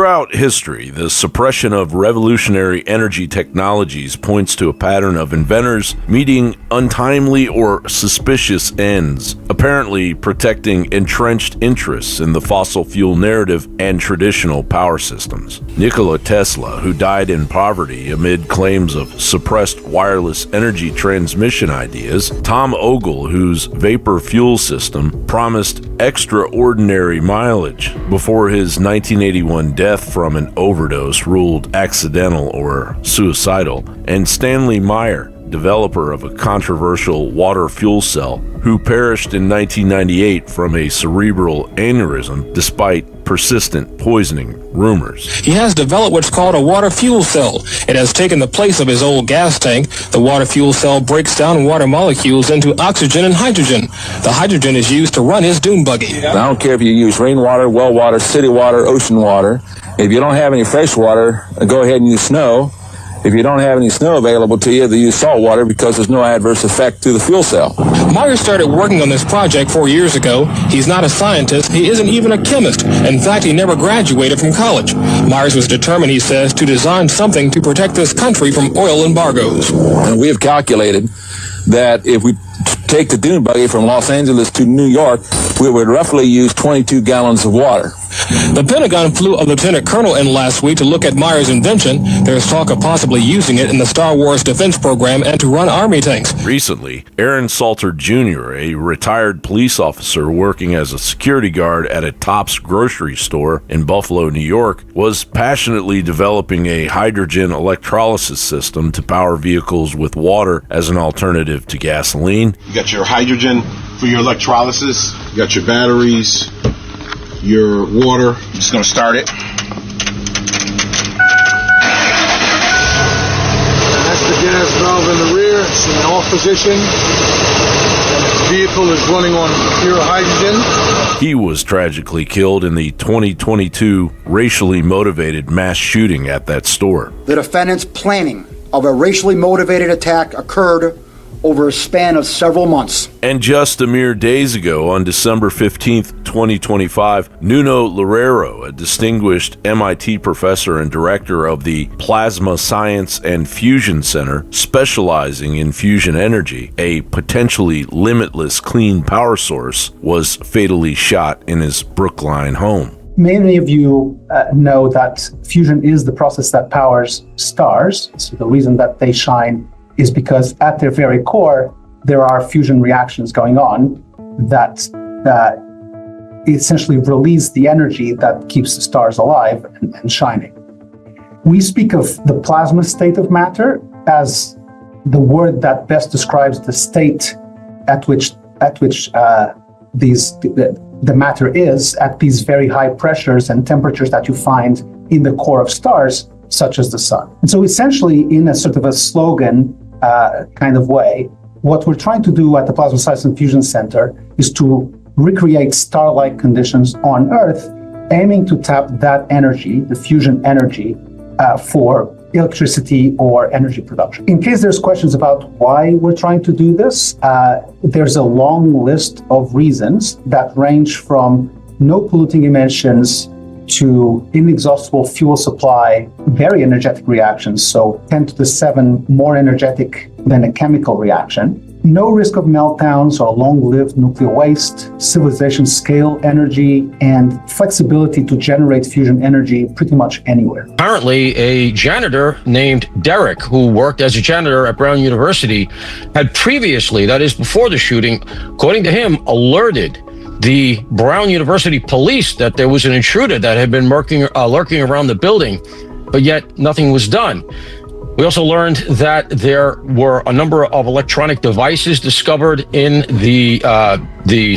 Throughout history, the suppression of revolutionary energy technologies points to a pattern of inventors meeting untimely or suspicious ends, apparently protecting entrenched interests in the fossil fuel narrative and traditional power systems. Nikola Tesla, who died in poverty amid claims of suppressed wireless energy transmission ideas, Tom Ogle, whose vapor fuel system promised extraordinary mileage before his 1981 death from an overdose ruled accidental or suicidal, and Stanley Meyer, developer of a controversial water fuel cell, who perished in 1998 from a cerebral aneurysm despite persistent poisoning rumors. He has developed what's called a water fuel cell. It has taken the place of his old gas tank. The water fuel cell breaks down water molecules into oxygen and hydrogen. The hydrogen is used to run his dune buggy. I don't care if you use rainwater, well water, city water, ocean water. If you don't have any fresh water, go ahead and use snow. If you don't have any snow available to you, they use salt water because there's no adverse effect to the fuel cell. Meyer started working on this project 4 years ago. He's not a scientist. He isn't even a chemist. In fact, he never graduated from college. Myers was determined, he says, to design something to protect this country from oil embargoes. And we have calculated that if we take the dune buggy from Los Angeles to New York, we would roughly use 22 gallons of water. The Pentagon flew a lieutenant colonel in last week to look at Meyer's invention. There's talk of possibly using it in the Star Wars defense program and to run army tanks. Recently, Aaron Salter Jr., a retired police officer working as a security guard at a Tops grocery store in Buffalo, New York, was passionately developing a hydrogen electrolysis system to power vehicles with water as an alternative to gasoline. You got your hydrogen for your electrolysis, you got your batteries, your water. I'm just going to start it. And that's the gas valve in the rear. It's in off position. And the vehicle is running on pure hydrogen. He was tragically killed in the 2022 racially motivated mass shooting at that store. The defendant's planning of a racially motivated attack occurred over a span of several months. And just a mere days ago, on December 15th, 2025, Nuno Loureiro, a distinguished MIT professor and director of the Plasma Science and Fusion Center, specializing in fusion energy, a potentially limitless clean power source, was fatally shot in his Brookline home. Many of you know that fusion is the process that powers stars. So the reason that they shine is because at their very core, there are fusion reactions going on that essentially release the energy that keeps the stars alive and shining. We speak of the plasma state of matter as the word that best describes the state at which the matter is at these very high pressures and temperatures that you find in the core of stars, such as the sun. And so essentially, in a sort of a slogan kind of way, what we're trying to do at the Plasma Science and Fusion Center is to recreate star-like conditions on Earth, aiming to tap that energy, the fusion energy, for electricity or energy production. In case there's questions about why we're trying to do this, there's a long list of reasons that range from no polluting emissions to inexhaustible fuel supply, very energetic reactions, so 10 to the 7 more energetic than a chemical reaction, no risk of meltdowns or long-lived nuclear waste, civilization scale energy, and flexibility to generate fusion energy pretty much anywhere. Apparently, a janitor named Derek, who worked as a janitor at Brown University, had previously, that is before the shooting, according to him, alerted the Brown University police that there was an intruder that had been lurking around the building, but yet nothing was done. We also learned that there were a number of electronic devices discovered in the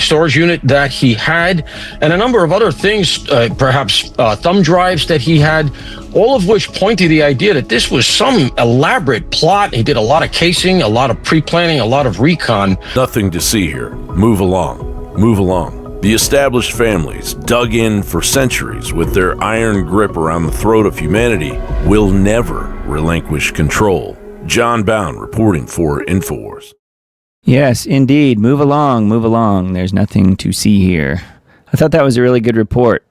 storage unit that he had, and a number of other things, perhaps thumb drives that he had, all of which point to the idea that this was some elaborate plot. He did a lot of casing, a lot of pre-planning, a lot of recon. Nothing to see here. Move along. Move along. The established families, dug in for centuries with their iron grip around the throat of humanity, will never relinquish control. John Bound reporting for InfoWars. Yes, indeed. Move along, move along. There's nothing to see here. I thought that was a really good report.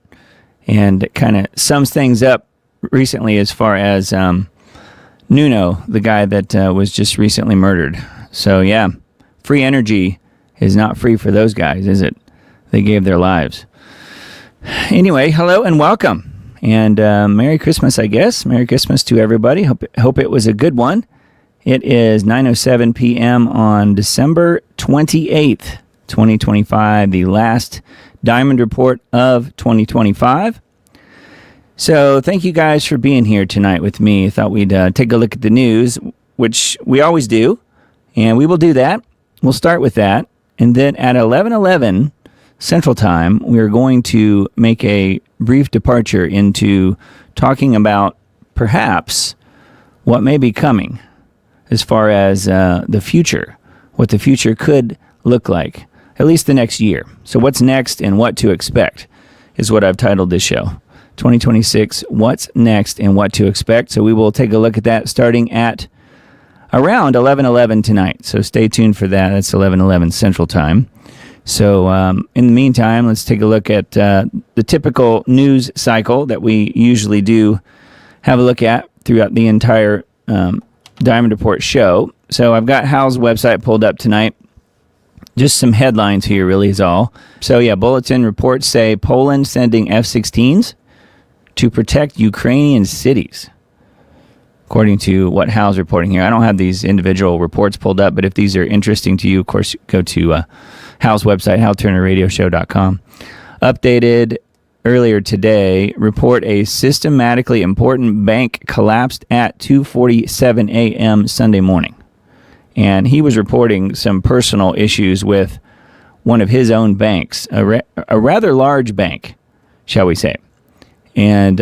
and it kind of sums things up recently as far as Nuno, the guy that was just recently murdered. So yeah, free energy is not free for those guys, is it? They gave their lives. Anyway, hello and welcome. And Merry Christmas, I guess. Merry Christmas to everybody. Hope it was a good one. It is 9:07 p.m. on December 28th, 2025, the last Diamond Report of 2025. So thank you guys for being here tonight with me. I thought we'd take a look at the news, which we always do, and we will do that. We'll start with that. And then at 11:11 Central Time, we're going to make a brief departure into talking about perhaps what may be coming as far as the future, what the future could look like, at least the next year. So what's next and what to expect is what I've titled this show. 2026, what's next and what to expect. So we will take a look at that starting at around 11:11 tonight. So stay tuned for that. That's 11:11 Central Time. So in the meantime, let's take a look at the typical news cycle that we usually do have a look at throughout the entire Diamond Report show. So I've got Hal's website pulled up tonight. Just some headlines here really is all. So yeah, bulletin reports say Poland sending F-16s to protect Ukrainian cities, according to what Hal's reporting here. I don't have these individual reports pulled up, but if these are interesting to you, of course, go to Hal's website, halturnerradioshow.com. Updated earlier today, report a systematically important bank collapsed at 2:47 a.m. Sunday morning. And he was reporting some personal issues with one of his own banks, a rather large bank, shall we say. And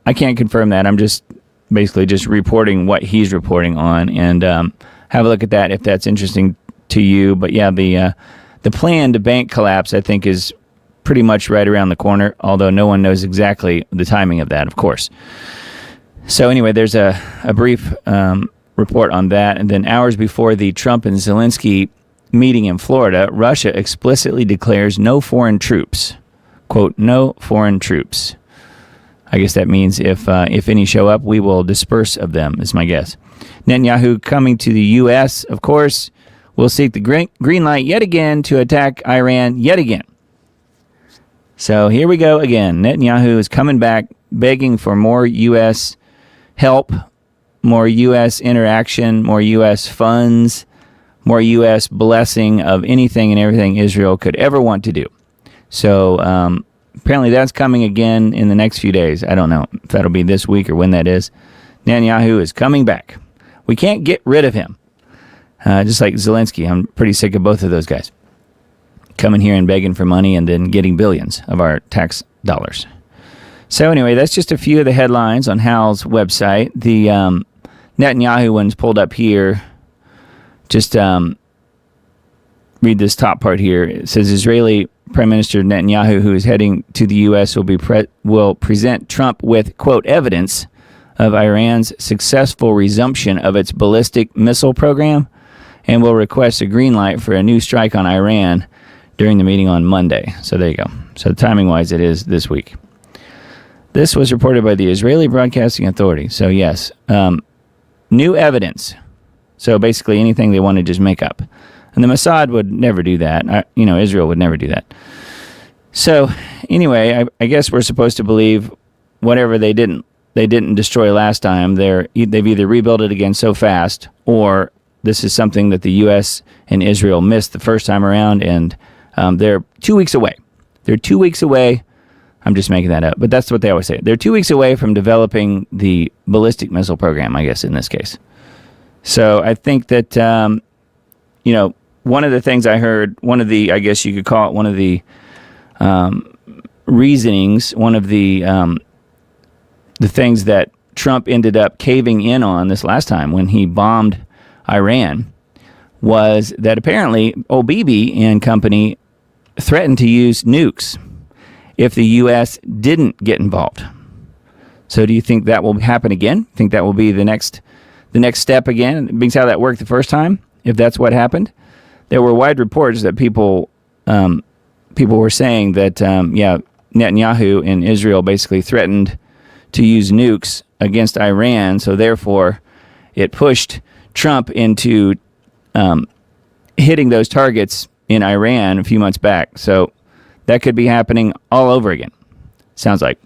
I can't confirm that. I'm just basically just reporting what he's reporting on, and have a look at that if that's interesting to you. But yeah, the planned bank collapse, I think, is pretty much right around the corner, although no one knows exactly the timing of that, of course. So anyway, there's a brief report on that. And then hours before the Trump and Zelensky meeting in Florida, Russia explicitly declares no foreign troops. Quote, no foreign troops. I guess that means if any show up, we will disperse of them, is my guess. Netanyahu coming to the U.S., of course, will seek the green light yet again to attack Iran yet again. So here we go again. Netanyahu is coming back, begging for more U.S. help, more U.S. interaction, more U.S. funds, more U.S. blessing of anything and everything Israel could ever want to do. So apparently that's coming again in the next few days. I don't know if that'll be this week or when that is. Netanyahu is coming back. We can't get rid of him. Just like Zelensky, I'm pretty sick of both of those guys. Coming here and begging for money and then getting billions of our tax dollars. So anyway, that's just a few of the headlines on Hal's website. The Netanyahu one's pulled up here. Just read this top part here. It says Israeli Prime Minister Netanyahu, who is heading to the U.S., will present Trump with, quote, evidence of Iran's successful resumption of its ballistic missile program, and will request a green light for a new strike on Iran during the meeting on Monday. So there you go. So timing-wise, it is this week. This was reported by the Israeli Broadcasting Authority. So yes, new evidence. So basically anything they want to just make up. And the Mossad would never do that. Israel would never do that. So anyway, I guess we're supposed to believe whatever they didn't destroy last time. They've either rebuilt it again so fast, or this is something that the U.S. and Israel missed the first time around, and they're 2 weeks away. They're 2 weeks away. I'm just making that up, but that's what they always say. They're 2 weeks away from developing the ballistic missile program, I guess, in this case. So I think that, one of the things I heard, I guess you could call it one of the reasonings, one of the things that Trump ended up caving in on this last time when he bombed Iran, was that apparently Bibi and company threatened to use nukes if the U.S. didn't get involved. So do you think that will happen again? Think that will be the next step again? Being how that worked the first time, if that's what happened? There were wide reports that people were saying that, Netanyahu in Israel basically threatened to use nukes against Iran, so therefore it pushed Trump into hitting those targets in Iran a few months back. So that could be happening all over again, sounds like.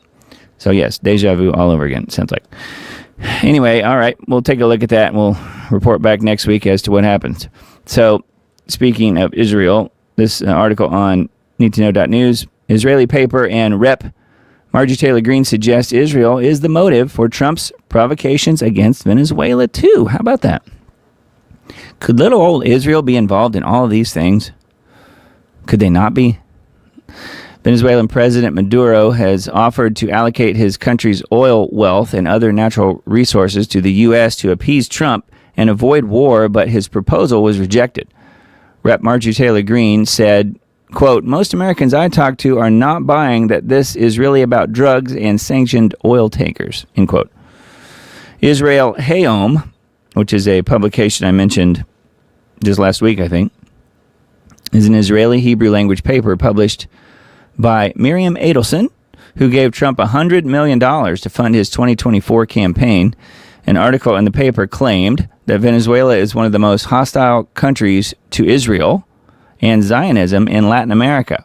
So yes, deja vu all over again, sounds like. Anyway, all right, we'll take a look at that and we'll report back next week as to what happens. So speaking of Israel, this article on needtoknow.news, Israeli paper and Rep. Marjorie Taylor Greene suggests Israel is the motive for Trump's provocations against Venezuela, too. How about that? Could little old Israel be involved in all of these things? Could they not be? Venezuelan President Maduro has offered to allocate his country's oil wealth and other natural resources to the U.S. to appease Trump and avoid war, but his proposal was rejected. Rep. Marjorie Taylor Greene said, quote, most Americans I talk to are not buying that this is really about drugs and sanctioned oil tankers, end quote. Israel Hayom, which is a publication I mentioned just last week, I think, is an Israeli Hebrew language paper published by Miriam Adelson, who gave Trump $100 million to fund his 2024 campaign. An article in the paper claimed that Venezuela is one of the most hostile countries to Israel and Zionism in Latin America.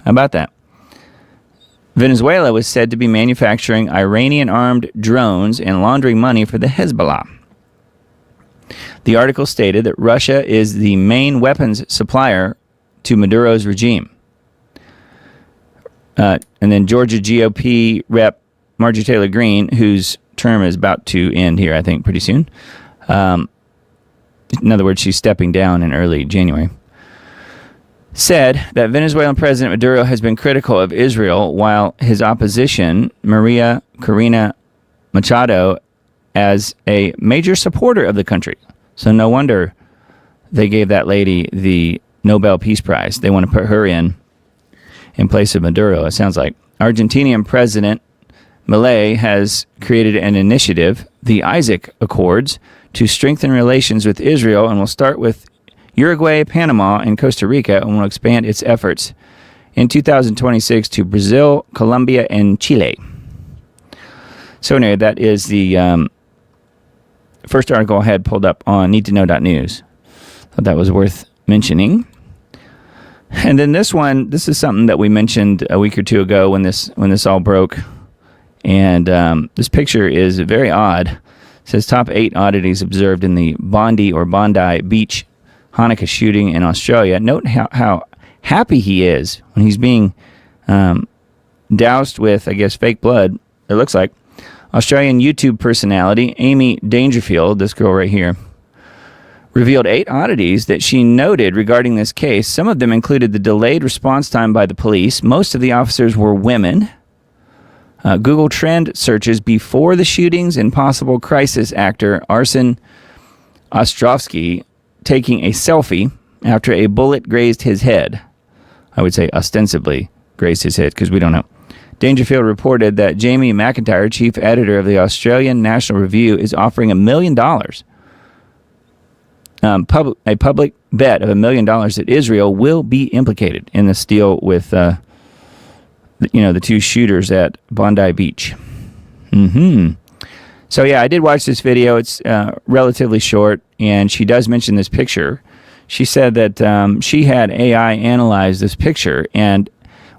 How about that? Venezuela was said to be manufacturing Iranian-armed drones and laundering money for the Hezbollah. The article stated that Russia is the main weapons supplier to Maduro's regime. And then Georgia GOP Rep. Marjorie Taylor Greene, whose term is about to end here, I think, pretty soon. In other words, she's stepping down in early January, said that Venezuelan President Maduro has been critical of Israel, while his opposition, Maria Corina Machado, as a major supporter of the country. So no wonder they gave that lady the Nobel Peace Prize. They want to put her in place of Maduro, it sounds like. Argentinian President Milei has created an initiative, the Isaac Accords, to strengthen relations with Israel, and will start with Uruguay, Panama, and Costa Rica, and will expand its efforts in 2026 to Brazil, Colombia, and Chile. So anyway, that is the first article I had pulled up on needtoknow.news. Thought that was worth mentioning. And then this one, this is something that we mentioned a week or two ago when this all broke. And this picture is very odd. It says top 8 oddities observed in the Bondi Beach Hanukkah shooting in Australia. Note how happy he is when he's being doused with, I guess, fake blood, it looks like. Australian YouTube personality Amy Dangerfield, this girl right here, revealed 8 oddities that she noted regarding this case. Some of them included the delayed response time by the police. Most of the officers were women. Google Trend searches before the shootings and possible crisis actor Arsen Ostrovsky taking a selfie after a bullet grazed his head. I would say ostensibly grazed his head because we don't know. Dangerfield reported that Jamie McIntyre, chief editor of the Australian National Review, is offering $1 million. A public bet of $1 million that Israel will be implicated in this deal with, the 2 shooters at Bondi Beach. So yeah, I did watch this video. It's relatively short, and she does mention this picture. She said that she had AI analyze this picture, and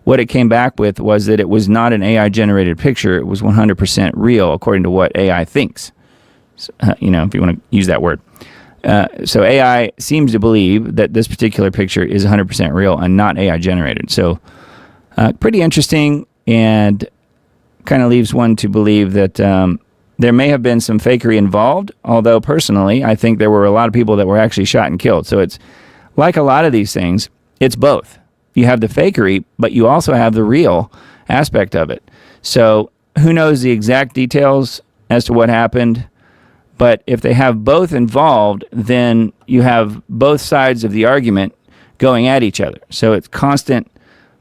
what it came back with was that it was not an AI-generated picture. It was 100% real, according to what AI thinks. So, if you want to use that word. So AI seems to believe that this particular picture is 100% real and not AI-generated. So pretty interesting, and kind of leaves one to believe that there may have been some fakery involved, although personally, I think there were a lot of people that were actually shot and killed. So it's like a lot of these things, it's both. You have the fakery, but you also have the real aspect of it. So who knows the exact details as to what happened, but if they have both involved, then you have both sides of the argument going at each other. So it's constant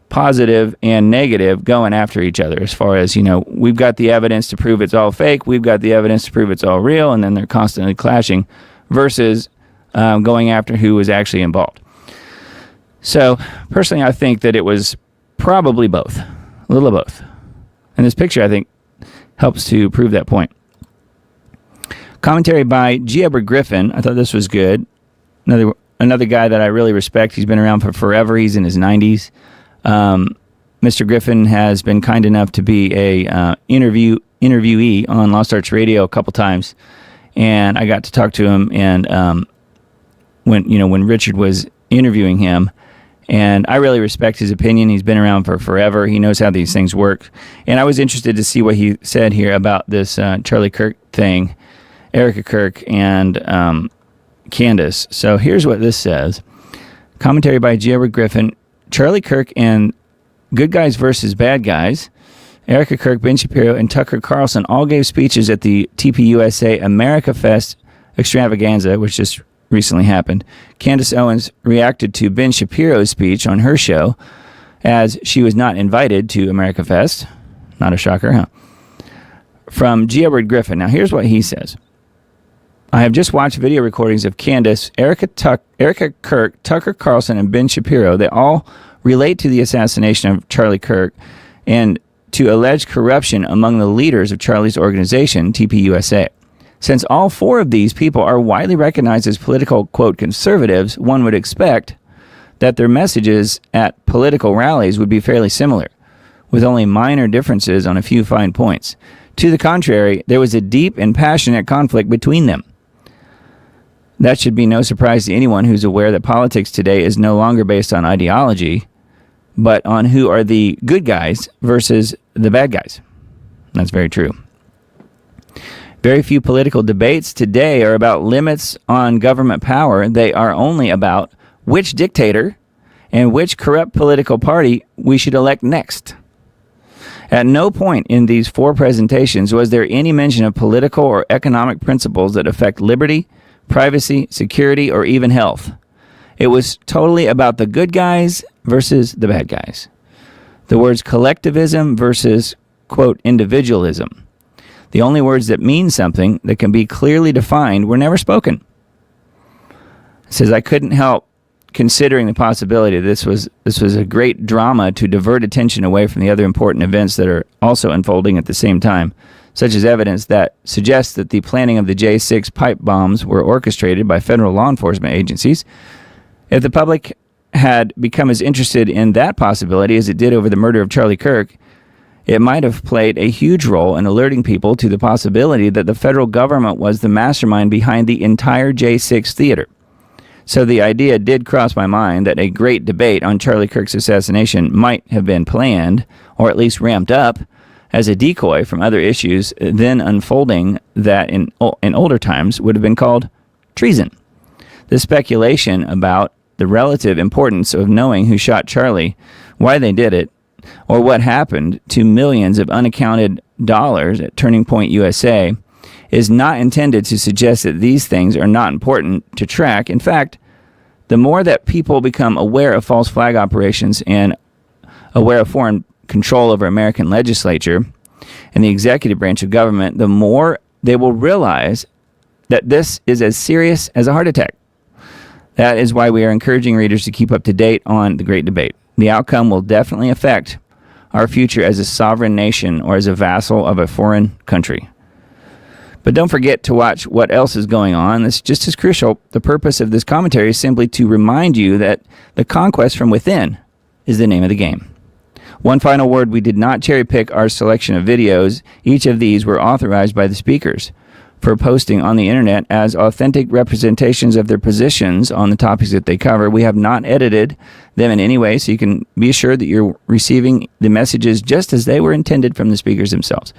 positive and negative going after each other as far as, we've got the evidence to prove it's all fake, we've got the evidence to prove it's all real, and then they're constantly clashing versus going after who was actually involved. So personally, I think that it was probably both. A little of both. And this picture, I think, helps to prove that point. Commentary by G. Edward Griffin. I thought this was good. Another guy that I really respect. He's been around for forever. He's in his 90s. Mr. Griffin has been kind enough to be a interviewee on Lost Arts Radio a couple times, and I got to talk to him. And when Richard was interviewing him, and I really respect his opinion. He's been around for forever. He knows how these things work, and I was interested to see what he said here about this Charlie Kirk thing. Erica Kirk and Candace. So here's what this says. Commentary by G. Edward Griffin. Charlie Kirk and Good Guys versus Bad Guys. Erica Kirk, Ben Shapiro, and Tucker Carlson all gave speeches at the TPUSA America Fest extravaganza, which just recently happened. Candace Owens reacted to Ben Shapiro's speech on her show as she was not invited to America Fest. Not a shocker, huh? From G. Edward Griffin. Now here's what he says. I have just watched video recordings of Candace, Erica Kirk, Tucker Carlson, and Ben Shapiro. They all relate to the assassination of Charlie Kirk and to alleged corruption among the leaders of Charlie's organization, TPUSA. Since all four of these people are widely recognized as political, quote, conservatives, one would expect that their messages at political rallies would be fairly similar, with only minor differences on a few fine points. To the contrary, there was a deep and passionate conflict between them. That should be no surprise to anyone who's aware that politics today is no longer based on ideology, but on who are the good guys versus the bad guys. That's very true. Very few political debates today are about limits on government power. They are only about which dictator and which corrupt political party we should elect next. At no point in these four presentations was there any mention of political or economic principles that affect liberty, privacy, security, or even health. It was totally about the good guys versus the bad guys. The words collectivism versus, quote, individualism. The only words that mean something that can be clearly defined were never spoken. It says, I couldn't help considering the possibility this was a great drama to divert attention away from the other important events that are also unfolding at the same time, such as evidence that suggests that the planning of the J6 pipe bombs were orchestrated by federal law enforcement agencies. If the public had become as interested in that possibility as it did over the murder of Charlie Kirk, it might have played a huge role in alerting people to the possibility that the federal government was the mastermind behind the entire J6 theater. So the idea did cross my mind that a great debate on Charlie Kirk's assassination might have been planned, or at least ramped up, as a decoy from other issues then unfolding that in older times would have been called treason. The speculation about the relative importance of knowing who shot Charlie, why they did it, or what happened to millions of unaccounted dollars at Turning Point USA is not intended to suggest that these things are not important to track. In fact, the more that people become aware of false flag operations and aware of foreign control over American legislature and the executive branch of government, the more they will realize that this is as serious as a heart attack. That is why we are encouraging readers to keep up to date on the Great Debate. The outcome will definitely affect our future as a sovereign nation or as a vassal of a foreign country. But don't forget to watch what else is going on. It's just as crucial. The purpose of this commentary is simply to remind you that the conquest from within is the name of the game. One final word, we did not cherry pick our selection of videos. Each of these were authorized by the speakers for posting on the internet as authentic representations of their positions on the topics that they cover. We have not edited them in any way, so you can be assured that you're receiving the messages just as they were intended from the speakers themselves.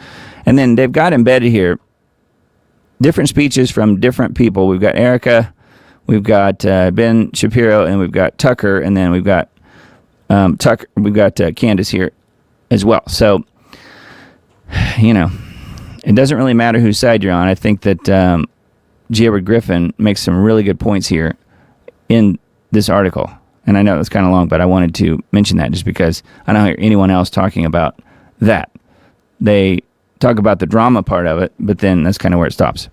And then they've got embedded here different speeches from different people. We've got Erica, we've got Ben Shapiro, and we've got Tucker, and then we've got Candace here as well. So, it doesn't really matter whose side you're on. I think that G. Edward Griffin makes some really good points here in this article. And I know it's kind of long, but I wanted to mention that just because I don't hear anyone else talking about that. They talk about the drama part of it, but then that's kind of where it stops.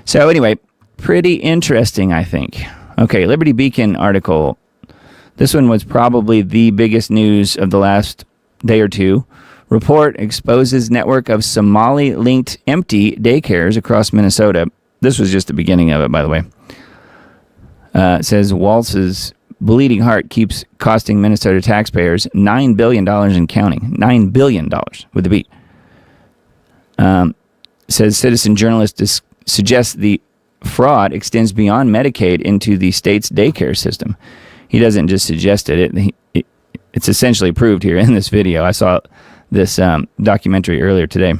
So anyway, pretty interesting, I think. Okay, Liberty Beacon article. This one was probably the biggest news of the last day or two. Report exposes network of Somali-linked empty daycares across Minnesota. This was just the beginning of it, by the way. It says Walz's bleeding heart keeps costing Minnesota taxpayers $9 billion and counting. $9 billion with a B. Says citizen journalist suggests the fraud extends beyond Medicaid into the state's daycare system. He doesn't just suggest it. It's essentially proved here in this video. I saw this documentary earlier today.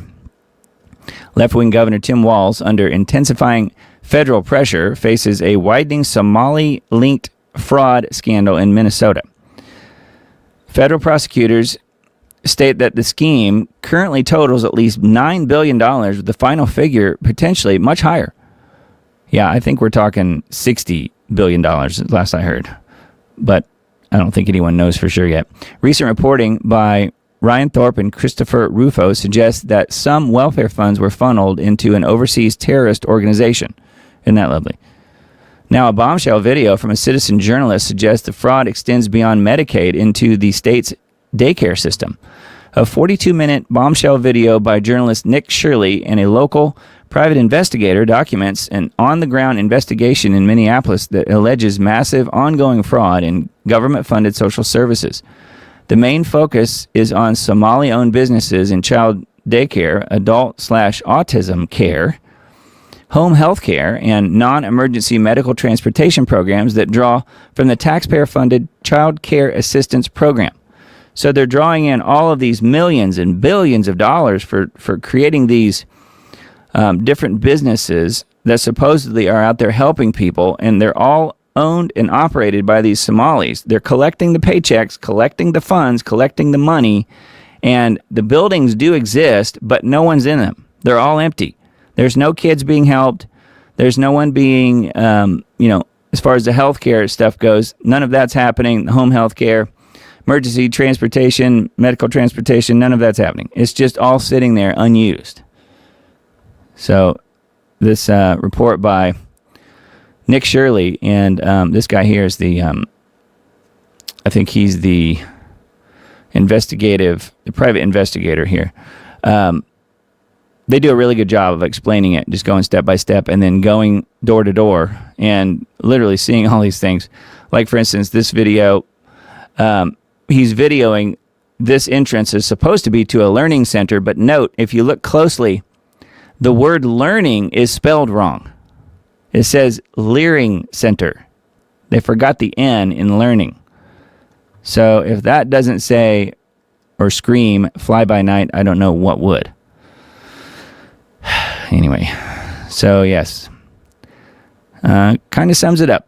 Left-wing Governor Tim Walz, under intensifying federal pressure, faces a widening Somali-linked fraud scandal in Minnesota. Federal prosecutors state that the scheme currently totals at least $9 billion, with the final figure potentially much higher. Yeah, I think we're talking $60 billion, last I heard. But I don't think anyone knows for sure yet. Recent reporting by Ryan Thorpe and Christopher Rufo suggests that some welfare funds were funneled into an overseas terrorist organization. Isn't that lovely? Now, a bombshell video from a citizen journalist suggests the fraud extends beyond Medicaid into the state's daycare system. A 42-minute bombshell video by journalist Nick Shirley and a local private investigator documents an on-the-ground investigation in Minneapolis that alleges massive ongoing fraud in government-funded social services. The main focus is on Somali-owned businesses in child daycare, adult/autism care, home health care, and non-emergency medical transportation programs that draw from the taxpayer-funded Child Care Assistance Program. So they're drawing in all of these millions and billions of dollars for creating these different businesses that supposedly are out there helping people, and they're all owned and operated by these Somalis. They're collecting the paychecks, collecting the funds, collecting the money, and the buildings do exist, but no one's in them. They're all empty. There's no kids being helped. There's no one being, as far as the healthcare stuff goes, none of that's happening. Home health care, emergency transportation, medical transportation, none of that's happening. It's just all sitting there unused. So this report by Nick Shirley, and this guy here is the, I think he's the private investigator here. They do a really good job of explaining it, just going step by step and then going door to door and literally seeing all these things. Like, for instance, this video, he's videoing this entrance is supposed to be to a learning center, but note, if you look closely, the word learning is spelled wrong. It says Leering Center. They forgot the N in learning. So if that doesn't say or scream fly by night, I don't know what would. Anyway, so yes. Kind of sums it up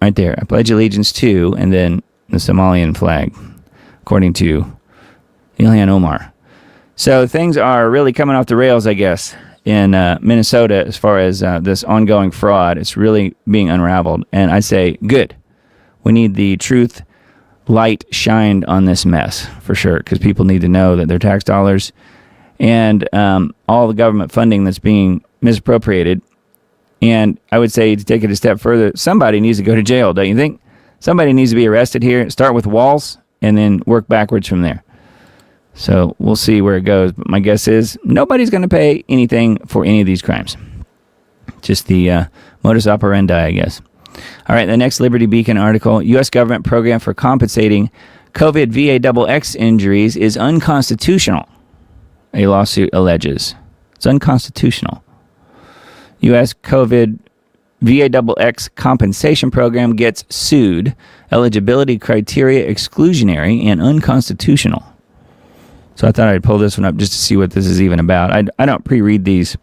right there. I pledge allegiance to, and then the Somalian flag, according to Ilhan Omar. So things are really coming off the rails, I guess, in Minnesota as far as this ongoing fraud. It's really being unraveled. And I say, good. We need the truth light shined on this mess, for sure, because people need to know that their tax dollars and all the government funding that's being misappropriated. And I would say, to take it a step further, somebody needs to go to jail, don't you think? Somebody needs to be arrested here. Start with Walz and then work backwards from there. So we'll see where it goes. But my guess is nobody's going to pay anything for any of these crimes. Just the modus operandi, I guess. All right, the next Liberty Beacon article, U.S. government program for compensating COVID VAXX injuries is unconstitutional, a lawsuit alleges. It's unconstitutional. U.S. COVID VAXX compensation program gets sued. Eligibility criteria exclusionary and unconstitutional. So I thought I'd pull this one up just to see what this is even about. I don't pre-read these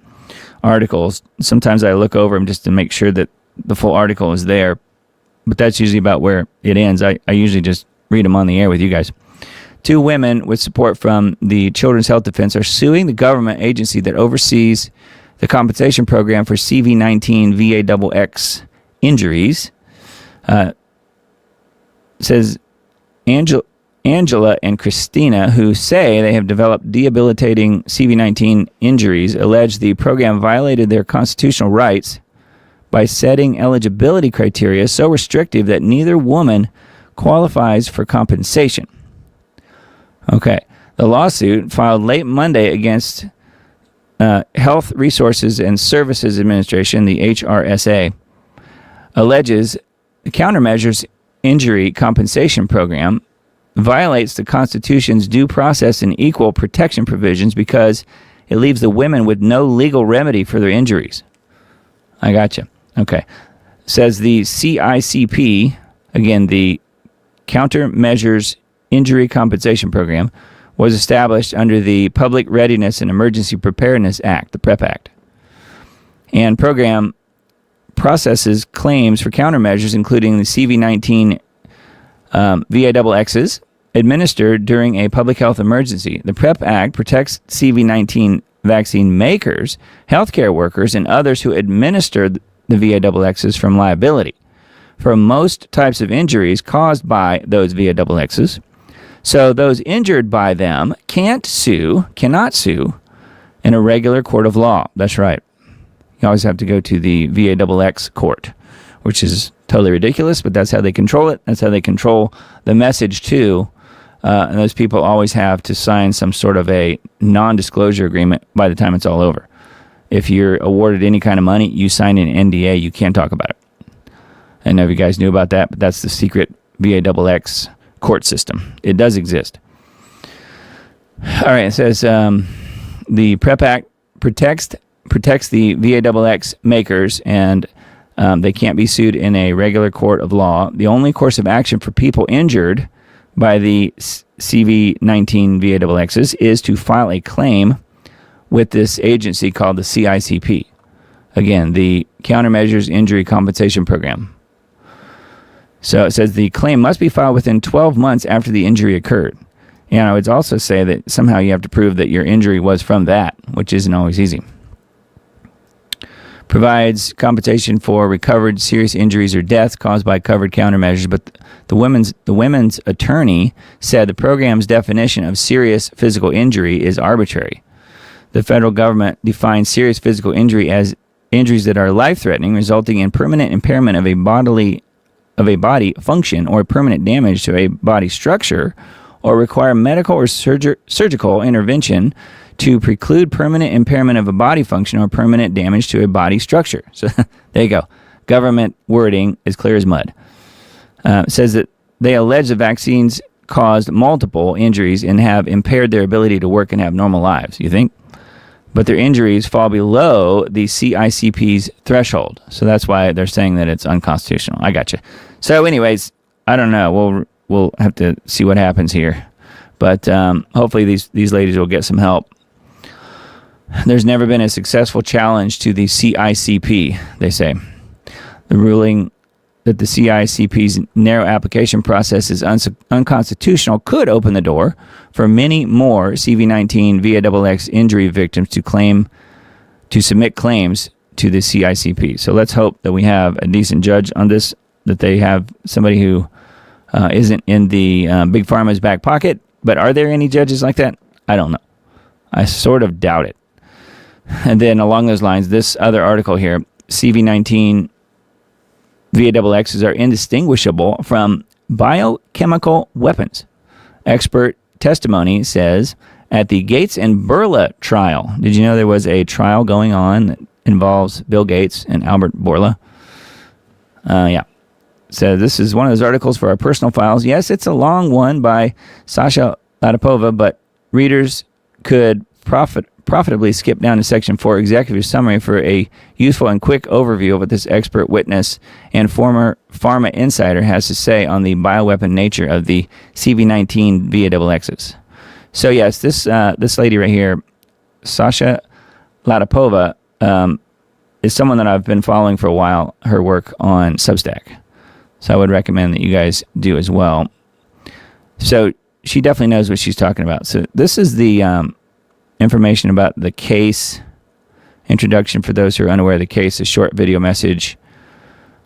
articles. Sometimes I look over them just to make sure that the full article is there. But that's usually about where it ends. I usually just read them on the air with you guys. 2 women with support from the Children's Health Defense are suing the government agency that oversees the compensation program for CV-19 VAXX injuries. Says Angela and Christina, who say they have developed debilitating CV-19 injuries, allege the program violated their constitutional rights by setting eligibility criteria so restrictive that neither woman qualifies for compensation. Okay. The lawsuit filed late Monday against Health Resources and Services Administration, the HRSA, alleges the Countermeasures Injury Compensation Program violates the Constitution's due process and equal protection provisions because it leaves the women with no legal remedy for their injuries. I gotcha. Okay. Says the CICP, again, the Countermeasures Injury Compensation Program, was established under the Public Readiness and Emergency Preparedness Act, the PrEP Act. And program processes claims for countermeasures, including the CV-19 VAXXs, administered during a public health emergency. The PrEP Act protects CV-19 vaccine makers, healthcare workers, and others who administer the VAXXs from liability for most types of injuries caused by those VAXXs. So those injured by them cannot sue in a regular court of law. That's right. You always have to go to the VAXX court, which is totally ridiculous, but that's how they control it. That's how they control the message too. And those people always have to sign some sort of a non-disclosure agreement by the time it's all over. If you're awarded any kind of money, you sign an NDA. You can't talk about it. I don't know if you guys knew about that, but that's the secret VAXX court system. It does exist. All right, it says the PrEP Act protects the VAXX makers, and they can't be sued in a regular court of law. The only course of action for people injured by the CV-19 VAXXs is to file a claim with this agency called the CICP. Again, the Countermeasures Injury Compensation Program. So it says the claim must be filed within 12 months after the injury occurred. And I would also say that somehow you have to prove that your injury was from that, which isn't always easy. Provides compensation for recovered serious injuries or deaths caused by covered countermeasures, but the women's attorney said the program's definition of serious physical injury is arbitrary. The federal government defines serious physical injury as injuries that are life-threatening, resulting in permanent impairment of a body function or permanent damage to a body structure, or require medical or surgical intervention to preclude permanent impairment of a body function or permanent damage to a body structure. So there you go. Government wording is clear as mud. It says that they allege the vaccines caused multiple injuries and have impaired their ability to work and have normal lives, you think? But their injuries fall below the CICP's threshold. So that's why they're saying that it's unconstitutional. I got you. So anyways, I don't know. We'll have to see what happens here. But hopefully these ladies will get some help. There's never been a successful challenge to the CICP, they say. The ruling that the CICP's narrow application process is unconstitutional could open the door for many more CV-19 VAXX injury victims to submit claims to the CICP. So let's hope that we have a decent judge on this, that they have somebody who isn't in the big pharma's back pocket. But are there any judges like that? I don't know. I sort of doubt it. And then along those lines, this other article here, CV-19 VAXXs are indistinguishable from biochemical weapons. Expert testimony says at the Gates and Bourla trial. Did you know there was a trial going on that involves Bill Gates and Albert Bourla? Yeah. So this is one of those articles for our personal files. Yes, it's a long one by Sasha Latipova, but readers could profitably skip down to Section 4 Executive Summary for a useful and quick overview of what this expert witness and former pharma insider has to say on the bioweapon nature of the CV-19 VAXXs. So yes, this lady right here, Sasha Latipova, is someone that I've been following for a while, her work on Substack. So I would recommend that you guys do as well. So she definitely knows what she's talking about. So this is the information about the case, introduction for those who are unaware of the case, a short video message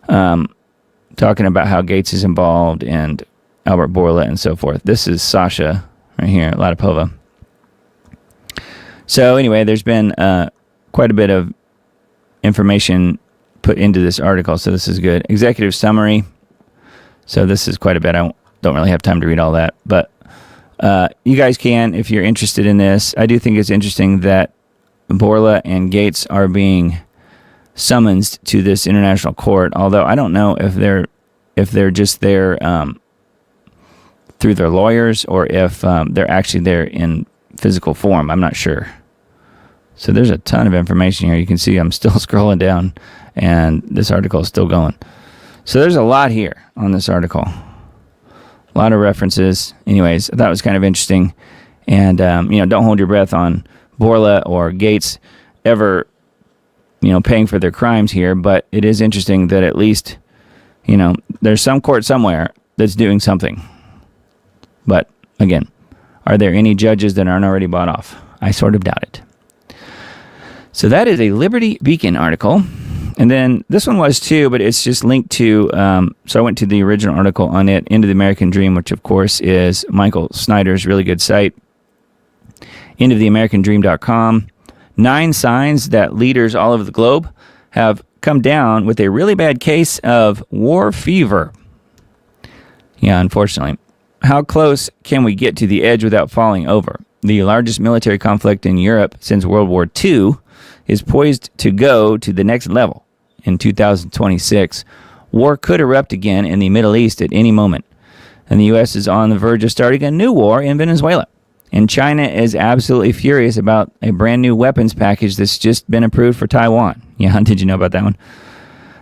talking about how Gates is involved and Albert Bourla and so forth. This is Sasha right here, Latipova. So anyway, there's been quite a bit of information put into this article, so this is good. Executive summary. So this is quite a bit. I don't really have time to read all that, but You guys can, if you're interested in this. I do think it's interesting that Bourla and Gates are being summoned to this international court, although I don't know if they're just there through their lawyers or if they're actually there in physical form. I'm not sure. So there's a ton of information here. You can see I'm still scrolling down, and this article is still going. So there's a lot here on this article. A lot of references. Anyways, I thought it was kind of interesting. And, don't hold your breath on Bourla or Gates ever, paying for their crimes here. But it is interesting that at least, there's some court somewhere that's doing something. But, again, are there any judges that aren't already bought off? I sort of doubt it. So that is a Liberty Beacon article. And then this one was too, but it's just linked to, so I went to the original article on it, Into the American Dream, which of course is Michael Snyder's really good site, intotheamericandream.com. 9 signs that leaders all over the globe have come down with a really bad case of war fever. Yeah, unfortunately. How close can we get to the edge without falling over? The largest military conflict in Europe since World War II is poised to go to the next level. In 2026, war could erupt again in the Middle East at any moment. And the U.S. is on the verge of starting a new war in Venezuela. And China is absolutely furious about a brand new weapons package that's just been approved for Taiwan. Yeah, did you know about that one?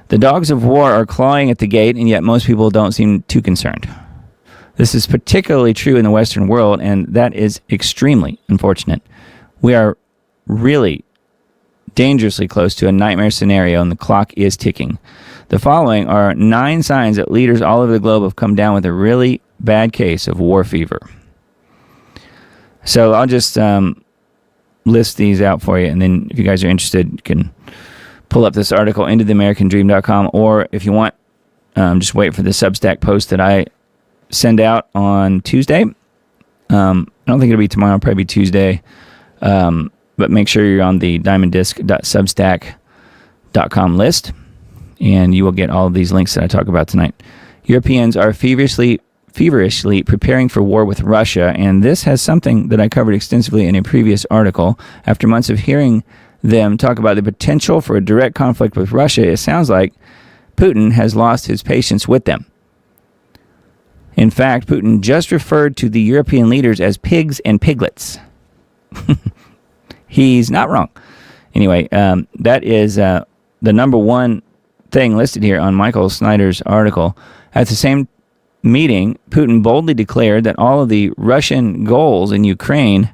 The dogs of war are clawing at the gate, and yet most people don't seem too concerned. This is particularly true in the Western world, and that is extremely unfortunate. We are really dangerously close to a nightmare scenario, and the clock is ticking. The following are 9 signs that leaders all over the globe have come down with a really bad case of war fever. So I'll just list these out for you, and then if you guys are interested, you can pull up this article, intotheamericandream.com, or if you want, just wait for the Substack post that I send out on Tuesday. I don't think it'll be tomorrow, it'll probably be Tuesday. But make sure you're on the diamonddisc.substack.com list, and you will get all of these links that I talk about tonight. Europeans are feverishly preparing for war with Russia, and this has something that I covered extensively in a previous article. After months of hearing them talk about the potential for a direct conflict with Russia, it sounds like Putin has lost his patience with them. In fact, Putin just referred to the European leaders as pigs and piglets. He's not wrong. Anyway, that is the number one thing listed here on Michael Snyder's article. At the same meeting, Putin boldly declared that all of the Russian goals in Ukraine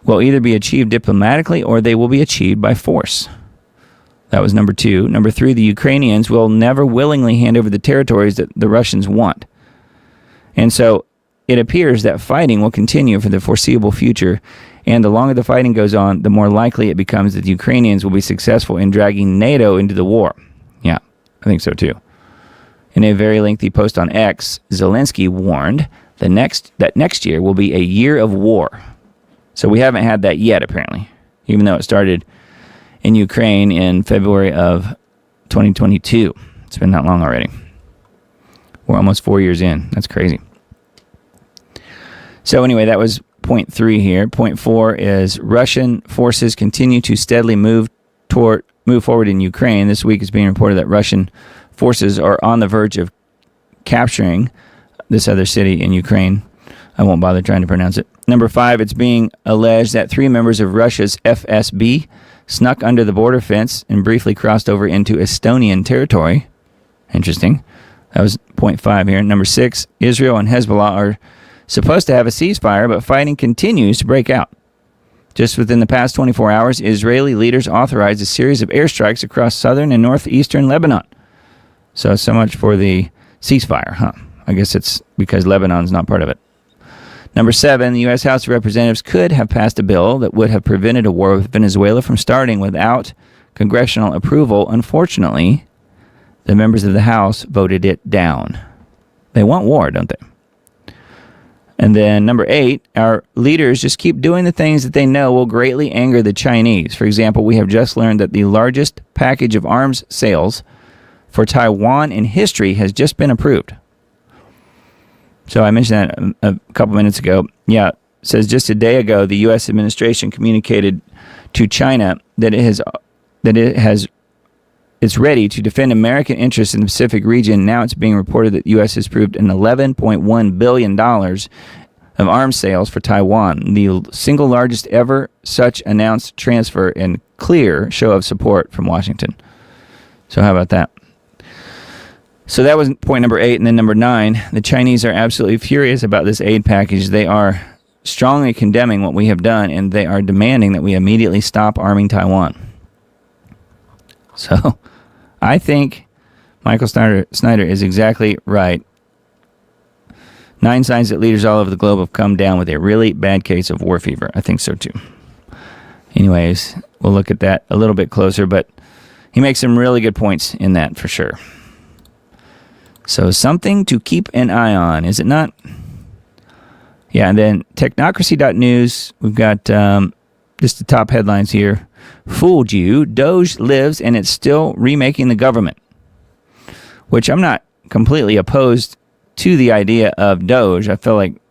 will either be achieved diplomatically or they will be achieved by force. That was number 2. Number 3, the Ukrainians will never willingly hand over the territories that the Russians want. And so it appears that fighting will continue for the foreseeable future, and the longer the fighting goes on, the more likely it becomes that the Ukrainians will be successful in dragging NATO into the war. Yeah, I think so too. In a very lengthy post on X, Zelensky warned that next year will be a year of war. So we haven't had that yet, apparently, even though it started in Ukraine in February of 2022. It's been that long already. We're almost 4 years in. That's crazy. So anyway, that was point 3 here. Point 4 is Russian forces continue to steadily move forward in Ukraine. This week it's being reported that Russian forces are on the verge of capturing this other city in Ukraine. I won't bother trying to pronounce it. Number 5, it's being alleged that 3 members of Russia's FSB snuck under the border fence and briefly crossed over into Estonian territory. Interesting. That was point 5 here. Number 6, Israel and Hezbollah are supposed to have a ceasefire, but fighting continues to break out. Just within the past 24 hours, Israeli leaders authorized a series of airstrikes across southern and northeastern Lebanon. So much for the ceasefire, huh? I guess it's because Lebanon's not part of it. Number 7, the U.S. House of Representatives could have passed a bill that would have prevented a war with Venezuela from starting without congressional approval. Unfortunately, the members of the House voted it down. They want war, don't they? And then number 8, our leaders just keep doing the things that they know will greatly anger the Chinese. For example, we have just learned that the largest package of arms sales for Taiwan in history has just been approved. So I mentioned that a couple minutes ago. Yeah, it says just a day ago, the U.S. administration communicated to China that it's ready to defend American interests in the Pacific region. Now it's being reported that the U.S. has approved an $11.1 billion of arms sales for Taiwan, the single largest ever such announced transfer and clear show of support from Washington. So how about that? So that was point number 8. And then number 9, the Chinese are absolutely furious about this aid package. They are strongly condemning what we have done, and they are demanding that we immediately stop arming Taiwan. So I think Michael Snyder is exactly right. 9 signs that leaders all over the globe have come down with a really bad case of war fever. I think so too. Anyways, we'll look at that a little bit closer, but he makes some really good points in that for sure. So something to keep an eye on, is it not? Yeah, and then technocracy.news, we've got just the top headlines here. Fooled you, Doge lives and it's still remaking the government. Which I'm not completely opposed to the idea of Doge. I feel like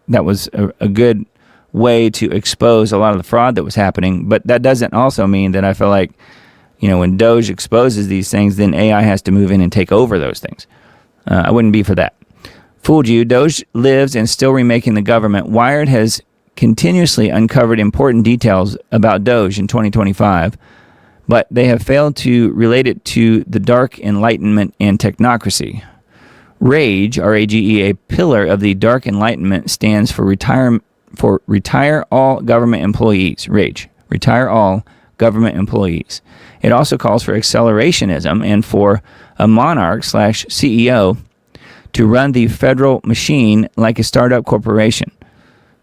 that was a good way to expose a lot of the fraud that was happening. But that doesn't also mean that I feel like, when Doge exposes these things, then AI has to move in and take over those things. I wouldn't be for that. Fooled you, Doge lives and still remaking the government. Wired has continuously uncovered important details about Doge in 2025, but they have failed to relate it to the dark enlightenment and technocracy. RAGE, R-A-G-E, a pillar of the dark enlightenment, stands for retire all government employees. RAGE, retire all government employees. It also calls for accelerationism and for a monarch/CEO to run the federal machine like a startup corporation.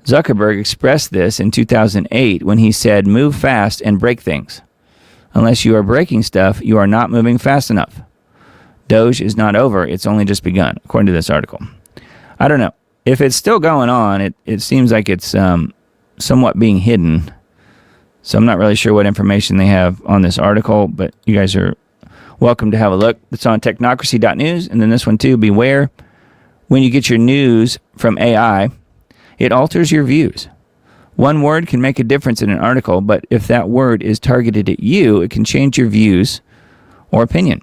Zuckerberg expressed this in 2008 when he said, "Move fast and break things. Unless you are breaking stuff, you are not moving fast enough." Doge is not over. It's only just begun, according to this article. I don't know. If it's still going on, it seems like it's somewhat being hidden. So I'm not really sure what information they have on this article, but you guys are welcome to have a look. It's on technocracy.news. And then this one too, beware when you get your news from AI, it alters your views. One word can make a difference in an article, but if that word is targeted at you, it can change your views or opinion.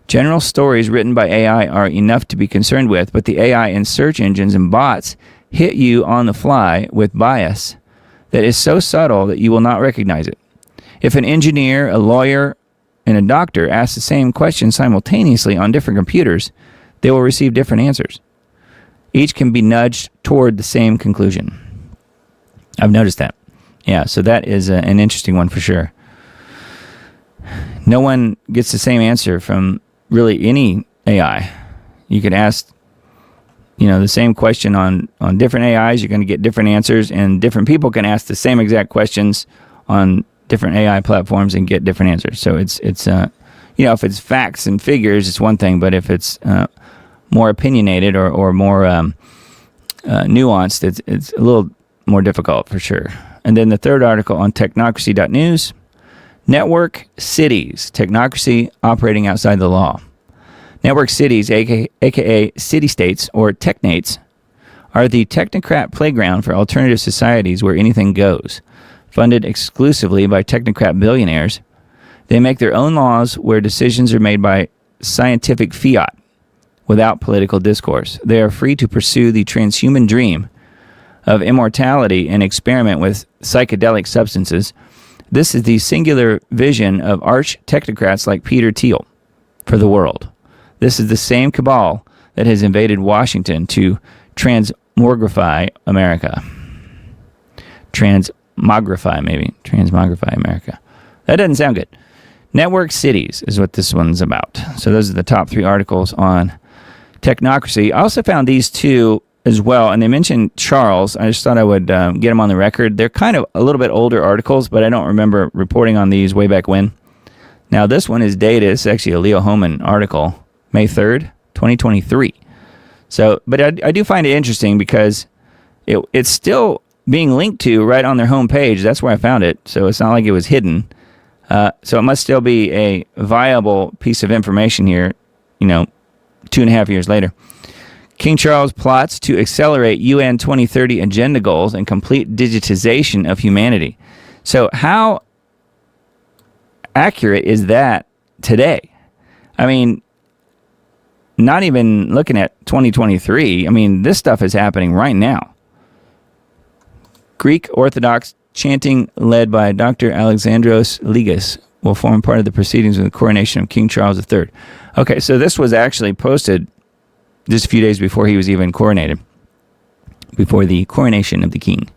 General stories written by AI are enough to be concerned with, but the AI and search engines and bots hit you on the fly with bias that is so subtle that you will not recognize it. If an engineer, a lawyer, and a doctor ask the same question simultaneously on different computers, they will receive different answers. Each can be nudged toward the same conclusion. I've noticed that. Yeah, so that is an interesting one for sure. No one gets the same answer from really any AI. You could ask, the same question on different AIs, you're going to get different answers, and different people can ask the same exact questions on different AI platforms and get different answers. So it's if it's facts and figures, it's one thing, but if it's more opinionated or more nuanced, it's a little more difficult for sure. And then the third article on technocracy.news, network cities, technocracy operating outside the law. Network cities, aka city-states or technates, are the technocrat playground for alternative societies where anything goes. Funded exclusively by technocrat billionaires, they make their own laws where decisions are made by scientific fiat without political discourse. They are free to pursue the transhuman dream of immortality and experiment with psychedelic substances. This is the singular vision of arch technocrats like Peter Thiel for the world. This is the same cabal that has invaded Washington to transmogrify America. Transmogrify America. That doesn't sound good. Network cities is what this one's about. So those are the top 3 articles on technocracy. I also found these 2 as well, and they mentioned Charles. I just thought I would get them on the record. They're kind of a little bit older articles, but I don't remember reporting on these way back when. Now, this one is dated. It's actually a Leo Hohmann article, May 3rd, 2023. So, but I do find it interesting because it's still being linked to right on their homepage. That's where I found it. So it's not like it was hidden. So it must still be a viable piece of information here, 2.5 years later. King Charles plots to accelerate UN 2030 agenda goals and complete digitization of humanity. So how accurate is that today? I mean, not even looking at 2023. I mean, this stuff is happening right now. Greek Orthodox chanting led by Dr. Alexandros Ligas will form part of the proceedings of the coronation of King Charles III. Okay, so this was actually posted just a few days before he was even coronated, before the coronation of the king.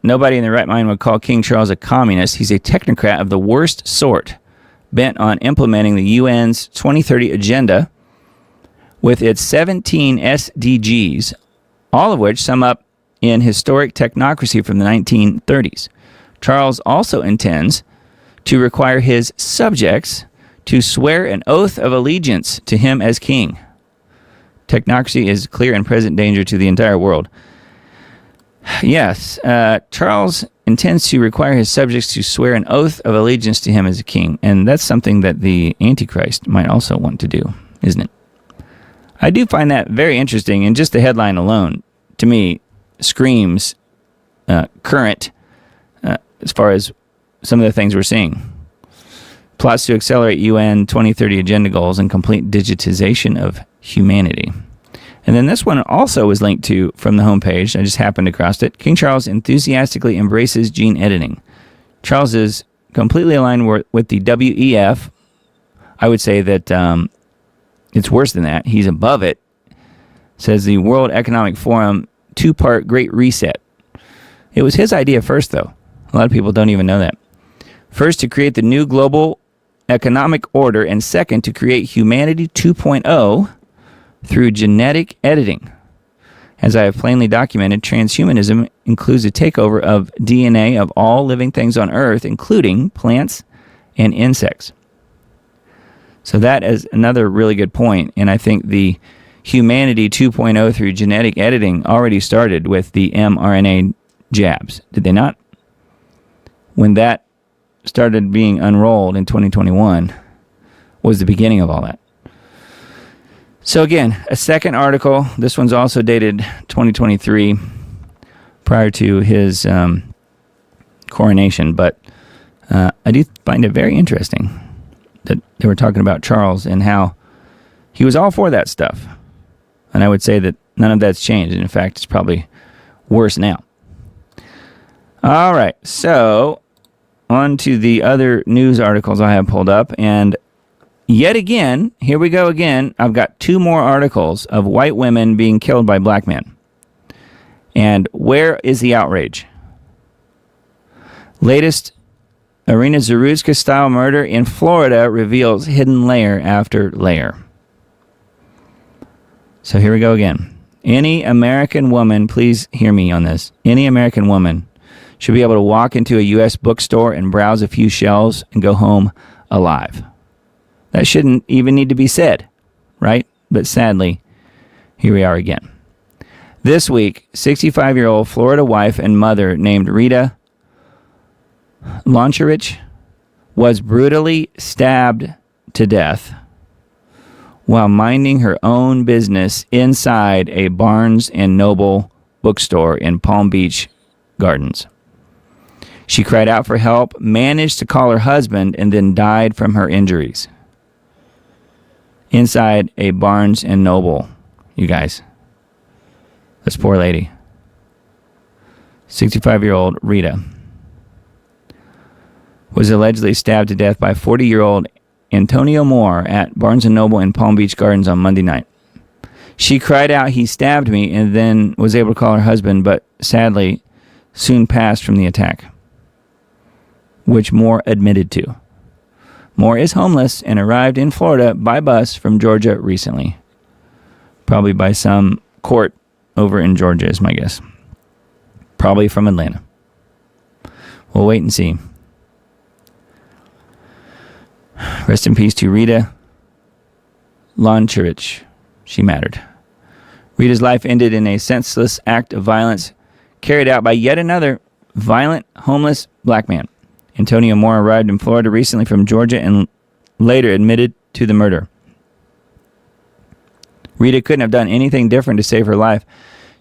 Nobody in their right mind would call King Charles a communist. He's a technocrat of the worst sort, bent on implementing the UN's 2030 agenda with its 17 SDGs, all of which sum up in historic technocracy from the 1930s. Charles also intends to require his subjects to swear an oath of allegiance to him as king. Technocracy is clear and present danger to the entire world. Yes, Charles intends to require his subjects to swear an oath of allegiance to him as a king, and that's something that the Antichrist might also want to do, isn't it? I do find that very interesting, and just the headline alone, to me, screams current as far as some of the things we're seeing. Plots to accelerate UN 2030 agenda goals and complete digitization of humanity. And then this one also was linked to from the homepage. I just happened across it. King Charles enthusiastically embraces gene editing. Charles is completely aligned with the WEF. I would say that it's worse than that. He's above it. Says the World Economic Forum two-part Great Reset. It was his idea first, though. A lot of people don't even know that. First, to create the new global economic order, and second, to create humanity 2.0 through genetic editing. As I have plainly documented, transhumanism includes a takeover of DNA of all living things on Earth, including plants and insects. So that is another really good point, and I think the humanity 2.0 through genetic editing already started with the mRNA jabs, did they not? When that started being unrolled in 2021 was the beginning of all that. So again, a second article. This one's also dated 2023, prior to his coronation. But I do find it very interesting that they were talking about Charles and how he was all for that stuff. And I would say that none of that's changed. And in fact, it's probably worse now. All right, so on to the other news articles I have pulled up. And yet again, here we go again. I've got two more articles of white women being killed by black men. And where is the outrage? Latest Irina Zarutska-style murder in Florida reveals hidden layer after layer. So here we go again. Any American woman, please hear me on this. Any American woman should be able to walk into a U.S. bookstore and browse a few shelves and go home alive. That shouldn't even need to be said, right? But sadly, here we are again. This week, 65-year-old Florida wife and mother named Rita Loncherich was brutally stabbed to death while minding her own business inside a Barnes & Noble bookstore in Palm Beach Gardens. She cried out for help, managed to call her husband, and then died from her injuries. Inside a Barnes & Noble, you guys. This poor lady. 65-year-old Rita was allegedly stabbed to death by 40-year-old Antonio Moore at Barnes & Noble in Palm Beach Gardens on Monday night. She cried out, "He stabbed me," and then was able to call her husband, but sadly soon passed from the attack, which Moore admitted to. Moore is homeless and arrived in Florida by bus from Georgia recently. Probably by some court over in Georgia is my guess. Probably from Atlanta. We'll wait and see. Rest in peace to Rita Loncherich. She mattered. Rita's life ended in a senseless act of violence carried out by yet another violent, homeless black man. Antonio Moore arrived in Florida recently from Georgia and later admitted to the murder. Rita couldn't have done anything different to save her life.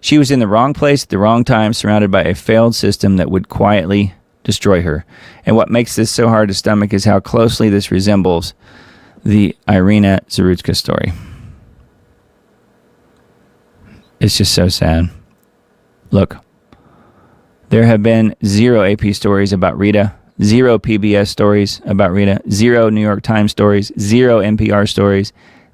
She was in the wrong place at the wrong time, surrounded by a failed system that would quietly destroy her. And what makes this so hard to stomach is how closely this resembles the Irina Zarutska story. It's just so sad. Look, there have been 0 AP stories about Rita, 0 PBS stories about Rita, 0 New York Times stories, 0 NPR stories,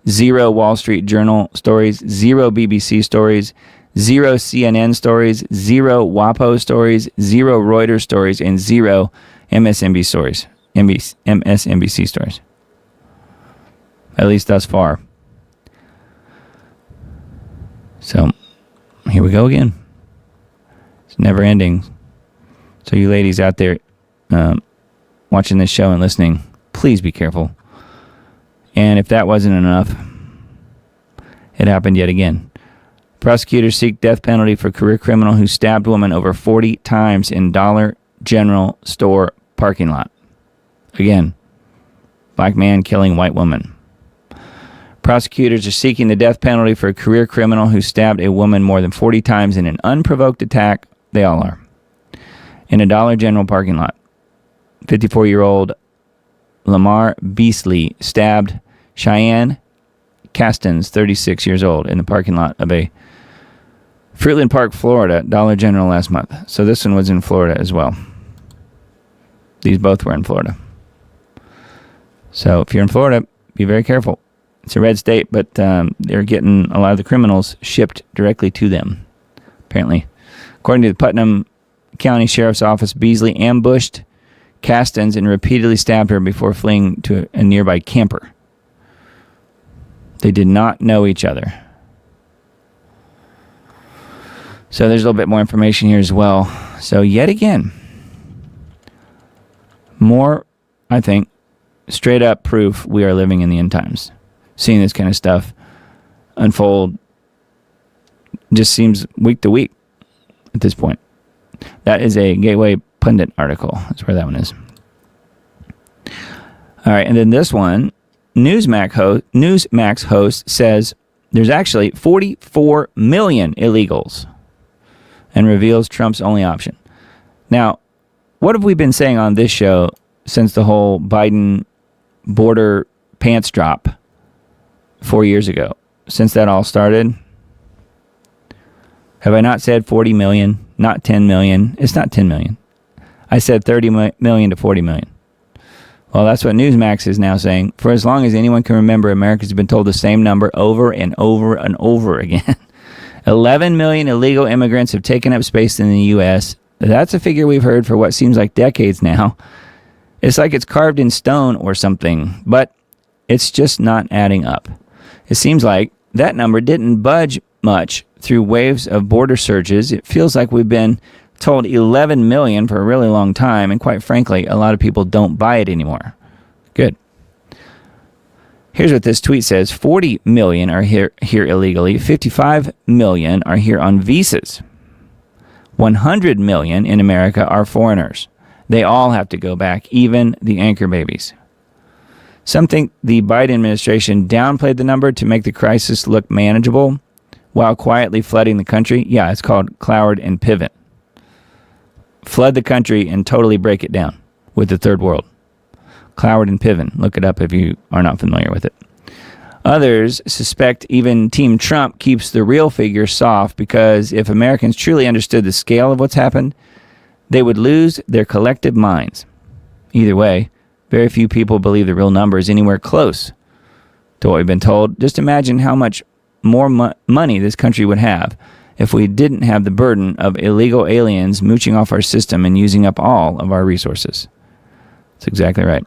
0 Wall Street Journal stories, 0 BBC stories, 0 CNN stories, 0 WAPO stories, 0 Reuters stories, and 0 MSNBC stories. MSNBC stories. At least thus far. So, here we go again. It's never ending. So you ladies out there watching this show and listening, please be careful. And if that wasn't enough, it happened yet again. Prosecutors seek death penalty for career criminal who stabbed woman over 40 times in Dollar General store parking lot. Again, black man killing white woman. Prosecutors are seeking the death penalty for a career criminal who stabbed a woman more than 40 times in an unprovoked attack. They all are. In a Dollar General parking lot. 54-year-old Lamar Beasley stabbed Cheyenne Castens, 36 years old, in the parking lot of a Fruitland Park, Florida, Dollar General last month. So this one was in Florida as well. These both were in Florida. So if you're in Florida, be very careful. It's a red state, but they're getting a lot of the criminals shipped directly to them, apparently. According to the Putnam County Sheriff's Office, Beasley ambushed Castens and repeatedly stabbed her before fleeing to a nearby camper. They did not know each other. So there's a little bit more information here as well. So yet again, more, I think, straight up proof we are living in the end times. Seeing this kind of stuff unfold just seems week to week at this point. That is a Gateway Pundit article. That's where that one is. All right, and then this one, Newsmax host says there's actually 44 million illegals and reveals Trump's only option. Now, what have we been saying on this show since the whole Biden border pants drop 4 years ago? Since that all started? Have I not said 40 million, not 10 million? It's not 10 million. I said 30 million to 40 million. Well, that's what Newsmax is now saying. For as long as anyone can remember, Americans have been told the same number over and over and over again. 11 million illegal immigrants have taken up space in the U.S. That's a figure we've heard for what seems like decades now. It's like it's carved in stone or something, but it's just not adding up. It seems like that number didn't budge much through waves of border surges. It feels like we've been told 11 million for a really long time, and quite frankly, a lot of people don't buy it anymore. Good. Here's what this tweet says. 40 million are here illegally. 55 million are here on visas. 100 million in America are foreigners. They all have to go back, even the anchor babies. Some think the Biden administration downplayed the number to make the crisis look manageable while quietly flooding the country. Yeah, it's called Cloward and Pivot. Flood the country and totally break it down with the third world. Cloward and Piven. Look it up if you are not familiar with it. Others suspect even Team Trump keeps the real figure soft because if Americans truly understood the scale of what's happened, they would lose their collective minds. Either way, very few people believe the real number is anywhere close to what we've been told. Just imagine how much more money this country would have if we didn't have the burden of illegal aliens mooching off our system and using up all of our resources. That's exactly right.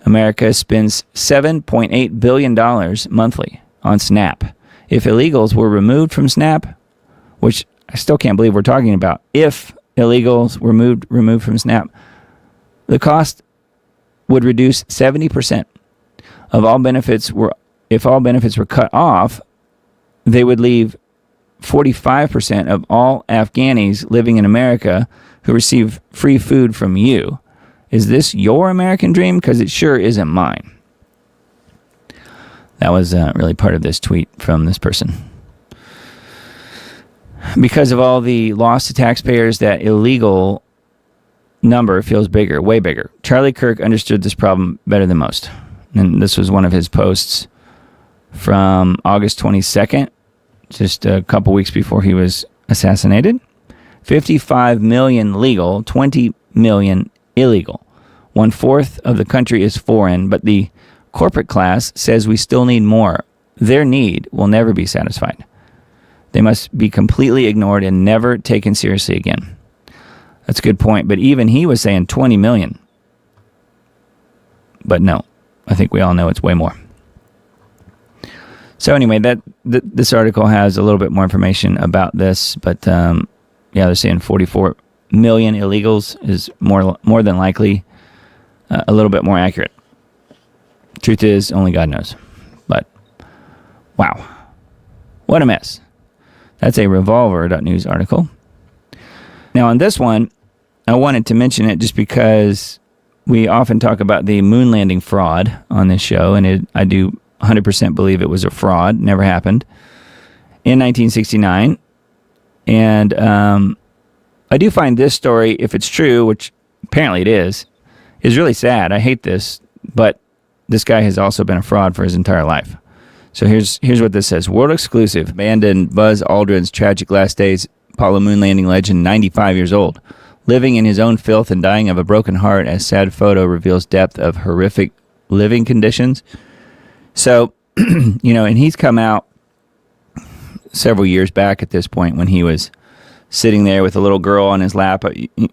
America spends $7.8 billion monthly on SNAP. If illegals were removed from SNAP, which I still can't believe we're talking about, if illegals were removed from SNAP, the cost would reduce 70%. If all benefits were cut off, they would leave 45% of all Afghanis living in America who receive free food from you. Is this your American dream? Because it sure isn't mine. That was really part of this tweet from this person. Because of all the loss to taxpayers, that illegal number feels bigger, way bigger. Charlie Kirk understood this problem better than most. And this was one of his posts from August 22nd, just a couple weeks before he was assassinated. 55 million legal, 20 million illegal. 1/4 of the country is foreign, but the corporate class says we still need more. Their need will never be satisfied. They must be completely ignored and never taken seriously again. That's a good point, but even he was saying 20 million. But no, I think we all know it's way more. So anyway, this article has a little bit more information about this, but they're saying 44 million illegals is more than likely a little bit more accurate. Truth is, only God knows. But wow, what a mess. That's a Revolver.news article. Now on this one, I wanted to mention it just because we often talk about the moon landing fraud on this show, and I do 100% believe it was a fraud, never happened, in 1969. And I do find this story, if it's true, which apparently it is really sad. I hate this, but this guy has also been a fraud for his entire life. So here's what this says. World exclusive. Abandoned Buzz Aldrin's tragic last days. Apollo moon landing legend, 95 years old. Living in his own filth and dying of a broken heart as sad photo reveals depth of horrific living conditions. So, and he's come out several years back at this point when he was sitting there with a little girl on his lap.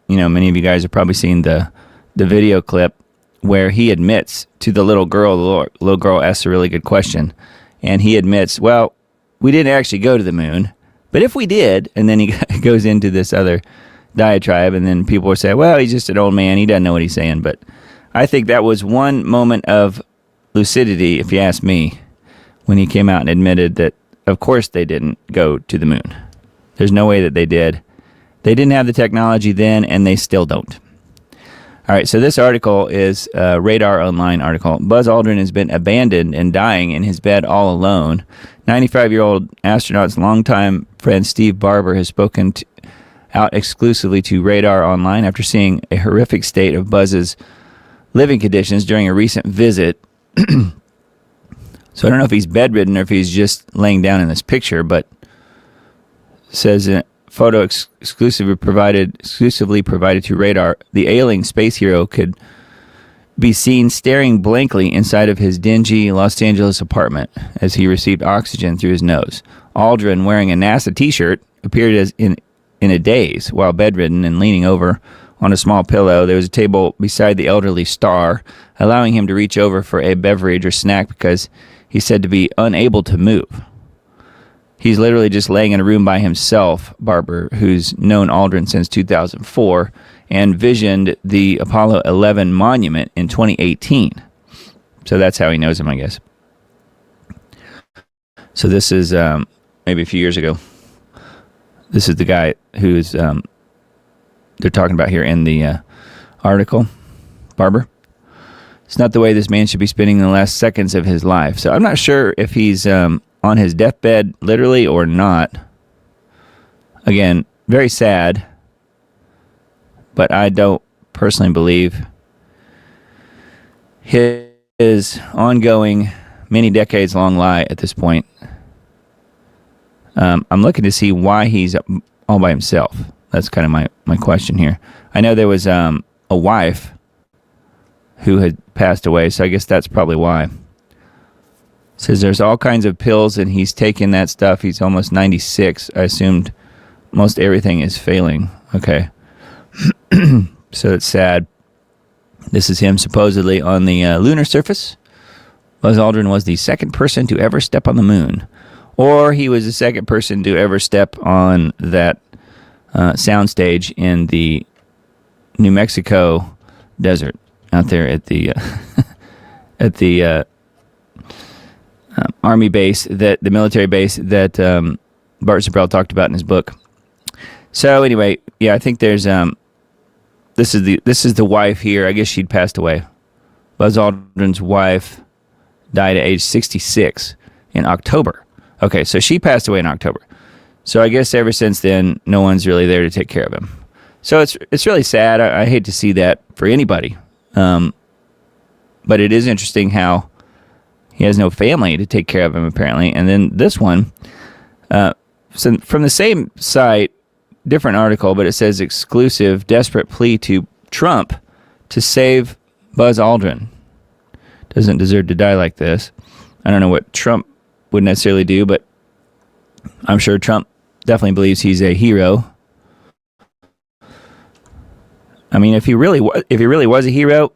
Many of you guys have probably seen the video clip where he admits to the little girl asks a really good question. And he admits, well, we didn't actually go to the moon, but if we did, and then he goes into this other diatribe, and then people will say, well, he's just an old man, he doesn't know what he's saying. But I think that was one moment of lucidity, if you ask me, when he came out and admitted that, of course, they didn't go to the moon. There's no way that they did. They didn't have the technology then, and they still don't. All right, so this article is a Radar Online article. Buzz Aldrin has been abandoned and dying in his bed all alone. 95-year-old astronaut's longtime friend Steve Barber has spoken out exclusively to Radar Online after seeing a horrific state of Buzz's living conditions during a recent visit. So I don't know if he's bedridden or if he's just laying down in this picture, but it says photo exclusively provided to Radar, the ailing space hero could be seen staring blankly inside of his dingy Los Angeles apartment as he received oxygen through his nose. Aldrin, wearing a NASA t-shirt, appeared as in a daze while bedridden and leaning over on a small pillow. There was a table beside the elderly star, allowing him to reach over for a beverage or snack because he's said to be unable to move. He's literally just laying in a room by himself, Barber, who's known Aldrin since 2004 and visioned the Apollo 11 monument in 2018. So that's how he knows him, I guess. So this is maybe a few years ago. This is the guy who's they're talking about here in the article, Barber. It's not the way this man should be spending the last seconds of his life. So I'm not sure if he's on his deathbed, literally, or not. Again, very sad, but I don't personally believe his ongoing, many decades long lie at this point. I'm looking to see why he's all by himself. That's kind of my question here. I know there was a wife who had passed away, so I guess that's probably why. Says there's all kinds of pills and he's taking that stuff. He's almost 96. I assumed most everything is failing. Okay. So it's sad. This is him supposedly on the lunar surface. Buzz Aldrin was the second person to ever step on the moon. Or he was the second person to ever step on that soundstage in the New Mexico desert out there at the army base, the military base that Bart Zabrell talked about in his book. So anyway, yeah, I think there's this is the wife here. I guess she'd passed away. Buzz Aldrin's wife died at age 66 in October. Okay, so she passed away in October. So I guess ever since then, no one's really there to take care of him. So it's really sad. I hate to see that for anybody. But it is interesting how he has no family to take care of him, apparently. And then this one, so from the same site, different article, but it says exclusive, desperate plea to Trump to save Buzz Aldrin. Doesn't deserve to die like this. I don't know what Trump would necessarily do, but I'm sure Trump definitely believes he's a hero. I mean, if he really was a hero,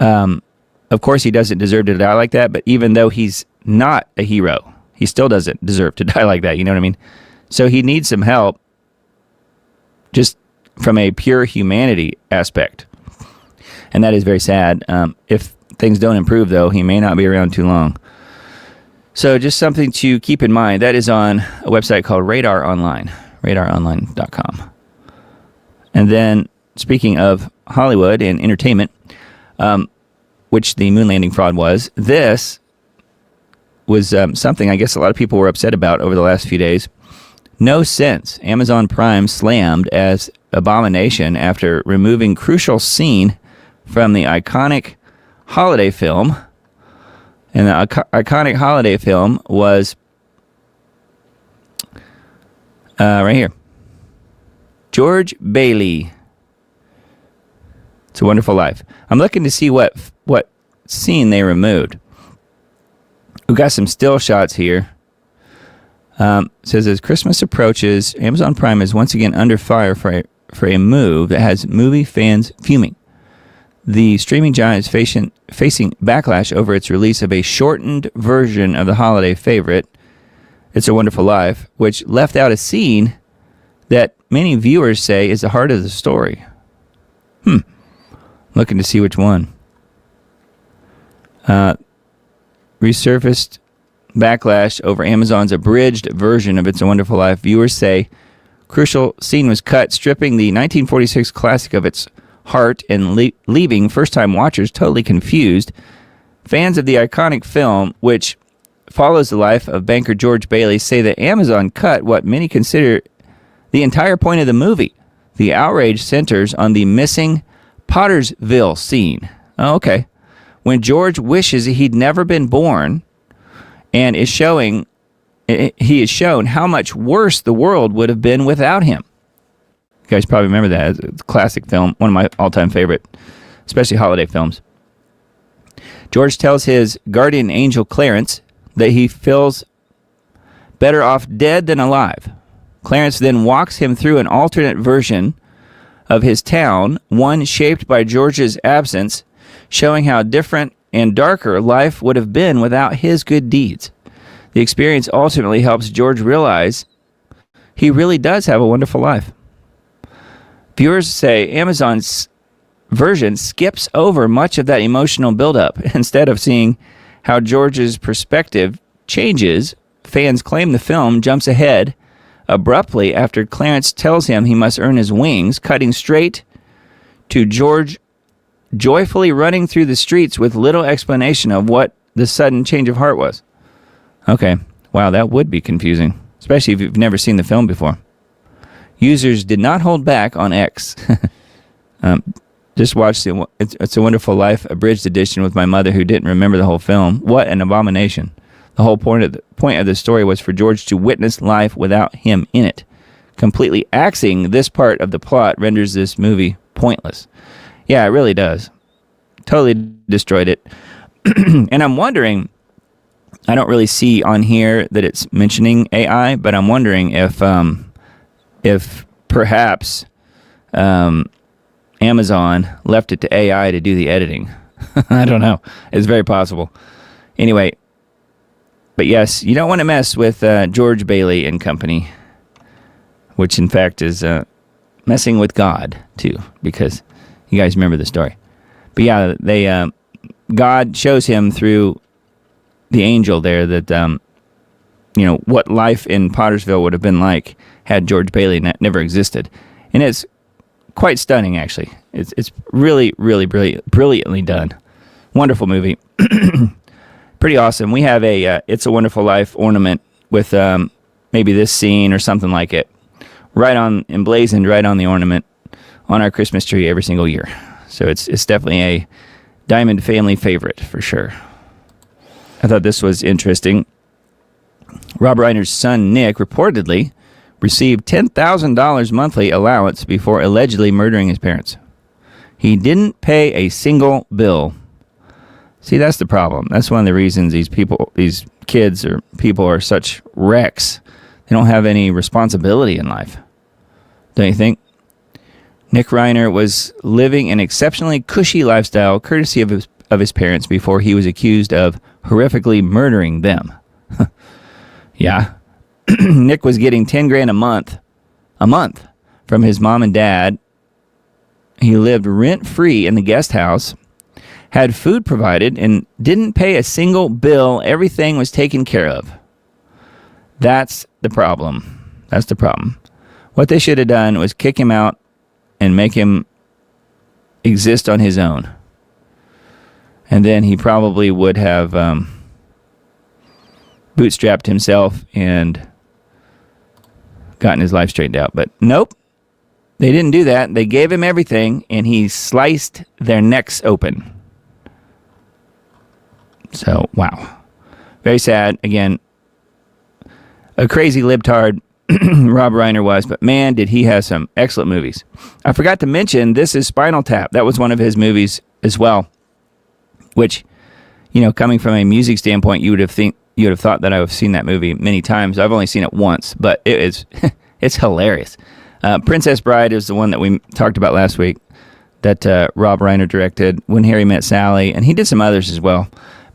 of course he doesn't deserve to die like that. But even though he's not a hero, he still doesn't deserve to die like that. You know what I mean? So he needs some help, just from a pure humanity aspect, and that is very sad. If things don't improve, though, he may not be around too long. So just something to keep in mind. That is on a website called Radar Online, radaronline.com. And then, speaking of Hollywood and entertainment, which the moon landing fraud was, this was something I guess a lot of people were upset about over the last few days. No Sense. Amazon Prime slammed as abomination after removing crucial scene from the iconic holiday film. And the iconic holiday film was right here. George Bailey. It's a Wonderful Life. I'm looking to see what scene they removed. We've got some still shots here. It says, as Christmas approaches, Amazon Prime is once again under fire for a move that has movie fans fuming. The streaming giant is facing backlash over its release of a shortened version of the holiday favorite, It's a Wonderful Life, which left out a scene that many viewers say is the heart of the story. Looking to see which one. Resurfaced backlash over Amazon's abridged version of It's a Wonderful Life. Viewers say crucial scene was cut, stripping the 1946 classic of its heart and leaving first-time watchers totally confused. Fans of the iconic film, which follows the life of banker George Bailey, say that Amazon cut what many consider the entire point of the movie. The outrage centers on the missing Pottersville scene. Oh, okay. When George wishes he'd never been born, and he is shown how much worse the world would have been without him. You guys probably remember that. It's a classic film, one of my all-time favorite, especially holiday films. George tells his guardian angel Clarence that he feels better off dead than alive. Clarence then walks him through an alternate version of his town, one shaped by George's absence, showing how different and darker life would have been without his good deeds. The experience ultimately helps George realize he really does have a wonderful life. Viewers say Amazon's version skips over much of that emotional buildup. Instead of seeing how George's perspective changes, fans claim the film jumps ahead abruptly after Clarence tells him he must earn his wings, cutting straight to George joyfully running through the streets with little explanation of what the sudden change of heart was. Okay, wow, that would be confusing, especially if you've never seen the film before. Users did not hold back on X. Just watched It's a Wonderful Life abridged edition with my mother who didn't remember the whole film. What an abomination. The whole point of the story was for George to witness life without him in it. Completely axing this part of the plot renders this movie pointless. Yeah, it really does. Totally destroyed it. And I'm wondering, I don't really see on here that it's mentioning AI, but I'm wondering if perhaps Amazon left it to AI to do the editing. I don't know. It's very possible. Anyway, but yes, you don't want to mess with George Bailey and company, which in fact is messing with God too, because you guys remember the story. But yeah, God shows him through the angel there that what life in Pottersville would have been like had George Bailey never existed, and it's quite stunning actually. It's really, really brilliantly done. Wonderful movie. Pretty awesome. We have a It's a Wonderful Life ornament with maybe this scene or something like it emblazoned right on the ornament on our Christmas tree every single year. So it's definitely a Diamond family favorite for sure. I thought this was interesting. Rob Reiner's son, Nick, reportedly received $10,000 monthly allowance before allegedly murdering his parents. He didn't pay a single bill. See, that's the problem. That's one of the reasons these kids or people are such wrecks. They don't have any responsibility in life. Don't you think? Nick Reiner was living an exceptionally cushy lifestyle courtesy of his parents before he was accused of horrifically murdering them. Yeah. Nick was getting $10,000 a month from his mom and dad. He lived rent-free in the guest house, had food provided, and didn't pay a single bill. Everything was taken care of. That's the problem. That's the problem. What they should have done was kick him out and make him exist on his own. And then he probably would have bootstrapped himself and gotten his life straightened out. But nope, they didn't do that. They gave him everything, and he sliced their necks open. So, wow. Very sad. Again, a crazy libtard Rob Reiner was, but man, did he have some excellent movies. I forgot to mention, this is Spinal Tap. That was one of his movies as well, which, coming from a music standpoint, you would have thought that I would have seen that movie many times. I've only seen it once, but it's hilarious. Princess Bride is the one that we talked about last week that Rob Reiner directed, When Harry Met Sally, and he did some others as well.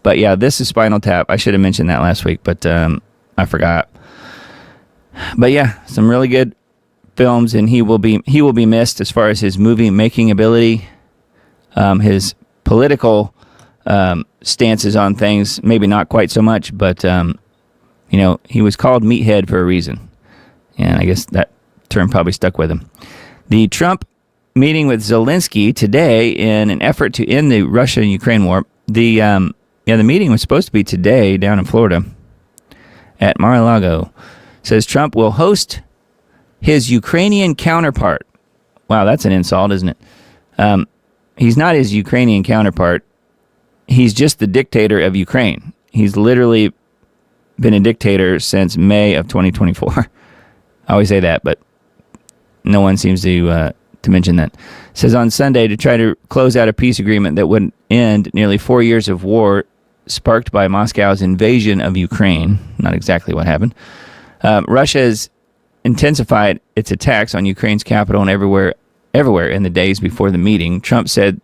But yeah, this is Spinal Tap. I should have mentioned that last week, but I forgot. But yeah, some really good films, and he will be missed as far as his movie making ability, his political stances on things, maybe not quite so much, but he was called Meathead for a reason, and I guess that term probably stuck with him. The Trump meeting with Zelensky today in an effort to end the Russia and Ukraine war. The meeting was supposed to be today down in Florida at Mar-a-Lago. Says Trump will host his Ukrainian counterpart. Wow, that's an insult, isn't it? He's not his Ukrainian counterpart. He's just the dictator of Ukraine. He's literally been a dictator since May of 2024. I always say that, but no one seems to mention that. Says on Sunday to try to close out a peace agreement that would end nearly 4 years of war sparked by Moscow's invasion of Ukraine. Not exactly what happened. Russia has intensified its attacks on Ukraine's capital and everywhere in the days before the meeting. Trump said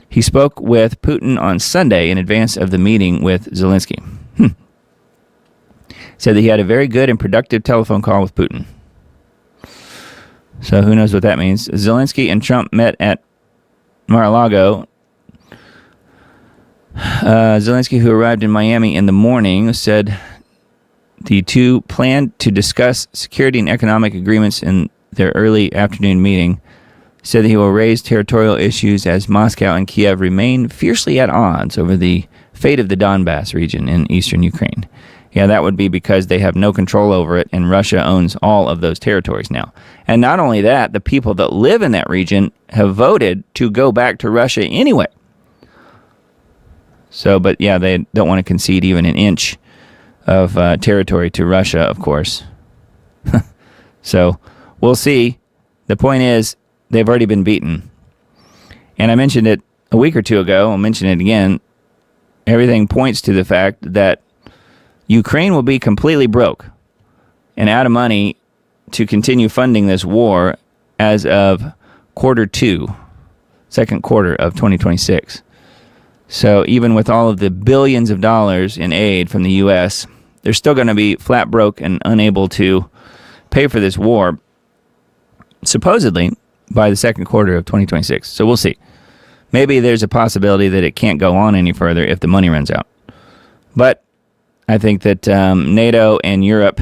he spoke with Putin on Sunday in advance of the meeting with Zelensky. Said that he had a very good and productive telephone call with Putin. So who knows what that means. Zelensky and Trump met at Mar-a-Lago. Zelensky, who arrived in Miami in the morning, said the two planned to discuss security and economic agreements in their early afternoon meeting. Said that he will raise territorial issues as Moscow and Kiev remain fiercely at odds over the fate of the Donbass region in eastern Ukraine. Yeah, that would be because they have no control over it, and Russia owns all of those territories now. And not only that, the people that live in that region have voted to go back to Russia anyway. So, but yeah, they don't want to concede even an inch of territory to Russia, of course. So, we'll see. The point is, they've already been beaten. And I mentioned it a week or two ago. I'll mention it again. Everything points to the fact that Ukraine will be completely broke and out of money to continue funding this war as of second quarter of 2026. So even with all of the billions of dollars in aid from the U.S., they're still going to be flat broke and unable to pay for this war, supposedly, by the second quarter of 2026. So we'll see. Maybe there's a possibility that it can't go on any further if the money runs out. But I think that NATO and Europe,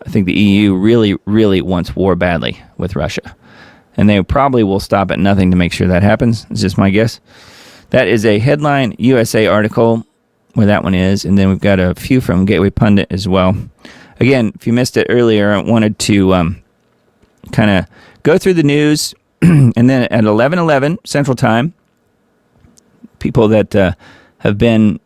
I think the EU really, really wants war badly with Russia. And they probably will stop at nothing to make sure that happens. It's just my guess. That is a Headline USA article where that one is. And then we've got a few from Gateway Pundit as well. Again, if you missed it earlier, I wanted to kind of go through the news. And then at 11:11 Central Time, people that have been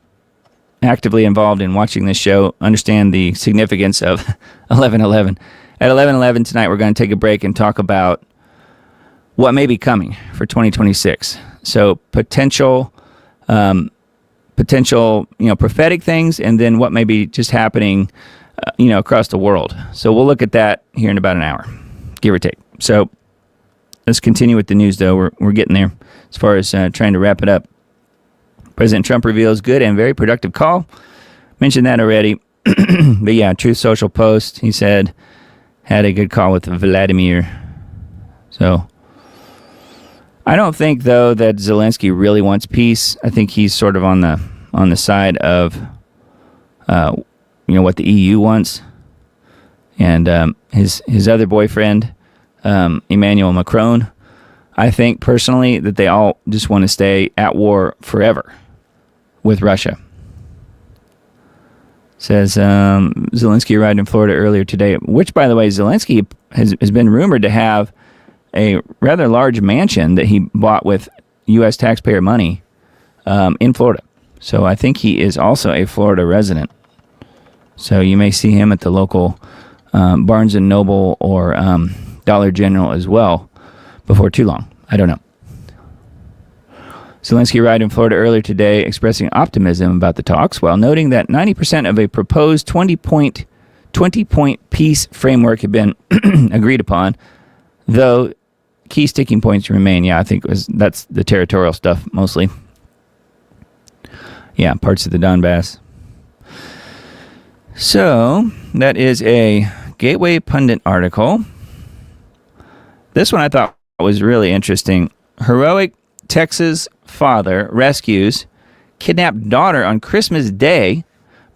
actively involved in watching this show understand the significance of 11:11. At 11:11 tonight, we're going to take a break and talk about what may be coming for 2026. So potential, prophetic things, and then what may be just happening, across the world. So we'll look at that here in about an hour, give or take. So let's continue with the news, though. We're getting there as far as trying to wrap it up. President Trump reveals good and very productive call. Mentioned that already. But yeah, Truth Social post, he said, had a good call with Vladimir. So I don't think, though, that Zelensky really wants peace. I think he's sort of on the side of what the EU wants. And his other boyfriend, Emmanuel Macron, I think personally that they all just want to stay at war forever with Russia. Says Zelensky arrived in Florida earlier today, which, by the way, Zelensky has been rumored to have a rather large mansion that he bought with U.S. taxpayer money in Florida. So I think he is also a Florida resident. So you may see him at the local Barnes & Noble or Dollar General as well before too long. I don't know. Zelensky arrived in Florida earlier today, expressing optimism about the talks, while noting that 90% of a proposed 20-point peace framework had been agreed upon, though key sticking points remain. Yeah, I think that's the territorial stuff mostly. Yeah, parts of the Donbass. So that is a Gateway Pundit article. This one I thought was really interesting. Heroic Texas father rescues kidnapped daughter on Christmas Day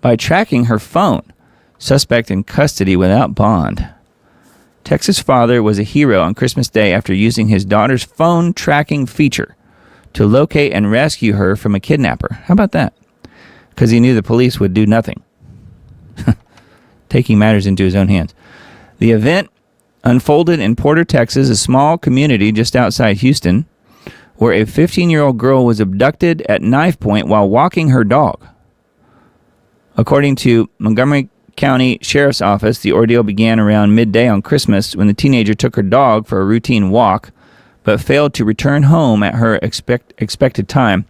by tracking her phone. Suspect in custody without bond. Texas father was a hero on Christmas Day after using his daughter's phone tracking feature to locate and rescue her from a kidnapper. How about that? Because he knew the police would do nothing. Taking matters into his own hands. The event unfolded in Porter, Texas, a small community just outside Houston, where a 15-year-old girl was abducted at knife point while walking her dog. According to Montgomery County Sheriff's Office, the ordeal began around midday on Christmas when the teenager took her dog for a routine walk, but failed to return home at her expected time.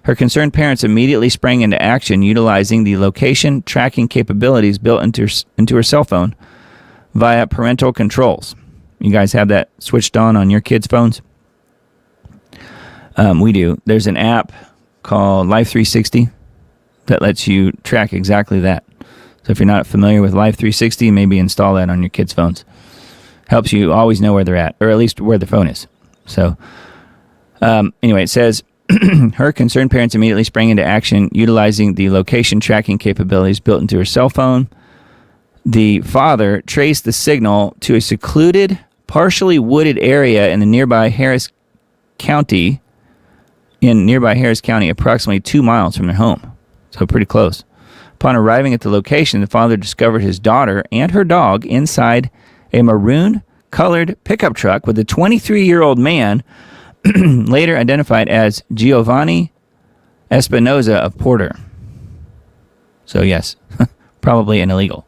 Her concerned parents immediately sprang into action, utilizing the location tracking capabilities built into her cell phone via parental controls. You guys have that switched on your kids' phones? We do. There's an app called Life 360 that lets you track exactly that. So if you're not familiar with Life 360, maybe install that on your kids' phones. Helps you always know where they're at, or at least where the phone is. So anyway, it says, her concerned parents immediately sprang into action, utilizing the location tracking capabilities built into her cell phone. The father traced the signal to a secluded, partially wooded area in the nearby Harris County, approximately 2 miles from their home. So pretty close. Upon arriving at the location, the father discovered his daughter and her dog inside a maroon-colored pickup truck with a 23-year-old man later identified as Giovanni Espinoza of Porter. So yes, probably an illegal.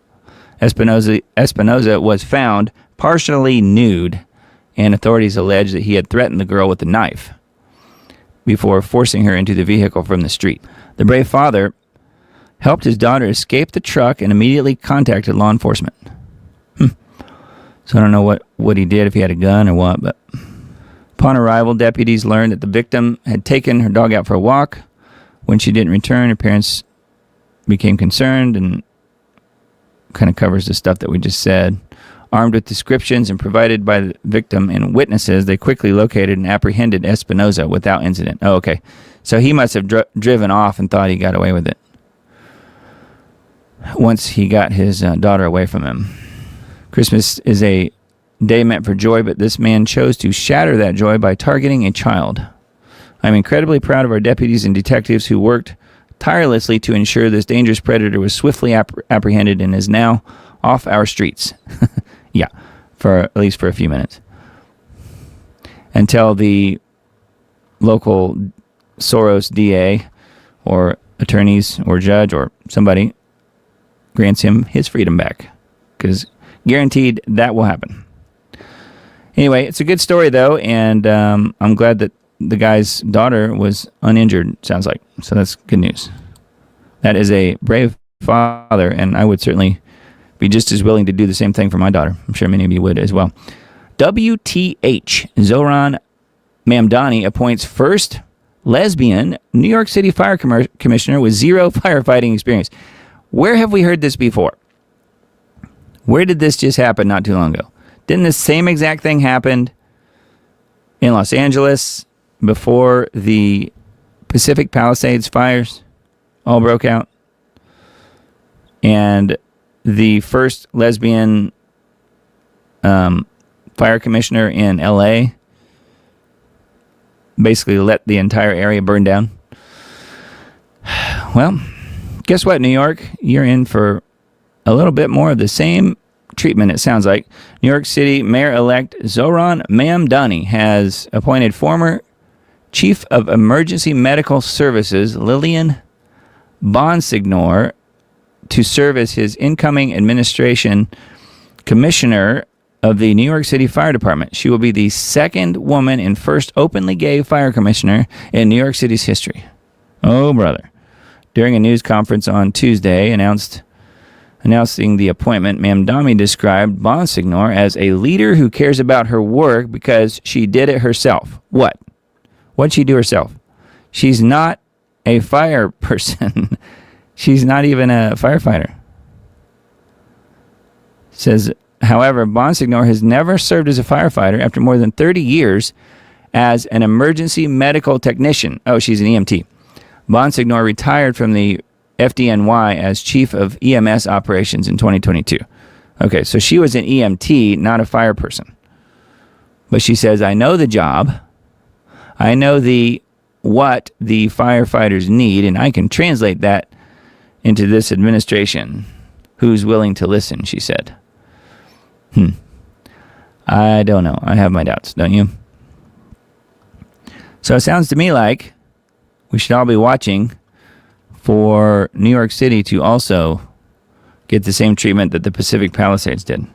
Espinoza was found partially nude, and authorities allege that he had threatened the girl with a knife before forcing her into the vehicle from the street. The brave father helped his daughter escape the truck and immediately contacted law enforcement. So I don't know what he did, if he had a gun or what, but upon arrival, deputies learned that the victim had taken her dog out for a walk. When she didn't return, her parents became concerned, and kind of covers the stuff that we just said. Armed with descriptions and provided by the victim and witnesses, they quickly located and apprehended Espinoza without incident. Oh, okay. So he must have driven off and thought he got away with it once he got his daughter away from him. Christmas is a day meant for joy, but this man chose to shatter that joy by targeting a child. I'm incredibly proud of our deputies and detectives who worked tirelessly to ensure this dangerous predator was swiftly apprehended and is now off our streets. Yeah, for at least for a few minutes. Until the local Soros DA or attorneys or judge or somebody grants him his freedom back. Because guaranteed that will happen. Anyway, it's a good story, though, and I'm glad that the guy's daughter was uninjured, sounds like. So that's good news. That is a brave father, and I would certainly be just as willing to do the same thing for my daughter. I'm sure many of you would as well. WTH, Zoran Mamdani appoints first lesbian New York City Fire Commissioner with zero firefighting experience. Where have we heard this before? Where did this just happen not too long ago? Didn't the same exact thing happen in Los Angeles before the Pacific Palisades fires all broke out? And the first lesbian fire commissioner in LA basically let the entire area burn down. Well, guess what, New York? You're in for a little bit more of the same treatment, it sounds like. New York City Mayor-elect Zoran Mamdani has appointed former Chief of Emergency Medical Services Lillian Bonsignor to serve as his incoming administration commissioner of the New York City Fire Department. She will be the second woman and first openly gay fire commissioner in New York City's history. Oh, brother. During a news conference on Tuesday announcing the appointment, Mamdani described Bonsignor as a leader who cares about her work because she did it herself. What? What'd she do herself? She's not a fire person. She's not even a firefighter. Says, however, Bonsignor has never served as a firefighter after more than 30 years as an emergency medical technician. Oh, she's an EMT. Bonsignor retired from the FDNY as chief of EMS operations in 2022. Okay, so she was an EMT, not a fire person. But she says, I know the job. I know what the firefighters need, and I can translate that into this administration. Who's willing to listen, she said. I don't know. I have my doubts, don't you? So it sounds to me like we should all be watching for New York City to also get the same treatment that the Pacific Palisades did.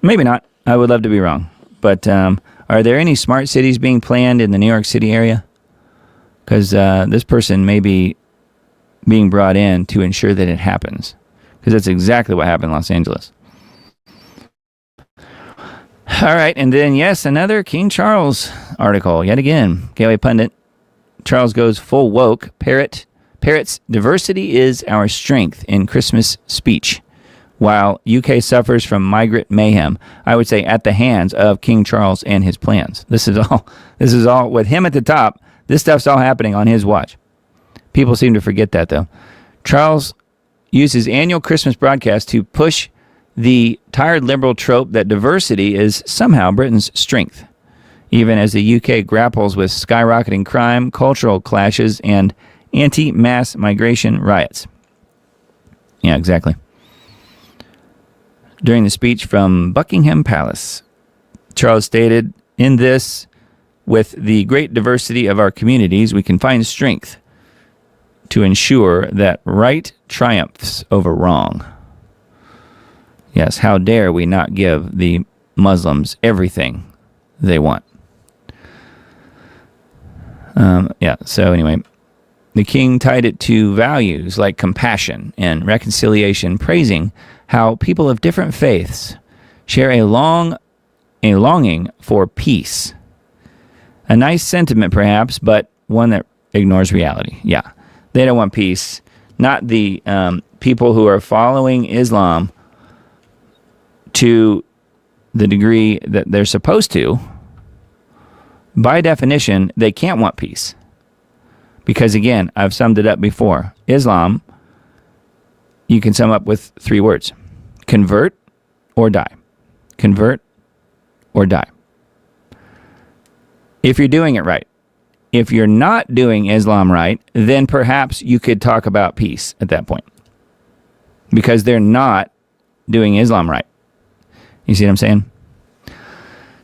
Maybe not. I would love to be wrong. But are there any smart cities being planned in the New York City area? Because this person may be being brought in to ensure that it happens. Because that's exactly what happened in Los Angeles. All right, and then, yes, another King Charles article, yet again. Gateway Pundit. Charles goes full woke. Parrots, diversity is our strength in Christmas speech. While UK suffers from migrant mayhem, I would say at the hands of King Charles and his plans. This is all with him at the top. This stuff's all happening on his watch. People seem to forget that, though. Charles used his annual Christmas broadcast to push the tired liberal trope that diversity is somehow Britain's strength, even as the UK grapples with skyrocketing crime, cultural clashes, and anti-mass migration riots. Yeah, exactly. During the speech from Buckingham Palace, Charles stated, in this, with the great diversity of our communities, we can find strength to ensure that right triumphs over wrong. Yes, how dare we not give the Muslims everything they want. So anyway, the king tied it to values like compassion and reconciliation, praising how people of different faiths share a longing for peace. A nice sentiment, perhaps, but one that ignores reality. Yeah, they don't want peace. Not the people who are following Islam to the degree that they're supposed to. By definition, they can't want peace. Because again, I've summed it up before. Islam, you can sum up with 3 words. Convert or die. Convert or die. If you're doing it right. if you're not doing Islam right, then perhaps you could talk about peace at that point. Because they're not doing Islam right. You see what I'm saying?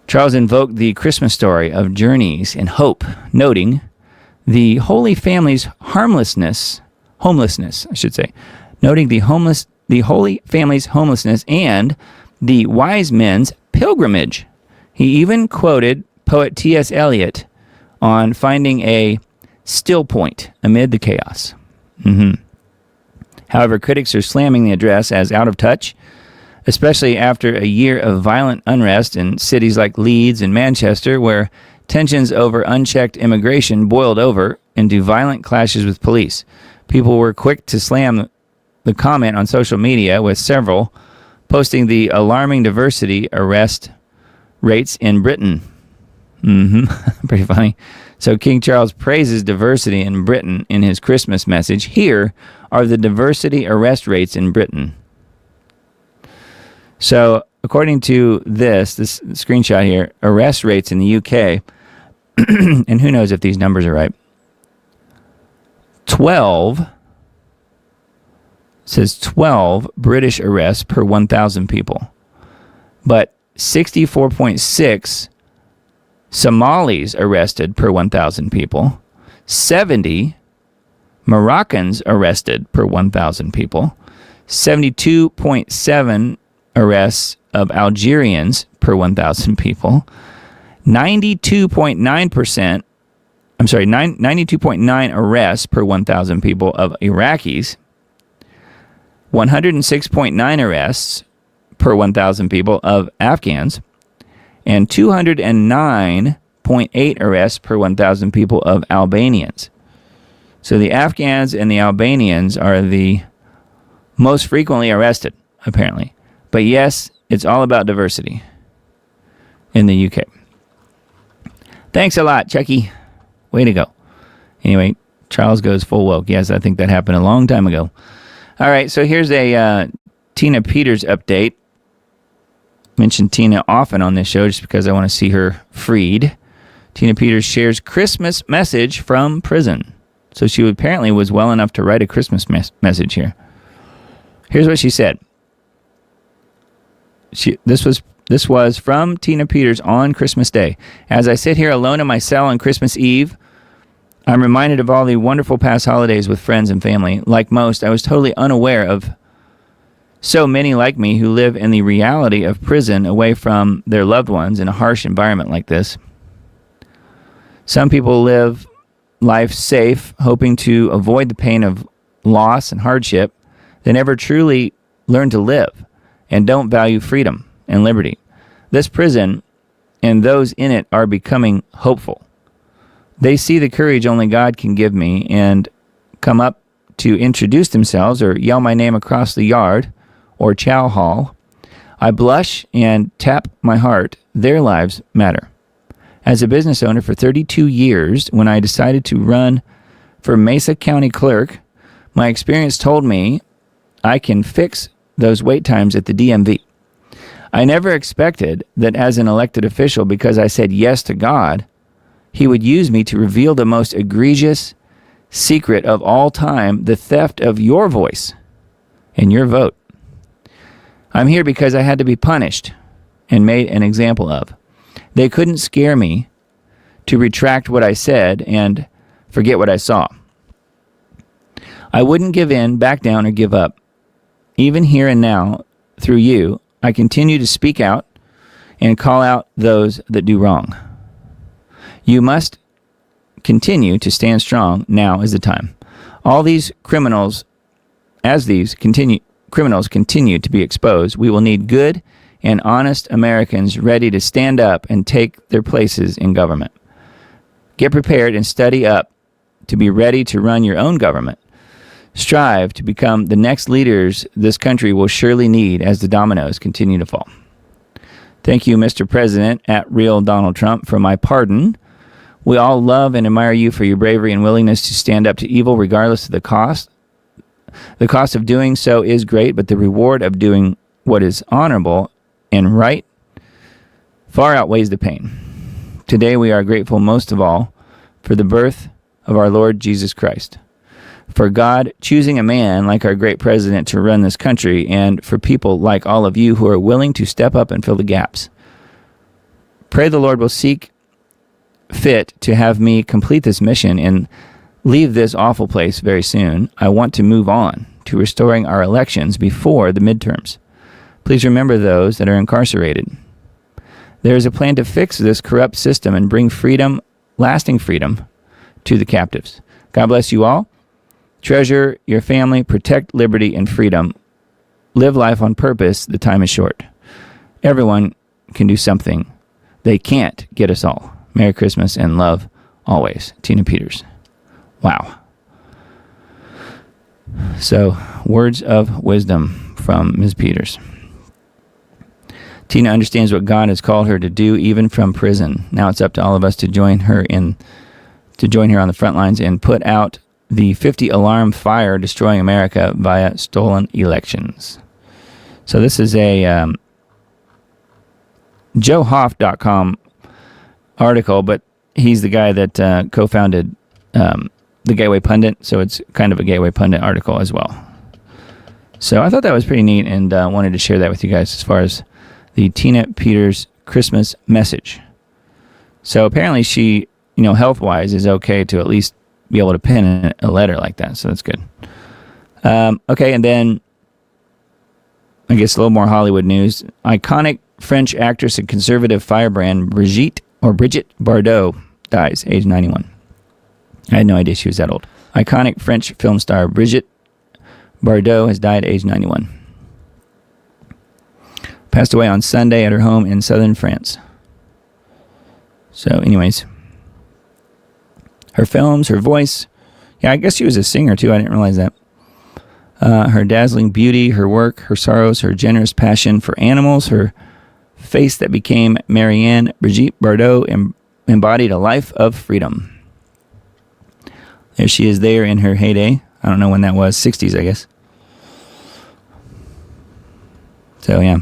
Charles invoked the Christmas story of journeys and hope, noting the Holy Family's homelessness, I should say, noting the Holy Family's homelessness and the wise men's pilgrimage. He even quoted poet T.S. Eliot on finding a still point amid the chaos. However, critics are slamming the address as out of touch, especially after a year of violent unrest in cities like Leeds and Manchester, where tensions over unchecked immigration boiled over into violent clashes with police. People were quick to slam the comment on social media, with several posting the alarming diversity arrest rates in Britain. Pretty funny. So King Charles praises diversity in Britain in his Christmas message. Here are the diversity arrest rates in Britain. So according to this screenshot here, arrest rates in the UK, and who knows if these numbers are right, 12 says 12 British arrests per 1,000 people, but 64.6 Somalis arrested per 1,000 people, 70 Moroccans arrested per 1,000 people, 72.7 arrests of Algerians per 1,000 people, 92.9 arrests per 1,000 people of Iraqis, 106.9 arrests per 1,000 people of Afghans, and 209.8 arrests per 1,000 people of Albanians. So the Afghans and the Albanians are the most frequently arrested, apparently. But yes, it's all about diversity in the UK. Thanks a lot, Chucky. Way to go. Anyway, Charles goes full woke. Yes, I think that happened a long time ago. All right, so here's a Tina Peters update. Mention Tina often on this show just because I want to see her freed. Tina Peters shares Christmas message from prison. So she apparently was well enough to write a Christmas message here. Here's what she said. This was from Tina Peters on Christmas Day. As I sit here alone in my cell on Christmas Eve, I'm reminded of all the wonderful past holidays with friends and family. Like most, I was totally unaware of so many like me who live in the reality of prison away from their loved ones in a harsh environment like this. Some people live life safe, hoping to avoid the pain of loss and hardship. They never truly learn to live and don't value freedom and liberty. This prison and those in it are becoming hopeful. They see the courage only God can give me and come up to introduce themselves or yell my name across the yard or chow hall. I blush and tap my heart. Their lives matter. As a business owner for 32 years, when I decided to run for Mesa County Clerk, my experience told me I can fix those wait times at the DMV. I never expected that as an elected official, because I said yes to God, He would use me to reveal the most egregious secret of all time, the theft of your voice and your vote. I'm here because I had to be punished and made an example of. They couldn't scare me to retract what I said and forget what I saw. I wouldn't give in, back down, or give up. Even here and now, through you, I continue to speak out and call out those that do wrong. You must continue to stand strong. Now is the time. All these criminals, criminals continue to be exposed, we will need good and honest Americans ready to stand up and take their places in government. Get prepared and study up to be ready to run your own government. Strive to become the next leaders this country will surely need as the dominoes continue to fall. Thank you, Mr. President, at Real Donald Trump, for my pardon. We all love and admire you for your bravery and willingness to stand up to evil regardless of the cost. The cost of doing so is great, but the reward of doing what is honorable and right far outweighs the pain. Today we are grateful most of all for the birth of our Lord Jesus Christ, for God choosing a man like our great president to run this country, and for people like all of you who are willing to step up and fill the gaps. Pray the Lord will seek fit to have me complete this mission and leave this awful place very soon. I want to move on to restoring our elections before the midterms. Please remember those that are incarcerated. There is a plan to fix this corrupt system and bring freedom, lasting freedom, to the captives. God bless you all. Treasure your family, protect liberty and freedom. Live life on purpose. The time is short. Everyone can do something. They can't get us all. Merry Christmas and love always. Tina Peters. Wow. So, words of wisdom from Ms. Peters. Tina understands what God has called her to do, even from prison. Now it's up to all of us to join her on the front lines and put out the 50 alarm fire destroying America via stolen elections. So this is a joehoff.com article, but he's the guy that co-founded the Gateway Pundit, so it's kind of a Gateway Pundit article as well. So I thought that was pretty neat, and wanted to share that with you guys as far as the Tina Peters Christmas message. So apparently she, health-wise is okay to at least be able to pen a letter like that, so that's good. Okay, and then I guess a little more Hollywood news. Iconic French actress and conservative firebrand Brigitte Bardot dies, age 91. I had no idea she was that old. Iconic French film star Brigitte Bardot has died at age 91. Passed away on Sunday at her home in southern France. So anyways, her films, her voice. Yeah, I guess she was a singer too. I didn't realize that. Her dazzling beauty, her work, her sorrows, her generous passion for animals, her face that became Marianne, Brigitte Bardot embodied a life of freedom. There she is there in her heyday. I don't know when that was. 60s, I guess. So, yeah.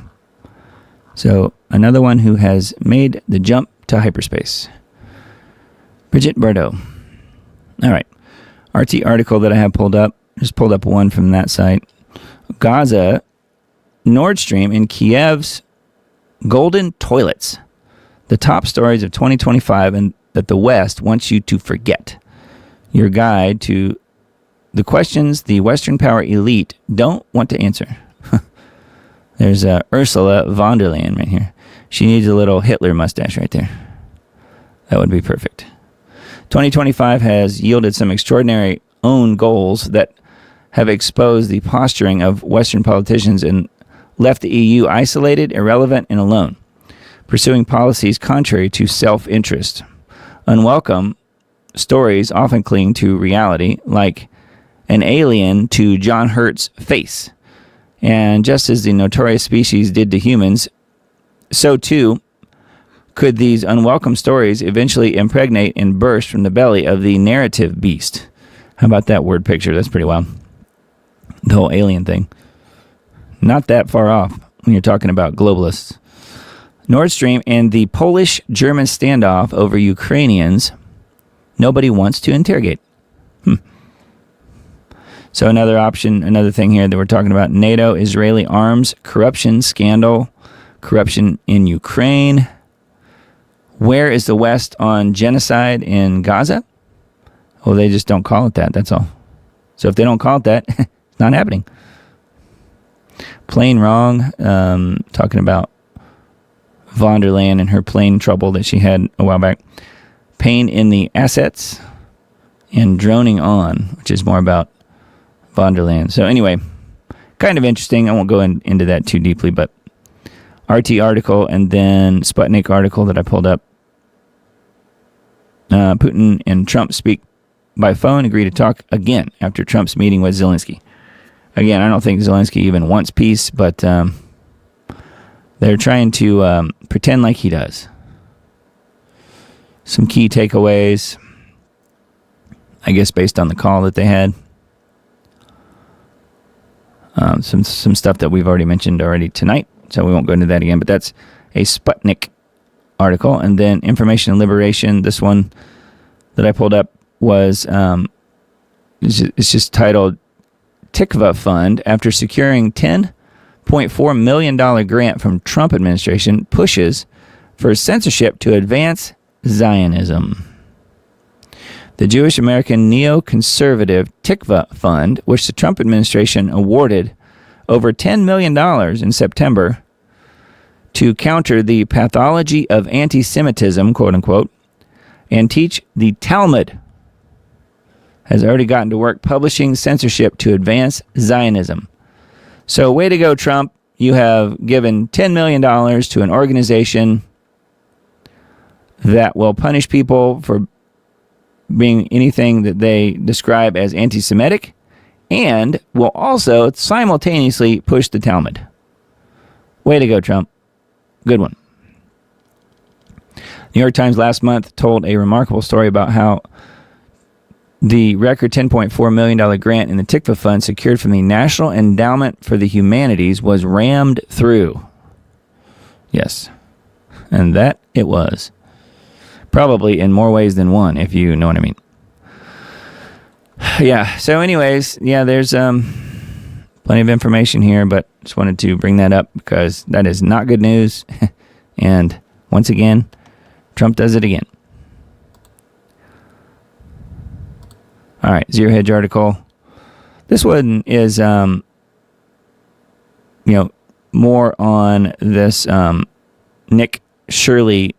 So, another one who has made the jump to hyperspace. Brigitte Bardot. All right. RT article that I have pulled up. Just pulled up one from that site. Gaza, Nord Stream, and Kiev's golden toilets. The top stories of 2025 and that the West wants you to forget. Your guide to the questions the Western power elite don't want to answer. There's Ursula von der Leyen right here. She needs a little Hitler mustache right there. That would be perfect. 2025 has yielded some extraordinary own goals that have exposed the posturing of Western politicians and left the EU isolated, irrelevant, and alone, pursuing policies contrary to self-interest. Unwelcome stories often cling to reality, like an alien to John Hurt's face. And just as the notorious species did to humans, so too could these unwelcome stories eventually impregnate and burst from the belly of the narrative beast. How about that word picture? That's pretty wild. The whole alien thing. Not that far off when you're talking about globalists. Nord Stream and the Polish-German standoff over Ukrainians, nobody wants to interrogate. So another thing here that we're talking about, NATO, Israeli arms, corruption scandal, corruption in Ukraine. Where is the West on genocide in Gaza? Well, they just don't call it that, that's all. So if they don't call it that, it's not happening. Plain wrong, talking about von der Leyen and her plane trouble that she had a while back. Pain in the assets and droning on, which is more about von der Leyen. So anyway, kind of interesting. I won't go into that too deeply, but RT article and then Sputnik article that I pulled up. Putin and Trump speak by phone, agree to talk again after Trump's meeting with Zelensky. Again, I don't think Zelensky even wants peace, but they're trying to pretend like he does. Some key takeaways, I guess, based on the call that they had. Some stuff that we've already mentioned tonight, so we won't go into that again, but that's a Sputnik article. And then Information and Liberation, this one, that I pulled up was it's just titled Tikva Fund, after securing $10.4 million grant from Trump administration, pushes for censorship to advance Zionism. The Jewish American neoconservative Tikva Fund, which the Trump administration awarded over $10 million in September to counter the pathology of anti-Semitism, quote unquote, and teach the Talmud, has already gotten to work publishing censorship to advance Zionism. So way to go, Trump. You have given $10 million to an organization that will punish people for being anything that they describe as anti-Semitic, and will also simultaneously push the Talmud. Way to go, Trump. Good one. New York Times last month told a remarkable story about how the record $10.4 million grant in the Tikva Fund secured from the National Endowment for the Humanities was rammed through. Yes. And that it was. Probably in more ways than one, if you know what I mean. Yeah, so anyways, yeah, there's plenty of information here, but just wanted to bring that up because that is not good news. And once again, Trump does it again. All right, Zero Hedge article. This one is, more on this Nick Shirley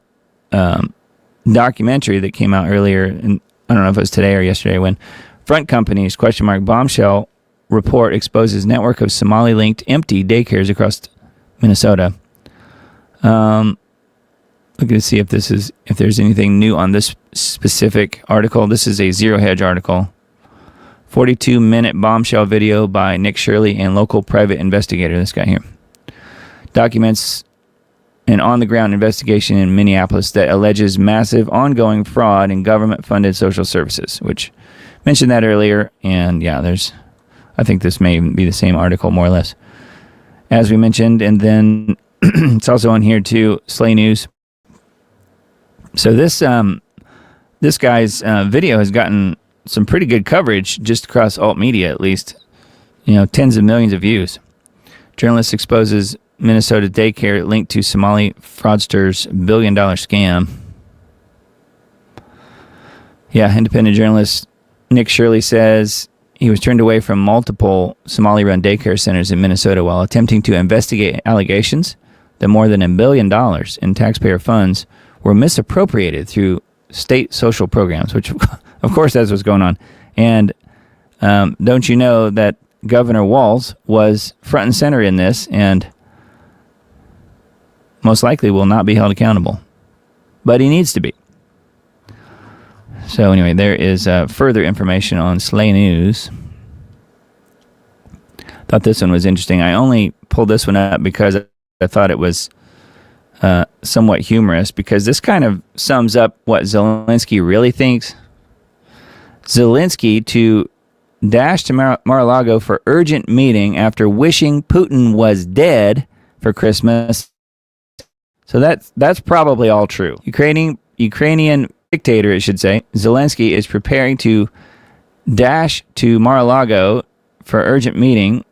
documentary that came out earlier, and I don't know if it was today or yesterday, when Front Company's bombshell report exposes network of Somali-linked empty daycares across Minnesota. Looking to see if there's anything new on this specific article. This is a Zero Hedge article. 42-minute bombshell video by Nick Shirley and local private investigator, this guy here, documents an on-the-ground investigation in Minneapolis that alleges massive ongoing fraud in government-funded social services, which mentioned that earlier. And yeah, I think this may be the same article, more or less, as we mentioned. And then it's also on here too, Slay News. So this guy's video has gotten some pretty good coverage just across alt media, at least, tens of millions of views. Journalist exposes Minnesota daycare linked to Somali fraudsters' $1 billion scam. Yeah, independent journalist Nick Shirley says he was turned away from multiple Somali-run daycare centers in Minnesota while attempting to investigate allegations that more than $1 billion in taxpayer funds were misappropriated through state social programs, which, of course, that's what's going on. And don't you know that Governor Walz was front and center in this, and most likely will not be held accountable. But he needs to be. So anyway, there is further information on Slay News. Thought this one was interesting. I only pulled this one up because I thought it was somewhat humorous, because this kind of sums up what Zelensky really thinks. Zelensky to dash to Mar-a-Lago for urgent meeting after wishing Putin was dead for Christmas. So that's probably all true. Ukrainian dictator, it should say, Zelensky is preparing to dash to Mar-a-Lago for urgent meeting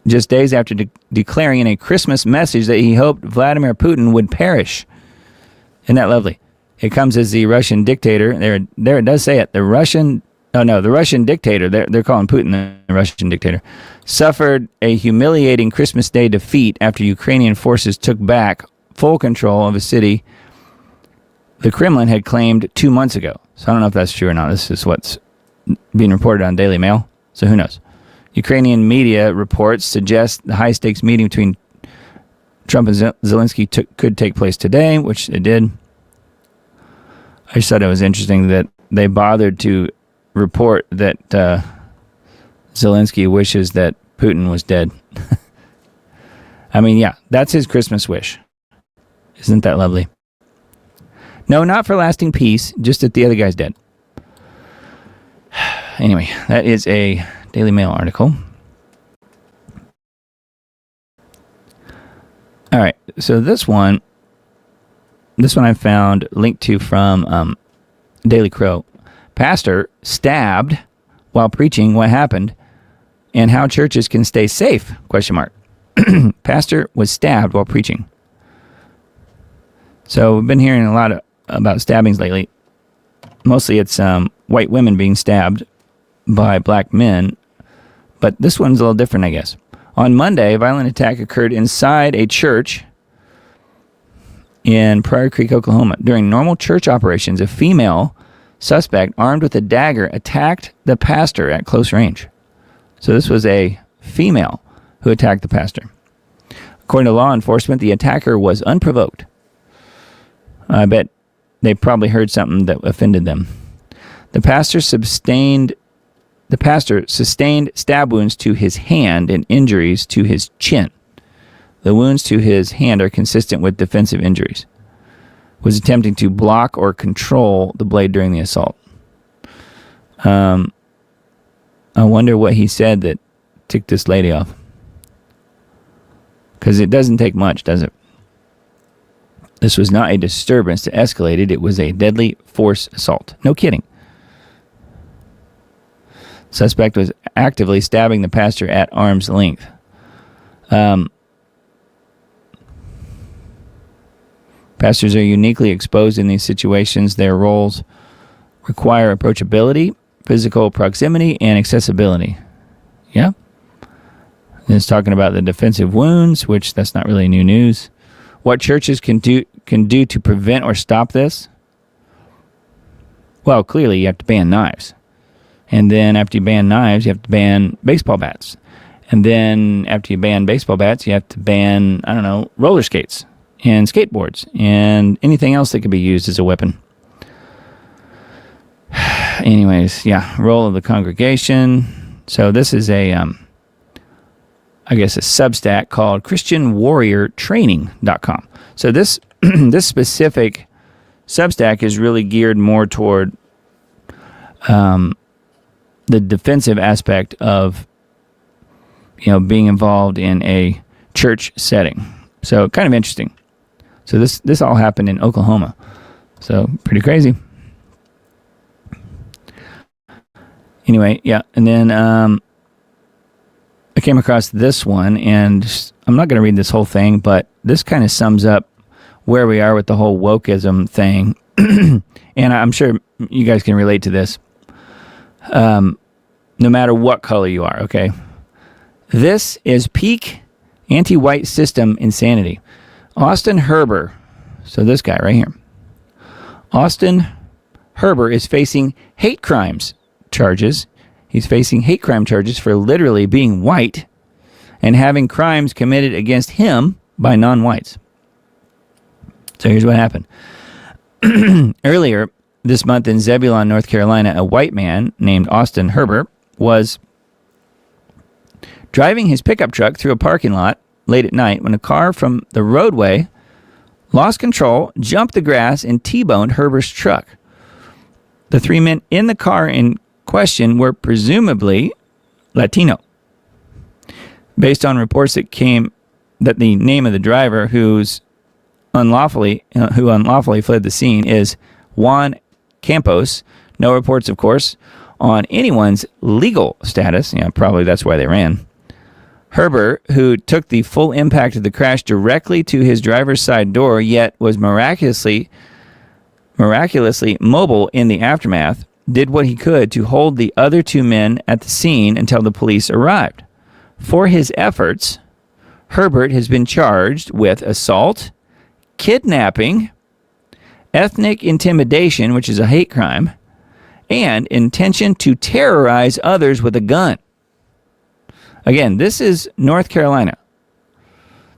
just days after declaring in a Christmas message that he hoped Vladimir Putin would perish. Isn't that lovely? It comes as the Russian dictator. There it does say it. The Russian dictator, they're calling Putin the Russian dictator, suffered a humiliating Christmas Day defeat after Ukrainian forces took back full control of a city the Kremlin had claimed 2 months ago. So I don't know if that's true or not. This is what's being reported on Daily Mail. So who knows? Ukrainian media reports suggest the high-stakes meeting between Trump and Zelensky could take place today, which it did. I just thought it was interesting that they bothered to report that Zelensky wishes that Putin was dead. I mean, yeah, that's his Christmas wish. Isn't that lovely? No, not for lasting peace, just that the other guy's dead. Anyway, that is a Daily Mail article. All right, so this one I found linked to from Daily Crow. Pastor stabbed while preaching. What happened? And how churches can stay safe? Question mark. Pastor was stabbed while preaching. So we've been hearing a lot about stabbings lately. Mostly it's white women being stabbed by black men. But this one's a little different, I guess. On Monday, a violent attack occurred inside a church in Prairie Creek, Oklahoma. During normal church operations, a female suspect armed with a dagger attacked the pastor at close range. So this was a female who attacked the pastor. According to law enforcement, the attacker was unprovoked. I bet they probably heard something that offended them. The pastor sustained stab wounds to his hand and injuries to his chin. The wounds to his hand are consistent with defensive injuries. Was attempting to block or control the blade during the assault. I wonder what he said that ticked this lady off. Because it doesn't take much, does it? This was not a disturbance that escalated. It was a deadly force assault. No kidding. Suspect was actively stabbing the pastor at arm's length. Pastors are uniquely exposed in these situations. Their roles require approachability, physical proximity, and accessibility. Yeah. And it's talking about the defensive wounds, which that's not really new news. What churches can do to prevent or stop this? Well, clearly you have to ban knives. And then after you ban knives, you have to ban baseball bats. And then after you ban baseball bats, you have to ban, roller skates and skateboards and anything else that could be used as a weapon. Anyways, yeah, role of the congregation. So this is a Substack called ChristianWarriorTraining.com. So this this specific Substack is really geared more toward the defensive aspect of being involved in a church setting. So kind of interesting. So this all happened in Oklahoma. So pretty crazy. Anyway, yeah, and then I came across this one, and I'm not going to read this whole thing, but this kind of sums up where we are with the whole wokeism thing. And I'm sure you guys can relate to this. No matter what color you are, okay? This is peak anti-white system insanity. Austin Herber, so this guy right here. Austin Herber is facing hate crimes charges. He's facing hate crime charges for literally being white and having crimes committed against him by non-whites. So here's what happened. Earlier this month in Zebulon, North Carolina, a white man named Austin Herber was driving his pickup truck through a parking lot late at night when a car from the roadway lost control, jumped the grass, and T-boned Herber's truck. The three men in the car in question were presumably Latino. Based on reports that the name of the driver who unlawfully fled the scene is Juan Campos. No reports, of course, on anyone's legal status. Yeah, probably that's why they ran. Herber, who took the full impact of the crash directly to his driver's side door, yet was miraculously mobile in the aftermath, did what he could to hold the other two men at the scene until the police arrived. For his efforts, Herbert has been charged with assault, kidnapping, ethnic intimidation, which is a hate crime, and intention to terrorize others with a gun. Again, this is North Carolina,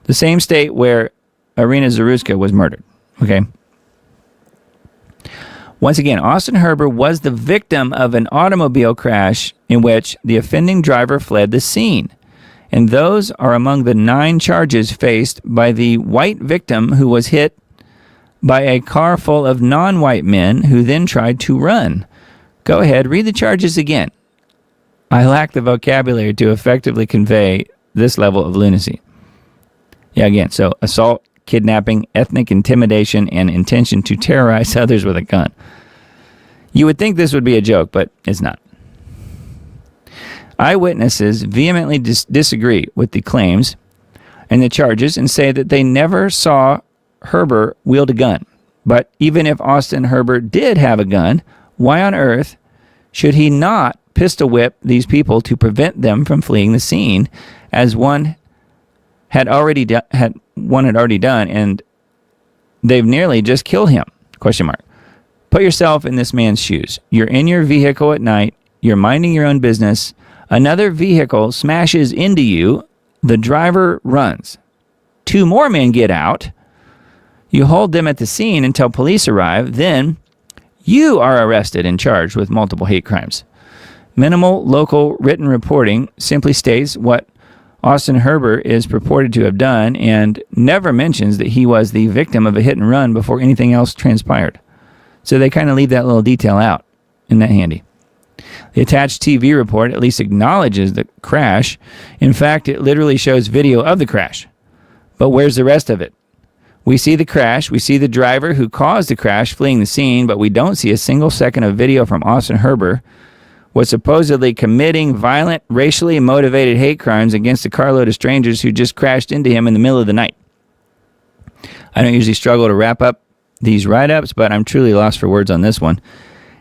the same state where Irina Zaruska was murdered. Okay. Once again, Austin Herber was the victim of an automobile crash in which the offending driver fled the scene. And those are among the 9 charges faced by the white victim who was hit by a car full of non-white men who then tried to run. Go ahead, read the charges again. I lack the vocabulary to effectively convey this level of lunacy. Yeah, again, so assault, kidnapping, ethnic intimidation, and intention to terrorize others with a gun. You would think this would be a joke, but it's not. Eyewitnesses vehemently disagree with the claims and the charges and say that they never saw Herber wield a gun. But even if Austin Herber did have a gun, why on earth should he not pistol whip these people to prevent them from fleeing the scene, as one had already done, and they've nearly just killed him? Question mark. Put yourself in this man's shoes. You're in your vehicle at night. You're minding your own business. Another vehicle smashes into you. The driver runs. 2 more men get out. You hold them at the scene until police arrive. Then you are arrested and charged with multiple hate crimes. Minimal local written reporting simply states what Austin Herber is purported to have done and never mentions that he was the victim of a hit and run before anything else transpired. So they kind of leave that little detail out. Isn't that handy? The attached TV report at least acknowledges the crash. In fact, it literally shows video of the crash. But where's the rest of it? We see the crash. We see the driver who caused the crash fleeing the scene, but we don't see a single second of video from Austin Herber was supposedly committing violent, racially motivated hate crimes against a carload of strangers who just crashed into him in the middle of the night. I don't usually struggle to wrap up these write-ups, but I'm truly lost for words on this one.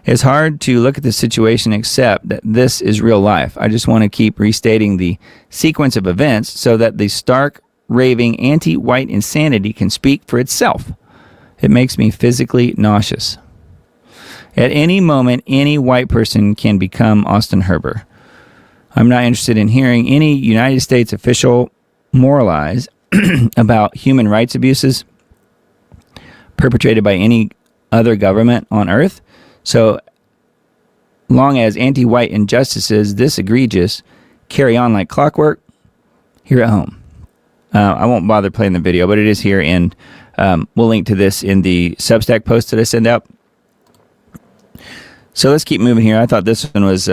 It's hard to look at the situation except that this is real life. I just want to keep restating the sequence of events so that the stark, raving, anti-white insanity can speak for itself. It makes me physically nauseous. At any moment, any white person can become Austin Herber. I'm not interested in hearing any United States official moralize about human rights abuses perpetrated by any other government on earth. So long as anti-white injustices this egregious carry on like clockwork here at home. I won't bother playing the video, but it is here, and we'll link to this in the Substack post that I send out. So let's keep moving here. I thought this one was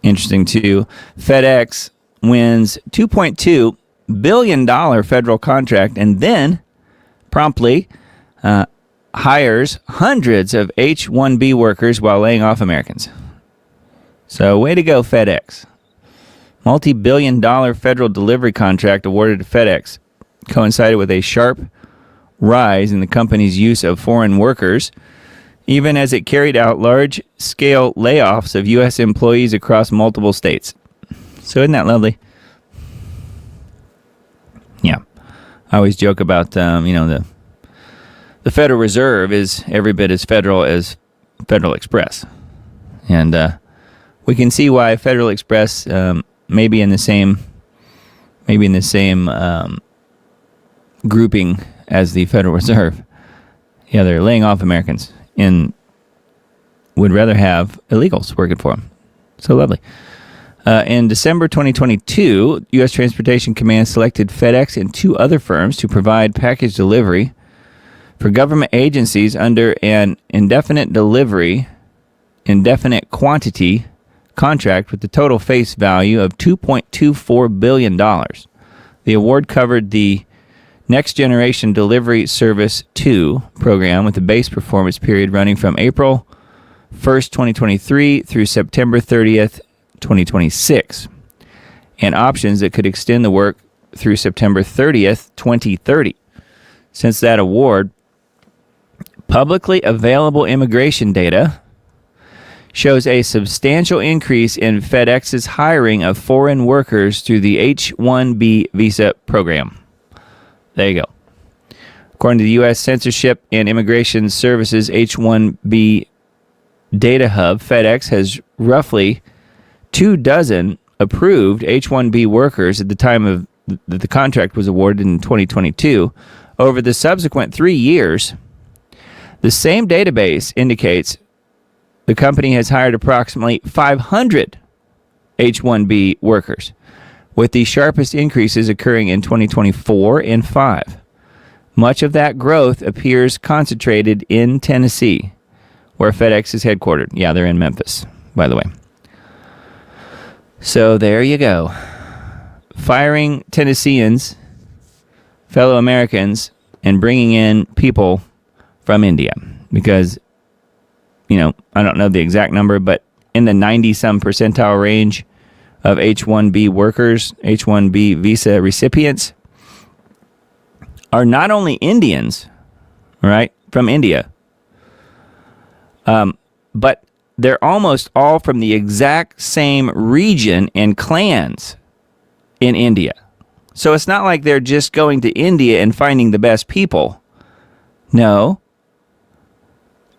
interesting too. FedEx wins $2.2 billion federal contract and then promptly hires hundreds of H-1B workers while laying off Americans. So way to go, FedEx. Multi-billion-dollar federal delivery contract awarded to FedEx coincided with a sharp rise in the company's use of foreign workers, even as it carried out large-scale layoffs of U.S. employees across multiple states. So isn't that lovely? Yeah. I always joke about, the Federal Reserve is every bit as federal as Federal Express. And we can see why Federal Express may be in the same grouping as the Federal Reserve. Yeah, they're laying off Americans and would rather have illegals working for them. So lovely. In December 2022, U.S. Transportation Command selected FedEx and 2 other firms to provide package delivery for government agencies under an indefinite delivery, indefinite quantity contract with the total face value of $2.24 billion. The award covered the Next Generation Delivery Service 2 program with a base performance period running from April 1st, 2023 through September 30th, 2026, and options that could extend the work through September 30th, 2030. Since that award, publicly available immigration data shows a substantial increase in FedEx's hiring of foreign workers through the H-1B visa program. There you go. According to the U.S. Censorship and Immigration Services H-1B Data Hub, FedEx has roughly 24 approved H-1B workers at the time of the contract was awarded in 2022. Over the subsequent 3 years, the same database indicates the company has hired approximately 500 H-1B workers, with the sharpest increases occurring in 2024 and 5. Much of that growth appears concentrated in Tennessee, where FedEx is headquartered. Yeah, they're in Memphis, by the way. So there you go. Firing Tennesseans, fellow Americans, and bringing in people from India, because I don't know the exact number, but in the 90-some percentile range of H-1B workers, H-1B visa recipients, are not only Indians, right, from India, but they're almost all from the exact same region and clans in India. So it's not like they're just going to India and finding the best people. No.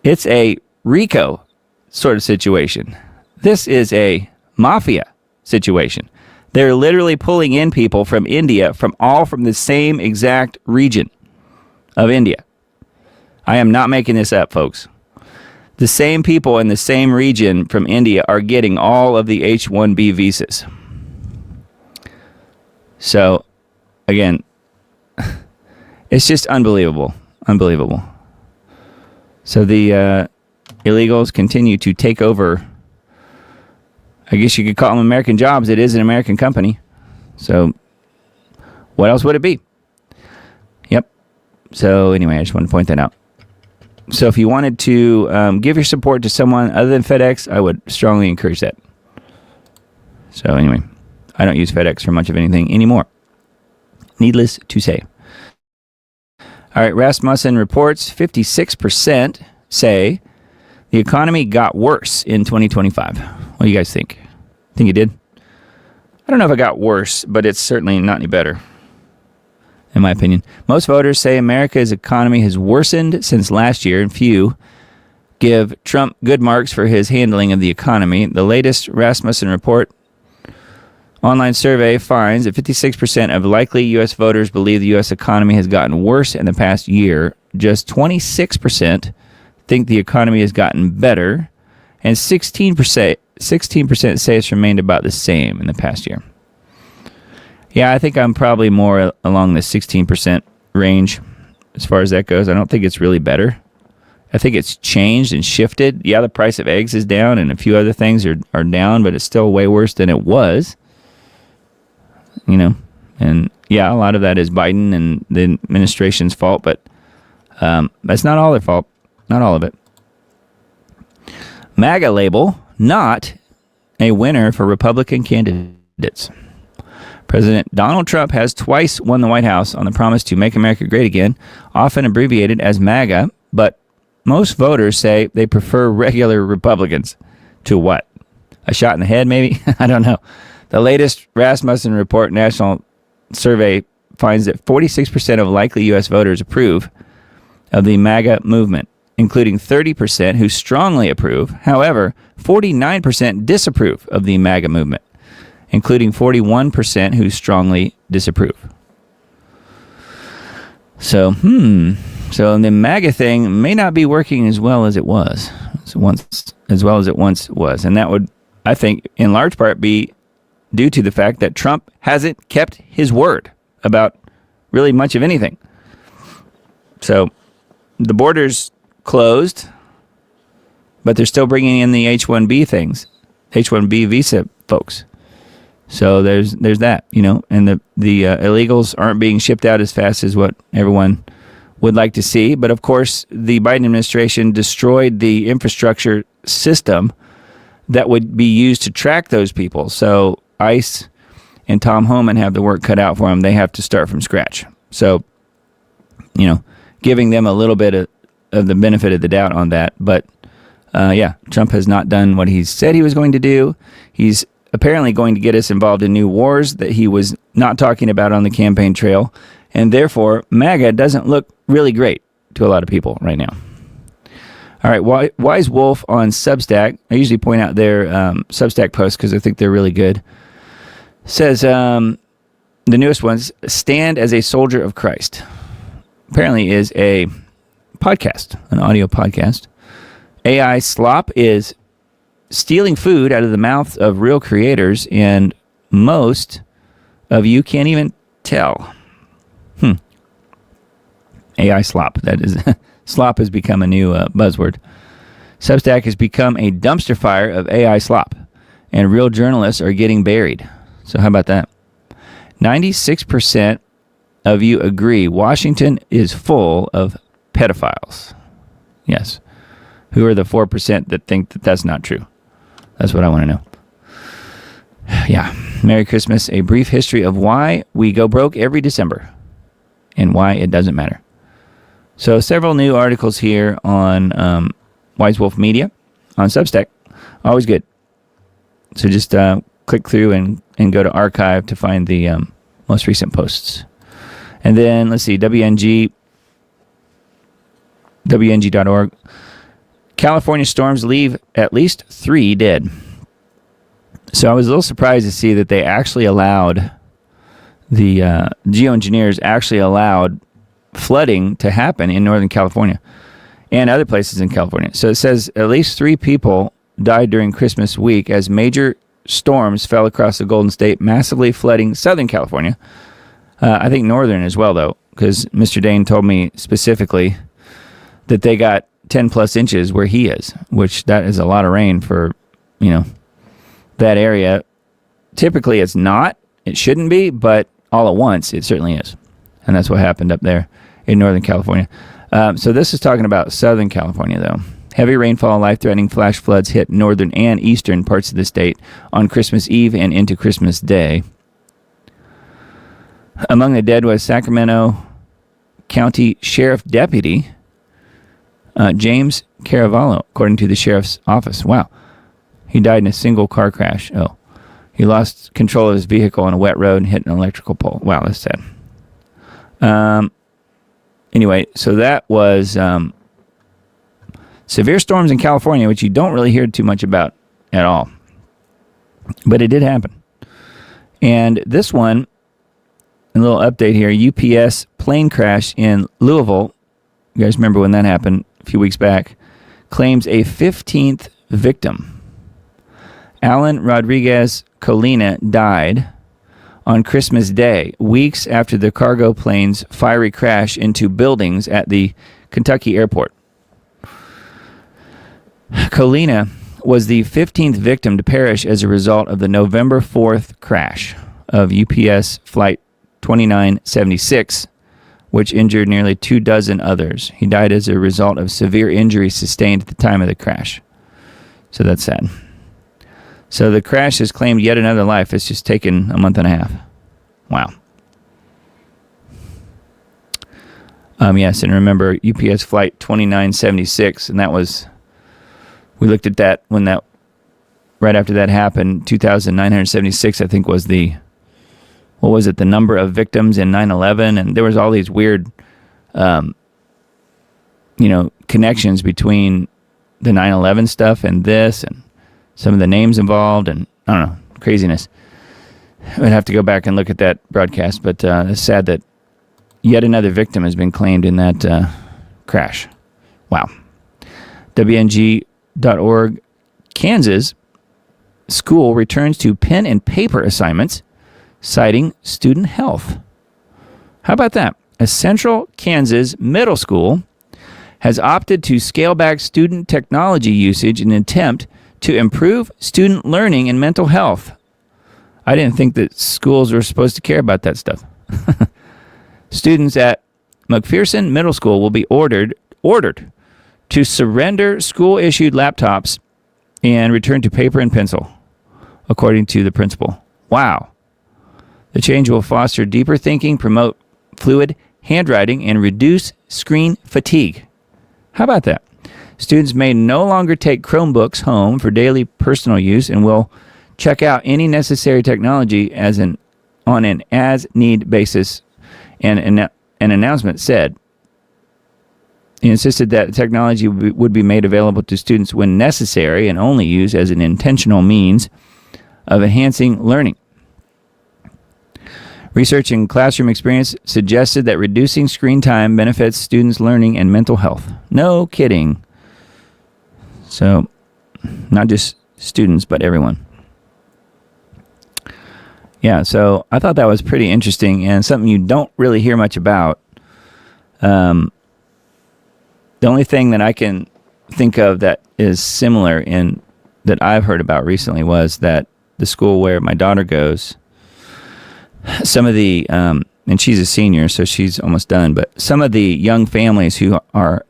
It's a RICO sort of situation. This is a mafia situation. They're literally pulling in people from India, from the same exact region of India. I am not making this up, folks. The same people in the same region from India are getting all of the H-1B visas. So, again, it's just unbelievable. Unbelievable. So the illegals continue to take over. I guess you could call them American jobs. It is an American company. So what else would it be? Yep. So anyway, I just want to point that out. So if you wanted to give your support to someone other than FedEx, I would strongly encourage that. So anyway, I don't use FedEx for much of anything anymore. Needless to say. All right, Rasmussen reports 56% say the economy got worse in 2025. What do you guys think? Think it did? I don't know if it got worse, but it's certainly not any better, in my opinion. Most voters say America's economy has worsened since last year, and few give Trump good marks for his handling of the economy. The latest Rasmussen report online survey finds that 56% of likely U.S. voters believe the U.S. economy has gotten worse in the past year. Just 26% think the economy has gotten better, and 16% say it's remained about the same in the past year. Yeah, I think I'm probably more along the 16% range as far as that goes. I don't think it's really better. I think it's changed and shifted. Yeah, the price of eggs is down and a few other things are down, but it's still way worse than it was. And yeah, a lot of that is Biden and the administration's fault, but that's not all their fault. Not all of it. MAGA label, not a winner for Republican candidates. President Donald Trump has twice won the White House on the promise to make America great again, often abbreviated as MAGA, but most voters say they prefer regular Republicans to what? A shot in the head, maybe? I don't know. The latest Rasmussen Report national survey finds that 46% of likely U.S. voters approve of the MAGA movement, including 30% who strongly approve. However, 49% disapprove of the MAGA movement, including 41% who strongly disapprove. So the MAGA thing may not be working as well as it was, as well as it once was. And that would, I think, in large part be due to the fact that Trump hasn't kept his word about really much of anything. So the border's closed, but they're still bringing in the H-1B things, H-1B visa folks. So there's that, and the illegals aren't being shipped out as fast as what everyone would like to see. But of course, the Biden administration destroyed the infrastructure system that would be used to track those people. So ICE and Tom Homan have the work cut out for them. They have to start from scratch. So, giving them a little bit of the benefit of the doubt on that. But Trump has not done what he said he was going to do. He's apparently going to get us involved in new wars that he was not talking about on the campaign trail. And therefore, MAGA doesn't look really great to a lot of people right now. All right, Wise Wolf on Substack. I usually point out their Substack posts because I think they're really good. Says the newest ones, Stand as a Soldier of Christ. Apparently is a podcast, an audio podcast. AI slop is stealing food out of the mouths of real creators, and most of you can't even tell. AI slop. That is, slop has become a new buzzword. Substack has become a dumpster fire of AI slop, and real journalists are getting buried. So how about that? 96% of you agree Washington is full of pedophiles. Yes. Who are the 4% that think that that's not true? That's what I want to know. Yeah. Merry Christmas. A brief history of why we go broke every December and why it doesn't matter. So several new articles here on Wise Wolf Media on Substack. Always good. So just click through and go to archive to find the most recent posts. And then let's see, WNG.org. California storms leave at least 3 dead. So I was a little surprised to see that they actually allowed, the geoengineers actually allowed flooding to happen in Northern California and other places in California. So it says at least 3 people died during Christmas week as major storms fell across the Golden State, massively flooding Southern California. I think Northern as well, though, because Mr. Dane told me specifically that they got 10 plus inches where he is, which that is a lot of rain for, that area. Typically it's not, it shouldn't be, but all at once it certainly is. And that's what happened up there in Northern California. So this is talking about Southern California, though. Heavy rainfall, life-threatening flash floods hit northern and eastern parts of the state on Christmas Eve and into Christmas Day. Among the dead was Sacramento County Sheriff Deputy James Caravallo, according to the sheriff's office. Wow. He died in a single car crash. Oh. He lost control of his vehicle on a wet road and hit an electrical pole. Wow, that's sad. Anyway, so that was severe storms in California, which you don't really hear too much about at all. But it did happen. And this one, a little update here, UPS plane crash in Louisville. You guys remember when that happened a few weeks back? Claims a 15th victim. Alan Rodriguez Colina died on Christmas Day, weeks after the cargo plane's fiery crash into buildings at the Kentucky airport. Colina was the 15th victim to perish as a result of the November 4th crash of UPS Flight 2976, which injured nearly 24 others. He died as a result of severe injuries sustained at the time of the crash. So that's sad. So the crash has claimed yet another life. It's just taken a month and a half. Wow. Yes, and remember UPS Flight 2976, and that was, we looked at that when that, right after that happened, 2,976, I think was the, what was it, the number of victims in 9/11, and there was all these weird, connections between the 9/11 stuff and this, and some of the names involved, and I don't know, craziness. I'd have to go back and look at that broadcast, but it's sad that yet another victim has been claimed in that crash. Wow. WNG.org, Kansas school returns to pen and paper assignments, citing student health. How about that? A Central Kansas middle school has opted to scale back student technology usage in an attempt to improve student learning and mental health. I didn't think that schools were supposed to care about that stuff. Students at McPherson Middle School will be ordered to surrender school-issued laptops and return to paper and pencil, according to the principal. Wow. The change will foster deeper thinking, promote fluid handwriting, and reduce screen fatigue. How about that? Students may no longer take Chromebooks home for daily personal use and will check out any necessary technology on an as-need basis, and an announcement said. He insisted that technology would be made available to students when necessary and only used as an intentional means of enhancing learning. Research and classroom experience suggested that reducing screen time benefits students' learning and mental health. No kidding. So, not just students, but everyone. Yeah, so I thought that was pretty interesting and something you don't really hear much about. The only thing that I can think of that is similar in that I've heard about recently was that the school where my daughter goes, some of the, and she's a senior, so she's almost done, but some of the young families who are,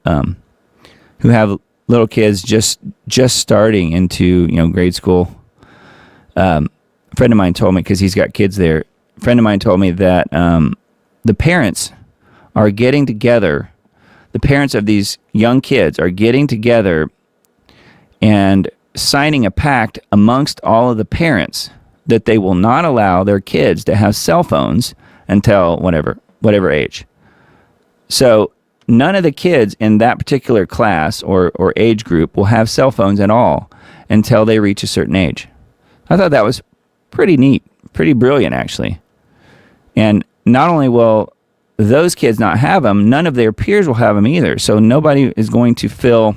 who have little kids just starting into grade school. A friend of mine told me, because he's got kids there. A friend of mine told me that the parents are getting together. The parents of these young kids are getting together and signing a pact amongst all of the parents that they will not allow their kids to have cell phones until whatever age. So none of the kids in that particular class or age group will have cell phones at all until they reach a certain age. I thought that was pretty neat, pretty brilliant, actually. And not only will those kids not have them, none of their peers will have them either. So nobody is going to feel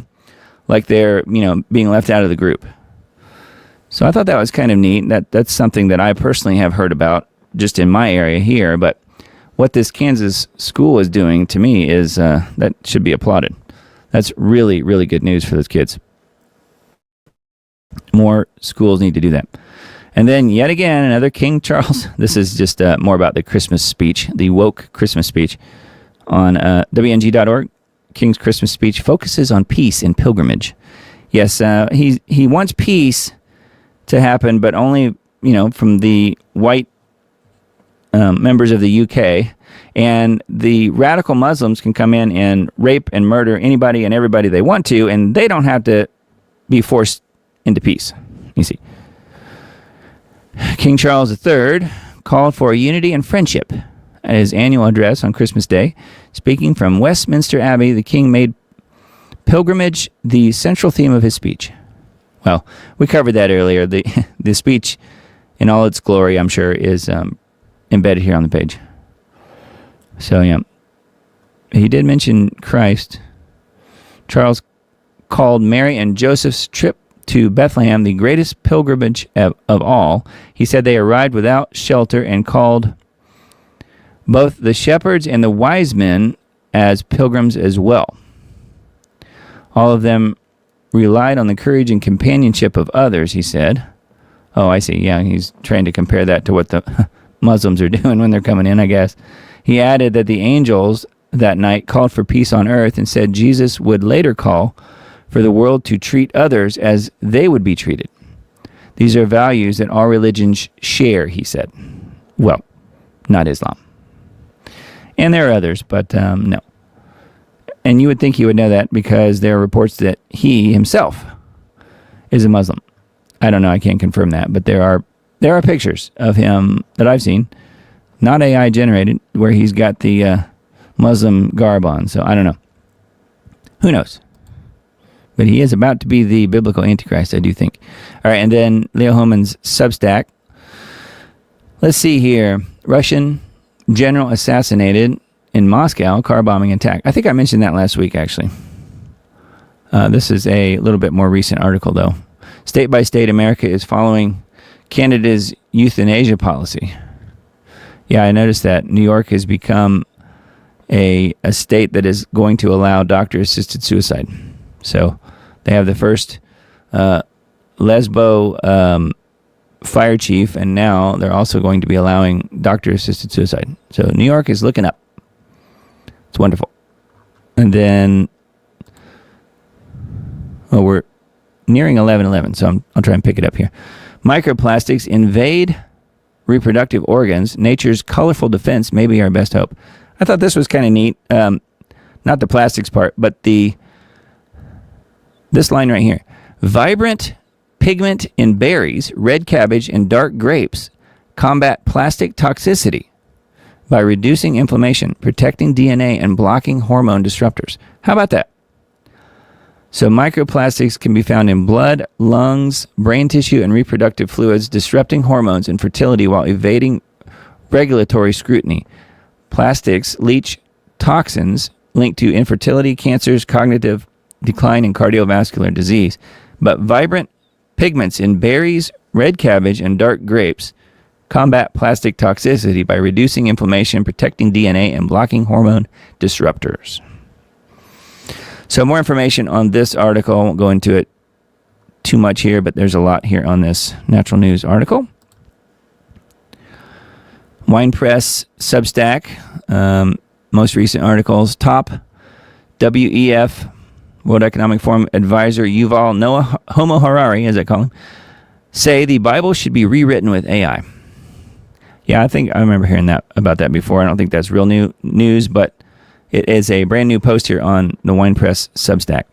like they're, being left out of the group. So I thought that was kind of neat. That's something that I personally have heard about just in my area here. But what this Kansas school is doing to me is that should be applauded. That's really, really good news for those kids. More schools need to do that. And then yet again, another King Charles. This is just more about the Christmas speech, the woke Christmas speech on WNG.org. King's Christmas speech focuses on peace and pilgrimage. Yes, he wants peace to happen, but only, from the white members of the UK. And the radical Muslims can come in and rape and murder anybody and everybody they want to, and they don't have to be forced into peace, you see. King Charles III called for unity and friendship at his annual address on Christmas Day. Speaking from Westminster Abbey, the king made pilgrimage the central theme of his speech. Well, we covered that earlier. The speech in all its glory, I'm sure, is embedded here on the page. So, yeah. He did mention Christ. Charles called Mary and Joseph's trip to Bethlehem the greatest pilgrimage of all. He said they arrived without shelter and called both the shepherds and the wise men as pilgrims as well. All of them relied on the courage and companionship of others, he said. Oh, I see. Yeah, he's trying to compare that to what the Muslims are doing when they're coming in, I guess. He added that the angels that night called for peace on earth and said Jesus would later call for the world to treat others as they would be treated. These are values that all religions share, he said. Well, not Islam. And there are others, but no. And you would think he would know that because there are reports that he himself is a Muslim. I don't know, I can't confirm that, but there are pictures of him that I've seen, not AI generated, where he's got the Muslim garb on. So I don't know. Who knows? But he is about to be the biblical Antichrist, I do think. All right, and then Leo Hohmann's Substack. Let's see here. Russian general assassinated in Moscow, car bombing attack. I think I mentioned that last week, actually. This is a little bit more recent article, though. State by state, America is following Canada's euthanasia policy. Yeah, I noticed that New York has become a state that is going to allow doctor-assisted suicide. So they have the first lesbo fire chief, and now they're also going to be allowing doctor-assisted suicide. So New York is looking up. It's wonderful. And then, we're nearing 11:11, so I'll try and pick it up here. Microplastics invade reproductive organs. Nature's colorful defense may be our best hope. I thought this was kind of neat. Not the plastics part, but this line right here. Vibrant pigment in berries, red cabbage, and dark grapes combat plastic toxicity by reducing inflammation, protecting DNA, and blocking hormone disruptors. How about that? So microplastics can be found in blood, lungs, brain tissue, and reproductive fluids, disrupting hormones and fertility while evading regulatory scrutiny. Plastics leach toxins linked to infertility, cancers, cognitive decline, and cardiovascular disease. But vibrant pigments in berries, red cabbage, and dark grapes combat plastic toxicity by reducing inflammation, protecting DNA, and blocking hormone disruptors. So more information on this article. I won't go into it too much here, but there's a lot here on this Natural News article. Wine Press Substack, most recent articles. Top WEF World Economic Forum advisor Yuval Noah Homo Harari, as I call him, say the Bible should be rewritten with AI. Yeah, I think I remember hearing about that before. I don't think that's real new news, but it is a brand new post here on the Wine Press Substack.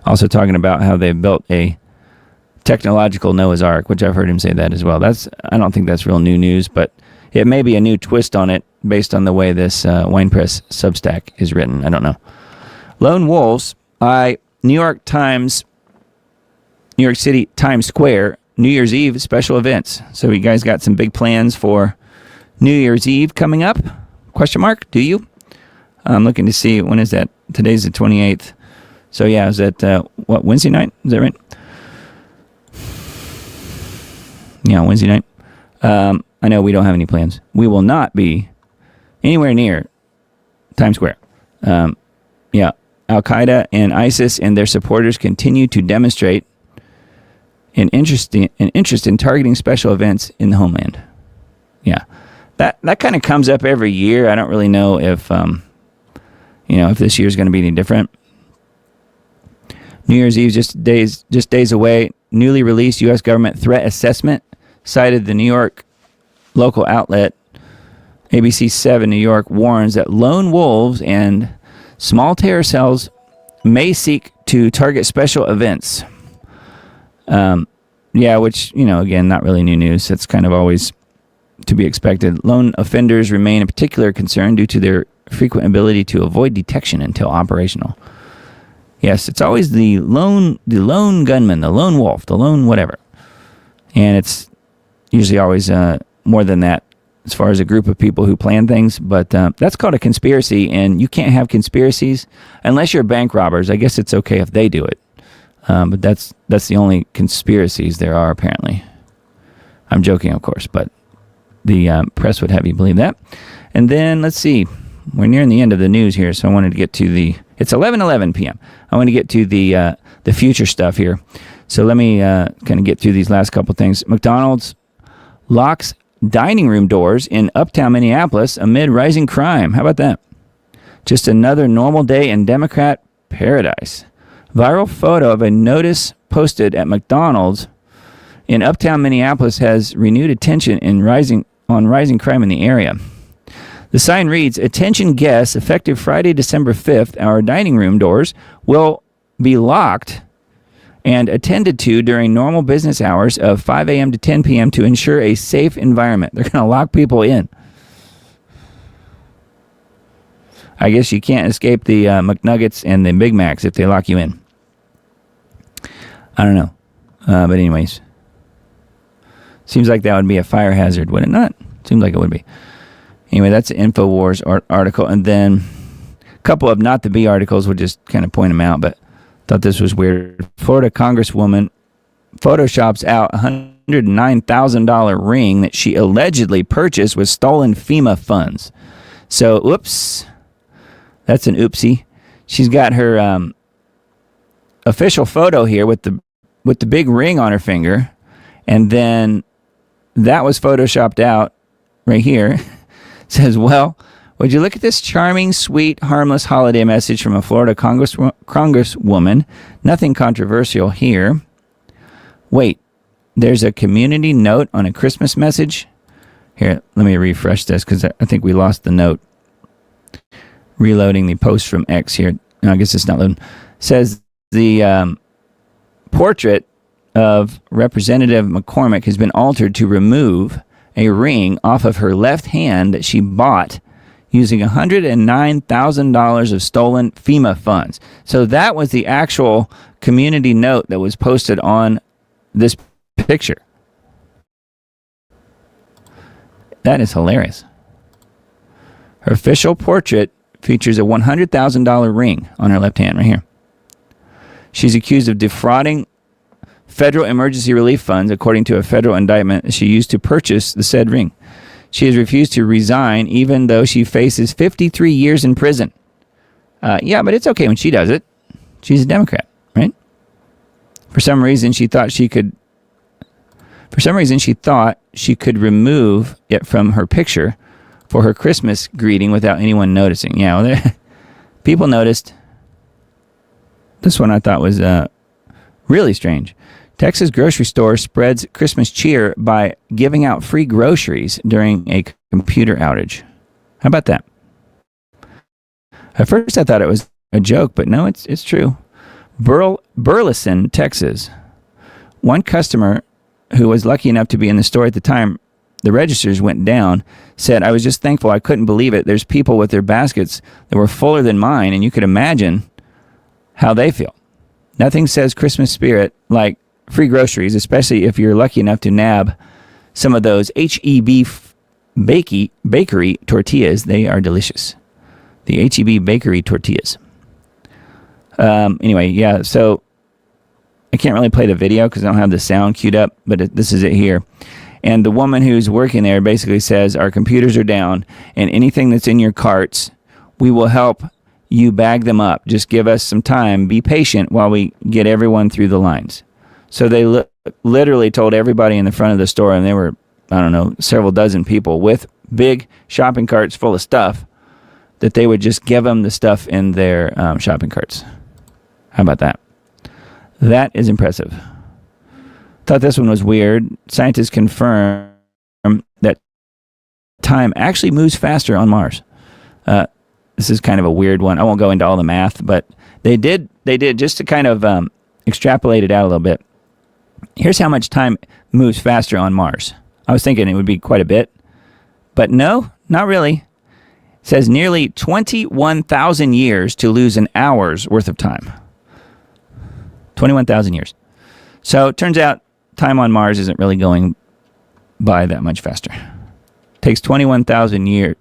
Also talking about how they've built a technological Noah's Ark, which I've heard him say that as well. I don't think that's real new news, but it may be a new twist on it based on the way this Wine Press Substack is written. I don't know. Lone wolves. New York City Times Square, New Year's Eve special events. So you guys got some big plans for New Year's Eve coming up? Question mark. Do you? I'm looking to see, when is that? Today's the 28th. So yeah, is that Wednesday night? Is that right? Yeah, Wednesday night. I know we don't have any plans. We will not be anywhere near Times Square. Yeah, Al-Qaeda and ISIS and their supporters continue to demonstrate an interest in targeting special events in the homeland. Yeah, that kind of comes up every year. I don't really know if if this year is going to be any different. New Year's Eve just days away. Newly released U.S. government threat assessment cited the New York local outlet ABC 7 New York warns that lone wolves and small terror cells may seek to target special events. Which, again, not really new news. That's kind of always to be expected. Lone offenders remain a particular concern due to their frequent ability to avoid detection until operational. Yes, it's always the lone gunman, the lone wolf, the lone whatever. And it's usually always more than that as far as a group of people who plan things. But that's called a conspiracy, and you can't have conspiracies unless you're bank robbers. I guess it's okay if they do it. But that's the only conspiracies there are, apparently. I'm joking, of course, but the press would have you believe that. And then, let's see. We're nearing the end of the news here, so I wanted to get to it's 11:11 p.m. I want to get to the future stuff here. So let me kind of get through these last couple things. McDonald's locks dining room doors in uptown Minneapolis amid rising crime. How about that? Just another normal day in Democrat paradise. Viral photo of a notice posted at McDonald's in uptown Minneapolis has renewed attention on rising crime in the area. The sign reads, "Attention guests, effective Friday, December 5th, our dining room doors will be locked and attended to during normal business hours of 5 a.m. to 10 p.m. to ensure a safe environment." They're going to lock people in. I guess you can't escape the McNuggets and the Big Macs if they lock you in. I don't know. But anyways. Seems like that would be a fire hazard, would it not? Seems like it would be. Anyway, that's an InfoWars article. And then a couple of not the B articles. We'll just kind of point them out, but thought this was weird. Florida Congresswoman photoshops out $109,000 ring that she allegedly purchased with stolen FEMA funds. So, oops. That's an oopsie. She's got her official photo here with the big ring on her finger. And then that was photoshopped out right here. Says, well, would you look at this charming, sweet, harmless holiday message from a Florida congresswoman? Nothing controversial here. Wait, there's a community note on a Christmas message? Here, let me refresh this because I think we lost the note. Reloading the post from X here. No, I guess it's not loading. Says the portrait of Representative McCormick has been altered to remove a ring off of her left hand that she bought using $109,000 of stolen FEMA funds. So that was the actual community note that was posted on this picture. That is hilarious. Her official portrait features a $100,000 ring on her left hand right here. She's accused of defrauding federal emergency relief funds, according to a federal indictment she used to purchase the said ring. She has refused to resign, even though she faces 53 years in prison. Yeah, but it's okay when she does it. She's a Democrat, right? For some reason, she thought she could remove it from her picture for her Christmas greeting without anyone noticing. Yeah, well, People noticed. This one I thought was really strange. Texas grocery store spreads Christmas cheer by giving out free groceries during a computer outage. How about that? At first I thought it was a joke, but no, it's true. Burleson, Texas. One customer who was lucky enough to be in the store at the time the registers went down said, "I was just thankful. I couldn't believe it. There's people with their baskets that were fuller than mine, and you could imagine how they feel." Nothing says Christmas spirit like free groceries, especially if you're lucky enough to nab some of those H-E-B bakery tortillas. They are delicious. The H-E-B bakery tortillas. Anyway, yeah, so I can't really play the video because I don't have the sound queued up, but this is it here. And the woman who's working there basically says, "Our computers are down, and anything that's in your carts, we will help you bag them up. Just give us some time. Be patient while we get everyone through the lines." So they literally told everybody in the front of the store, and there were, I don't know, several dozen people with big shopping carts full of stuff, that they would just give them the stuff in their shopping carts. How about that? That is impressive. Thought this one was weird. Scientists confirm that time actually moves faster on Mars. This is kind of a weird one. I won't go into all the math, but they did just to kind of extrapolate it out a little bit. Here's how much time moves faster on Mars. I was thinking it would be quite a bit, but no, not really. It says nearly 21,000 years to lose an hour's worth of time. 21,000 years. So it turns out time on Mars isn't really going by that much faster. It takes 21,000 years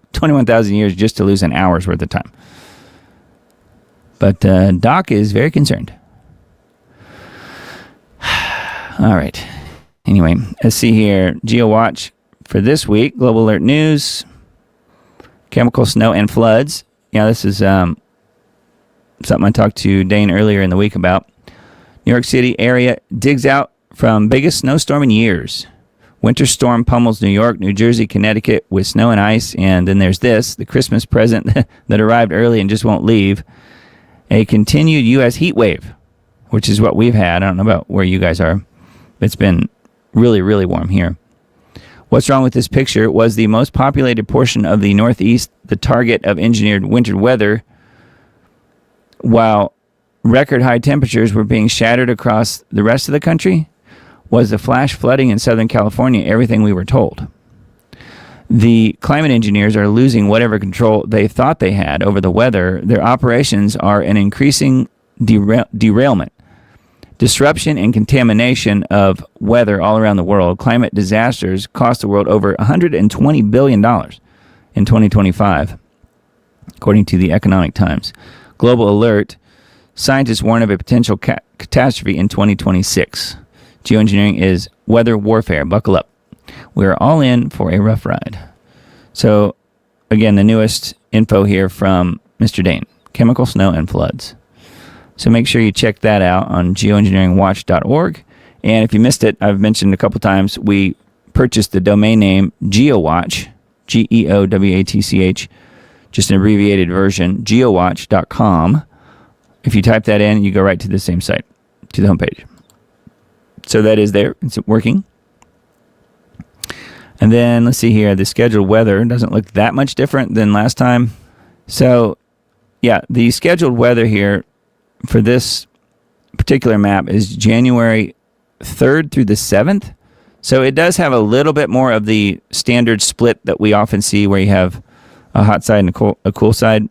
just to lose an hour's worth of time. But Doc is very concerned. All right. Anyway, let's see here. GeoWatch for this week. Global Alert News. Chemical snow and floods. Yeah, this is something I talked to Dane earlier in the week about. New York City area digs out from biggest snowstorm in years. Winter storm pummels New York, New Jersey, Connecticut with snow and ice. And then there's this, the Christmas present that arrived early and just won't leave. A continued U.S. heat wave, which is what we've had. I don't know about where you guys are. It's been really, really warm here. What's wrong with this picture? Was the most populated portion of the Northeast the target of engineered winter weather, while record high temperatures were being shattered across the rest of the country? Was the flash flooding in Southern California everything we were told? The climate engineers are losing whatever control they thought they had over the weather. Their operations are an increasing derailment. Disruption and contamination of weather all around the world. Climate disasters cost the world over $120 billion in 2025, according to the Economic Times. Global Alert. Scientists warn of a potential catastrophe in 2026. Geoengineering is weather warfare. Buckle up. We're all in for a rough ride. So, again, the newest info here from Mr. Dane. Chemical snow and floods. So make sure you check that out on geoengineeringwatch.org. And if you missed it, I've mentioned a couple times, we purchased the domain name GeoWatch, GeoWatch, just an abbreviated version, geowatch.com. If you type that in, you go right to the same site, to the homepage. So that is there. It's working. And then let's see here. The scheduled weather doesn't look that much different than last time. So, yeah, the scheduled weather here for this particular map is January 3rd through the 7th. So it does have a little bit more of the standard split that we often see where you have a hot side and a cool side.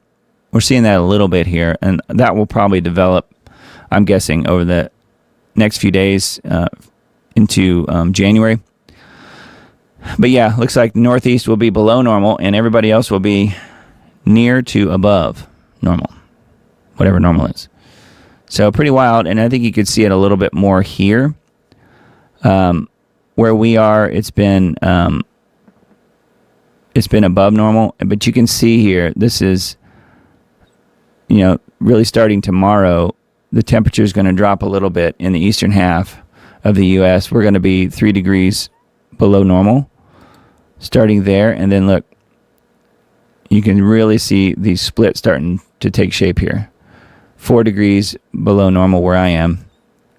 We're seeing that a little bit here, and that will probably develop, I'm guessing, over the next few days into January. But yeah, looks like Northeast will be below normal, and everybody else will be near to above normal, whatever normal is. So pretty wild, and I think you could see it a little bit more here. Where we are, it's been above normal, but you can see here, this is, really starting tomorrow, the temperature is going to drop a little bit in the eastern half of the U.S. We're going to be 3 degrees below normal, starting there, and then look, you can really see the split starting to take shape here. 4 degrees below normal where I am,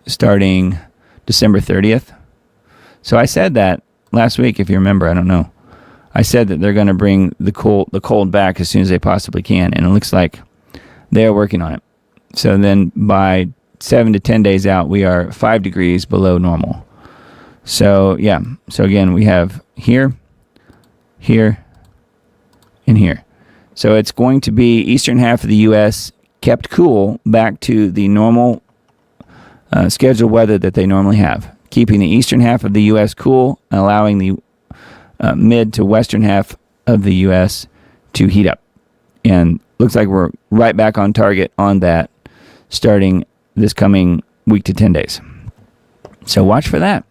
starting December 30th. So I said that last week, if you remember. I don't know. I said that they're going to bring the cold back as soon as they possibly can, and it looks like they're working on it. So then by 7 to 10 days out, we are 5 degrees below normal. So yeah. So again, we have here, here, and here. So it's going to be eastern half of the U.S. kept cool back to the normal scheduled weather that they normally have, keeping the eastern half of the U.S. cool, allowing the mid to western half of the U.S. to heat up. And looks like we're right back on target on that starting this coming week to 10 days. So watch for that.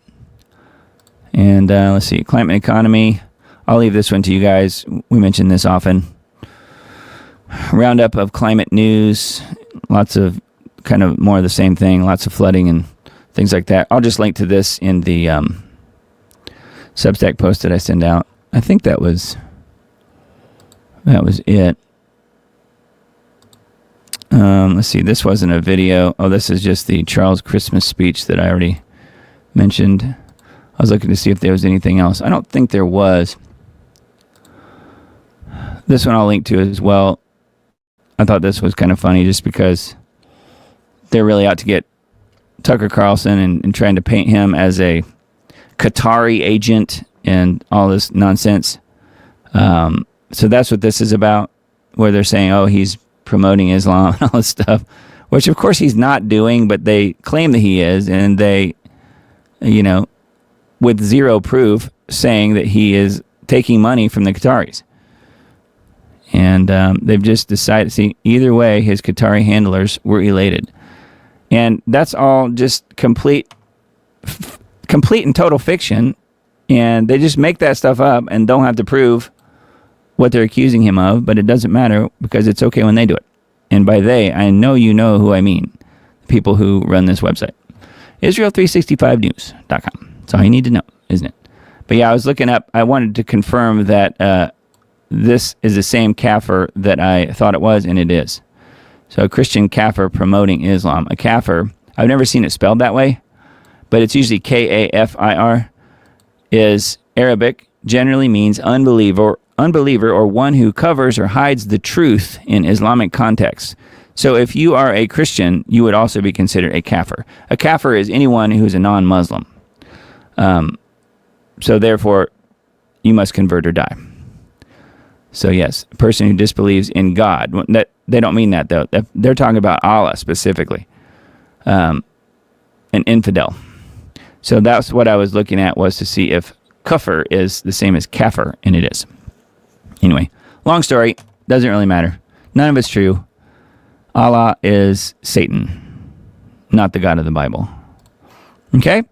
And let's see, climate and economy. I'll leave this one to you guys. We mention this often. Roundup of climate news. Lots of kind of more of the same thing. Lots of flooding and things like that. I'll just link to this in the Substack post that I send out. I think that was it. Let's see. This wasn't a video. Oh, this is just the Charles Christmas speech that I already mentioned. I was looking to see if there was anything else. I don't think there was. This one I'll link to as well. I thought this was kind of funny just because they're really out to get Tucker Carlson and trying to paint him as a Qatari agent and all this nonsense. So that's what this is about, where they're saying, oh, he's promoting Islam and all this stuff, which of course he's not doing, but they claim that he is, and they, with zero proof, saying that he is taking money from the Qataris. And they've just decided, see, either way, his Qatari handlers were elated. And that's all just complete and total fiction. And they just make that stuff up and don't have to prove what they're accusing him of, but it doesn't matter because it's okay when they do it. And by they, I know you know who I mean. The people who run this website. Israel365news.com. That's all you need to know, isn't it? But yeah, I was looking up. I wanted to confirm that this is the same kafir that I thought it was, and it is. So a Christian kafir promoting Islam. A kafir, I've never seen it spelled that way, but it's usually Kafir, is Arabic, generally means unbeliever or one who covers or hides the truth in Islamic contexts. So if you are a Christian, you would also be considered a kafir. A kafir is anyone who's a non-Muslim. So therefore, you must convert or die. So yes, a person who disbelieves in God. That they don't mean that though. They're talking about Allah specifically. An infidel. So that's what I was looking at, was to see if kufr is the same as kafir, and it is. Anyway, long story, doesn't really matter. None of it's true. Allah is Satan, not the God of the Bible. Okay?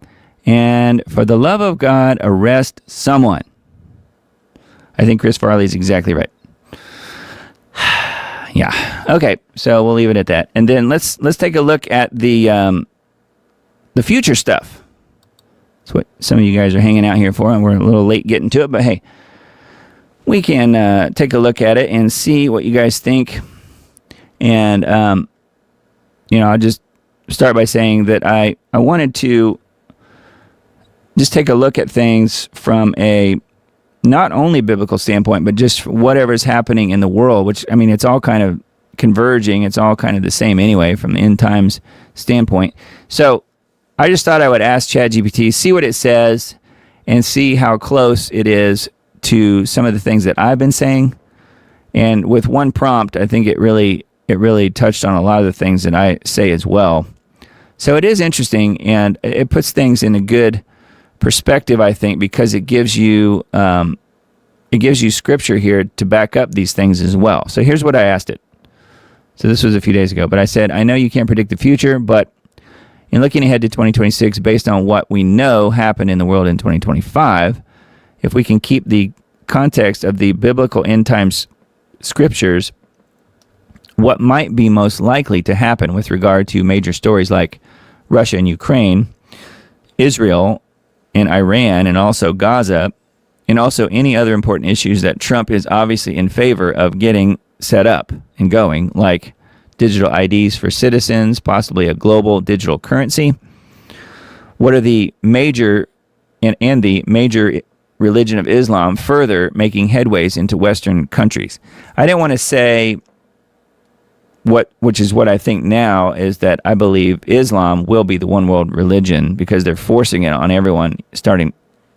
And for the love of God, arrest someone. I think Chris Farley is exactly right. Yeah. Okay, so we'll leave it at that. And then let's take a look at the future stuff. That's what some of you guys are hanging out here for, and we're a little late getting to it, but hey, we can take a look at it and see what you guys think. And, I'll just start by saying that I wanted to just take a look at things from a not only biblical standpoint, but just whatever's happening in the world, which, I mean, it's all kind of converging. It's all kind of the same anyway from the end times standpoint. So I just thought I would ask ChatGPT, see what it says, and see how close it is to some of the things that I've been saying. And with one prompt, I think it really touched on a lot of the things that I say as well. So it is interesting, and it puts things in a good perspective, I think, because it gives you scripture here to back up these things as well. So here's what I asked it. So this was a few days ago, but I said, I know you can't predict the future, but in looking ahead to 2026, based on what we know happened in the world in 2025, if we can keep the context of the biblical end times scriptures, what might be most likely to happen with regard to major stories like Russia and Ukraine, Israel and Iran, and also Gaza, and also any other important issues that Trump is obviously in favor of getting set up and going, like digital IDs for citizens, possibly a global digital currency. What are the major and the major religion of Islam further making headways into Western countries? I didn't want to say which is what I think now, is that I believe Islam will be the one world religion because they're forcing it on everyone starting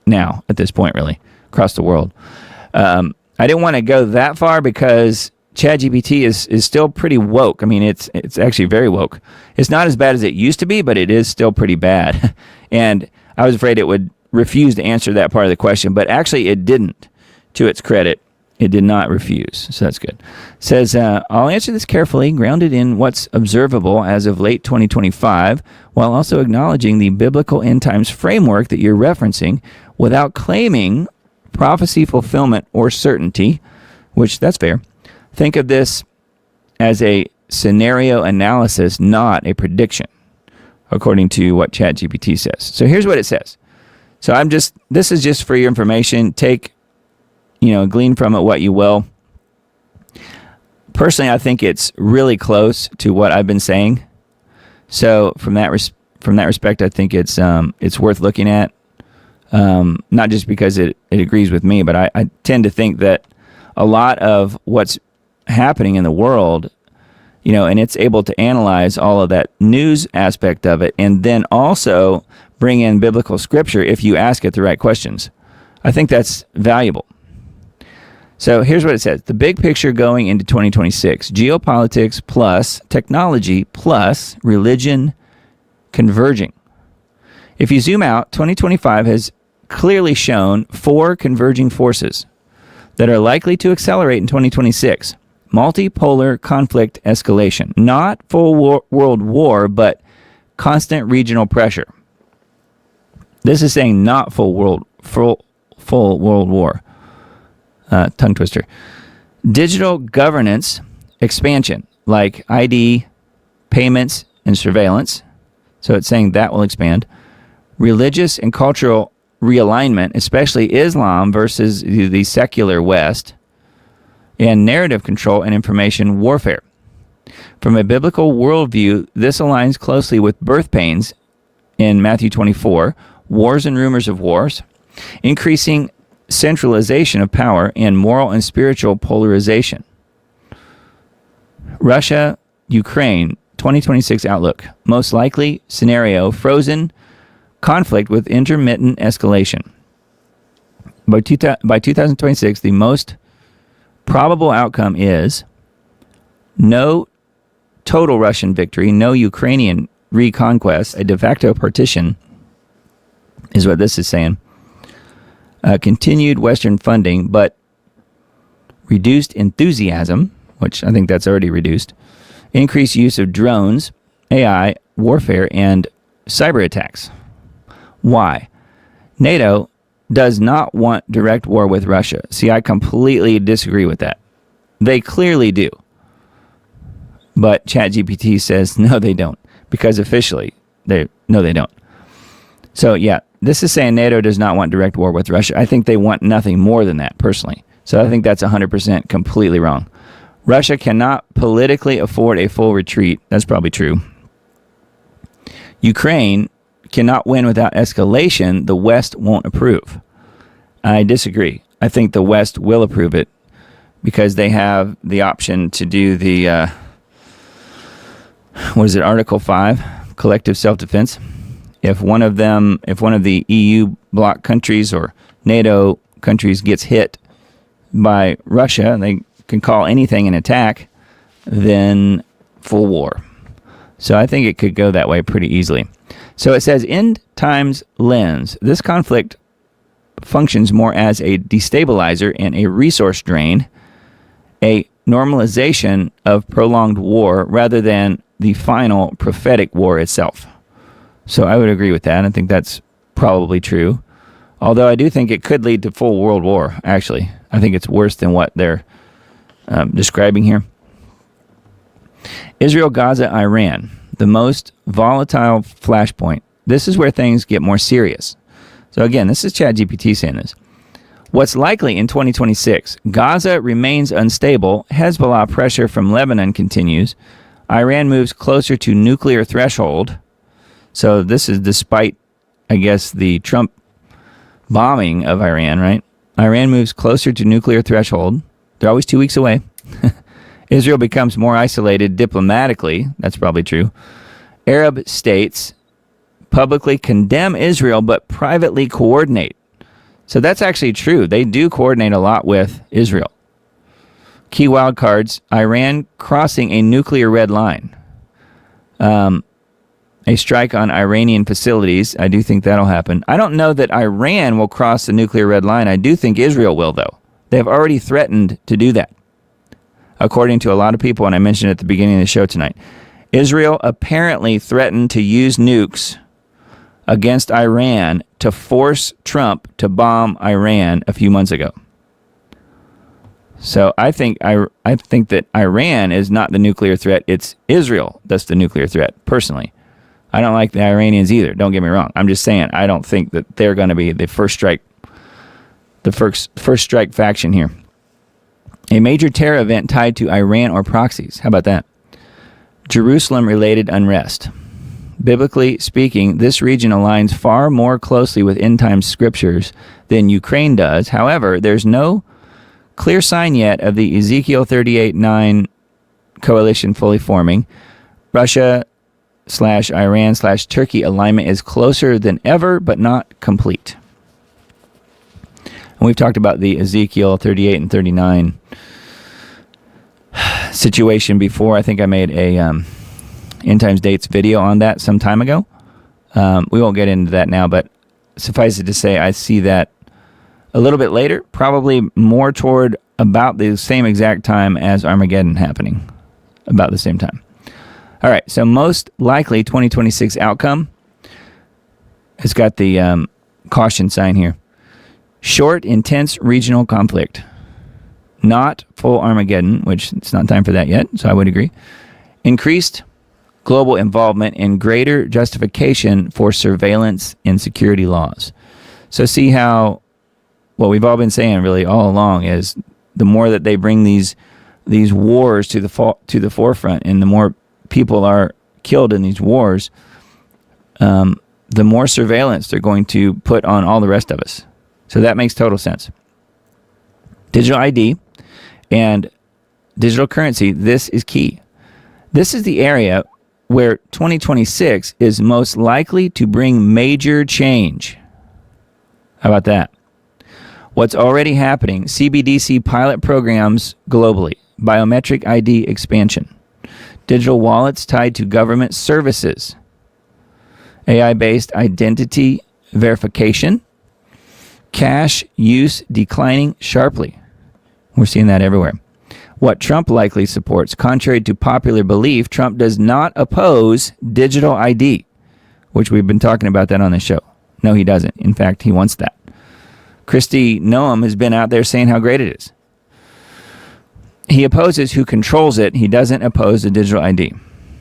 now at this point, really, across the world. I didn't want to go that far because ChatGPT is still pretty woke. I mean, it's actually very woke. It's not as bad as it used to be, but it is still pretty bad. And I was afraid it would refuse to answer that part of the question, but actually it didn't. To its credit, it did not refuse, so that's good. It says, I'll answer this carefully, grounded in what's observable as of late 2025, while also acknowledging the biblical end times framework that you're referencing, without claiming prophecy fulfillment or certainty, which that's fair. Think of this as a scenario analysis, not a prediction, according to what ChatGPT says. So here's what it says. So this is just for your information. Take, glean from it what you will. Personally, I think it's really close to what I've been saying. So from that respect, I think it's worth looking at. Not just because it agrees with me, but I tend to think that a lot of what's happening in the world, and it's able to analyze all of that news aspect of it, and then also bring in biblical scripture if you ask it the right questions. I think that's valuable. So here's what it says. The big picture going into 2026, geopolitics plus technology plus religion converging. If you zoom out, 2025 has clearly shown 4 converging forces that are likely to accelerate in 2026. Multipolar conflict escalation. Not full world war, but constant regional pressure. This is saying not full world war. Tongue twister. Digital governance expansion, like ID, payments, and surveillance. So it's saying that will expand. Religious and cultural realignment, especially Islam versus the secular West. And narrative control and information warfare. From a biblical worldview, this aligns closely with birth pains in Matthew 24, wars and rumors of wars, increasing centralization of power, and moral and spiritual polarization. Russia, Ukraine, 2026 outlook. Most likely scenario, frozen conflict with intermittent escalation. By 2026, the most probable outcome is no total Russian victory, no Ukrainian reconquest, a de facto partition, is what this is saying. Continued Western funding, but reduced enthusiasm, which I think that's already reduced. Increased use of drones, AI, warfare, and cyber attacks. Why? NATO does not want direct war with Russia. See, I completely disagree with that. They clearly do. But ChatGPT says, no, they don't. Because officially, they don't. So, yeah, this is saying NATO does not want direct war with Russia. I think they want nothing more than that, personally. So I think that's 100% completely wrong. Russia cannot politically afford a full retreat. That's probably true. Ukraine cannot win without escalation. The West won't approve. I disagree. I think the West will approve it because they have the option to do the, Article 5, collective self-defense. If one of the EU bloc countries or NATO countries gets hit by Russia, they can call anything an attack, then full war. So I think it could go that way pretty easily. So it says, end times lens. This conflict functions more as a destabilizer and a resource drain, a normalization of prolonged war rather than the final prophetic war itself. So I would agree with that. I think that's probably true. Although I do think it could lead to full world war, actually. I think it's worse than what they're describing here. Israel, Gaza, Iran, the most volatile flashpoint. This is where things get more serious. So again, this is ChatGPT saying this. What's likely in 2026? Gaza remains unstable. Hezbollah pressure from Lebanon continues. Iran moves closer to nuclear threshold. So this is despite, I guess, the Trump bombing of Iran, right? Iran moves closer to nuclear threshold. They're always 2 weeks away. Israel becomes more isolated diplomatically. That's probably true. Arab states publicly condemn Israel but privately coordinate. So that's actually true. They do coordinate a lot with Israel. Key wildcards, Iran crossing a nuclear red line. A strike on Iranian facilities. I do think that'll happen. I don't know that Iran will cross the nuclear red line. I do think Israel will, though. They have already threatened to do that, according to a lot of people, and I mentioned it at the beginning of the show tonight. Israel apparently threatened to use nukes against Iran to force Trump to bomb Iran a few months ago. So I think that Iran is not the nuclear threat. It's Israel that's the nuclear threat, personally. I don't like the Iranians either. Don't get me wrong. I'm just saying I don't think that they're going to be the first strike faction here. A major terror event tied to Iran or proxies. How about that? Jerusalem-related unrest. Biblically speaking, this region aligns far more closely with end-time scriptures than Ukraine does. However, there's no clear sign yet of the Ezekiel 38:9 coalition fully forming. Russia/Iran/Turkey alignment is closer than ever, but not complete. And we've talked about the Ezekiel 38 and 39 situation before. I think I made a End Times Dates video on that some time ago. We won't get into that now, but suffice it to say, I see that a little bit later, probably more toward about the same exact time as Armageddon happening, about the same time. All right, so most likely 2026 outcome. It's got the caution sign here. Short, intense regional conflict. Not full Armageddon, which it's not time for that yet, so I would agree. Increased global involvement and greater justification for surveillance and security laws. So see how what we've all been saying really all along is the more that they bring these wars to the forefront and the more people are killed in these wars, the more surveillance they're going to put on all the rest of us. So that makes total sense. Digital ID and digital currency, this is key. This is the area where 2026 is most likely to bring major change. How about that? What's already happening, CBDC pilot programs globally, biometric ID expansion, digital wallets tied to government services, AI-based identity verification, cash use declining sharply. We're seeing that everywhere. What Trump likely supports. Contrary to popular belief, Trump does not oppose digital ID, which we've been talking about that on the show. No, he doesn't. In fact, he wants that. Kristi Noem has been out there saying how great it is. He opposes who controls it. He doesn't oppose the digital ID.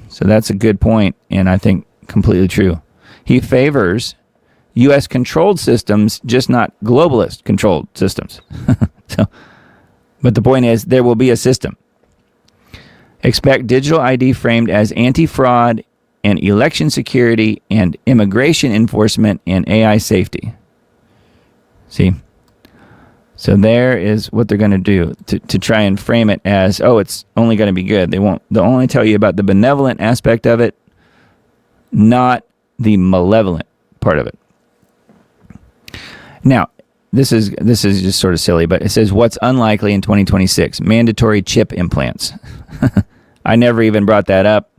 So that's a good point, and I think completely true. He favors U.S. controlled systems, just not globalist controlled systems. But the point is, there will be a system. Expect digital ID framed as anti-fraud and election security and immigration enforcement and AI safety. See? So there is what they're going to do to try and frame it as, oh, it's only going to be good. They'll only tell you about the benevolent aspect of it, not the malevolent part of it. Now, this is just sort of silly, but it says what's unlikely in 2026, mandatory chip implants. I never even brought that up.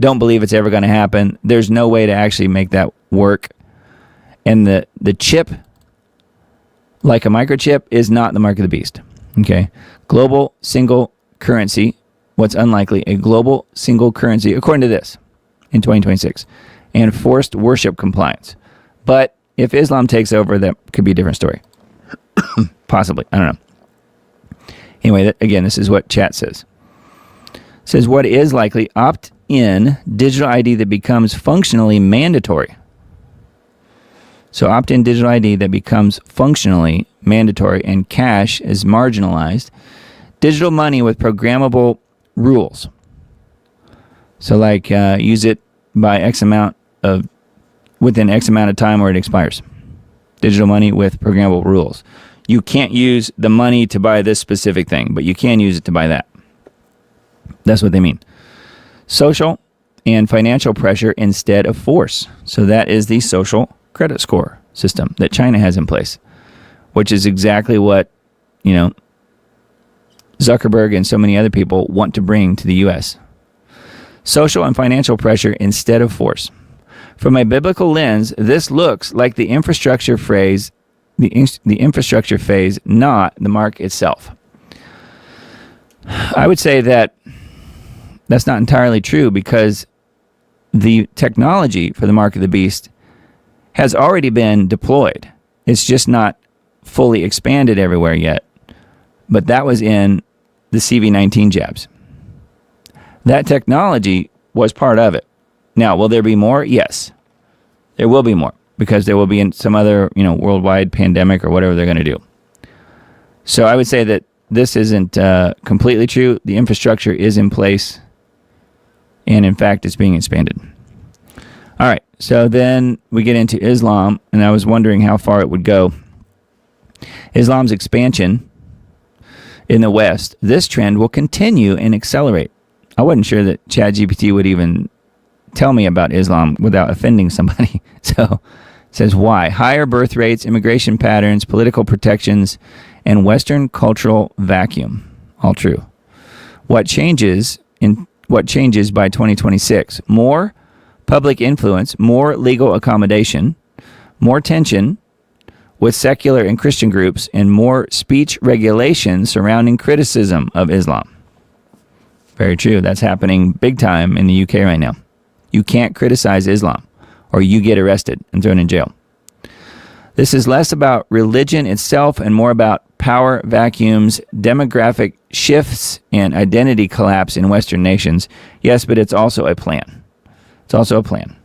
Don't believe it's ever going to happen. There's no way to actually make that work. And the chip, like a microchip, is not the mark of the beast. Okay? Global single currency, what's unlikely, a global single currency, according to this, in 2026, and forced worship compliance. But if Islam takes over, that could be a different story. Possibly. I don't know. Anyway, again, this is what chat says. It says, what is likely? Opt-in digital ID that becomes functionally mandatory. So opt-in digital ID that becomes functionally mandatory and cash is marginalized. Digital money with programmable rules. So like use it by within X amount of time or it expires. Digital money with programmable rules. You can't use the money to buy this specific thing, but you can use it to buy that. That's what they mean. Social and financial pressure instead of force. So that is the social credit score system that China has in place, which is exactly what, Zuckerberg and so many other people want to bring to the U.S. Social and financial pressure instead of force. From a biblical lens, this looks like the infrastructure phase, the infrastructure phase, not the mark itself. I would say that that's not entirely true because the technology for the mark of the beast has already been deployed. It's just not fully expanded everywhere yet. But that was in the CV-19 jabs. That technology was part of it. Now, will there be more? Yes. There will be more because there will be in some other, worldwide pandemic or whatever they're going to do. So I would say that this isn't completely true. The infrastructure is in place. And in fact, it's being expanded. All right. So then we get into Islam. And I was wondering how far it would go. Islam's expansion in the West. This trend will continue and accelerate. I wasn't sure that ChatGPT would even tell me about Islam without offending somebody. So it says why? Higher birth rates, immigration patterns, political protections, and Western cultural vacuum. All true. What changes by 2026? More public influence, more legal accommodation, more tension with secular and Christian groups, and more speech regulation surrounding criticism of Islam. Very true. That's happening big time in the UK right now. You can't criticize Islam or you get arrested and thrown in jail. This is less about religion itself and more about power vacuums, demographic shifts, and identity collapse in Western nations. Yes, but it's also a plan. It's also a plan.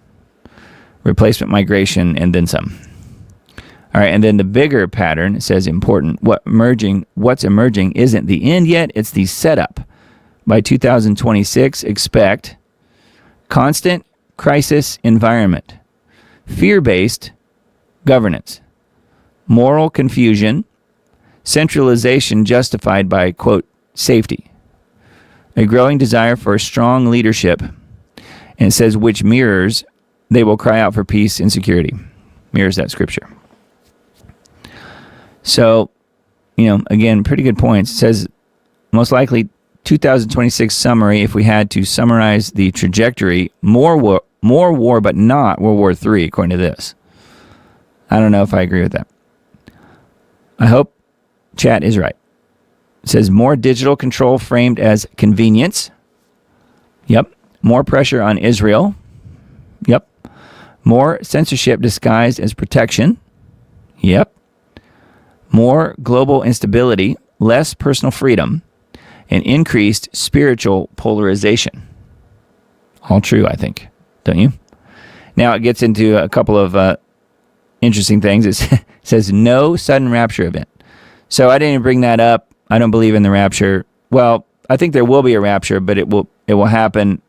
Replacement migration and then some. All right, and then the bigger pattern says important. What's emerging isn't the end yet, it's the setup. By 2026, expect constant crisis environment, fear-based governance, moral confusion, centralization justified by, quote, safety, a growing desire for strong leadership, and it says which mirrors they will cry out for peace and security. Mirrors that scripture. So, again, pretty good points. It says most likely 2026 summary, if we had to summarize the trajectory, more war, but not World War III, according to this. I don't know if I agree with that. I hope chat is right. It says more digital control framed as convenience. Yep. More pressure on Israel. Yep. More censorship disguised as protection. Yep. More global instability, less personal freedom, and increased spiritual polarization. All true, I think. Don't you? Now it gets into a couple of interesting things. It says no sudden rapture event. So I didn't even bring that up. I don't believe in the rapture. Well, I think there will be a rapture, but it will happen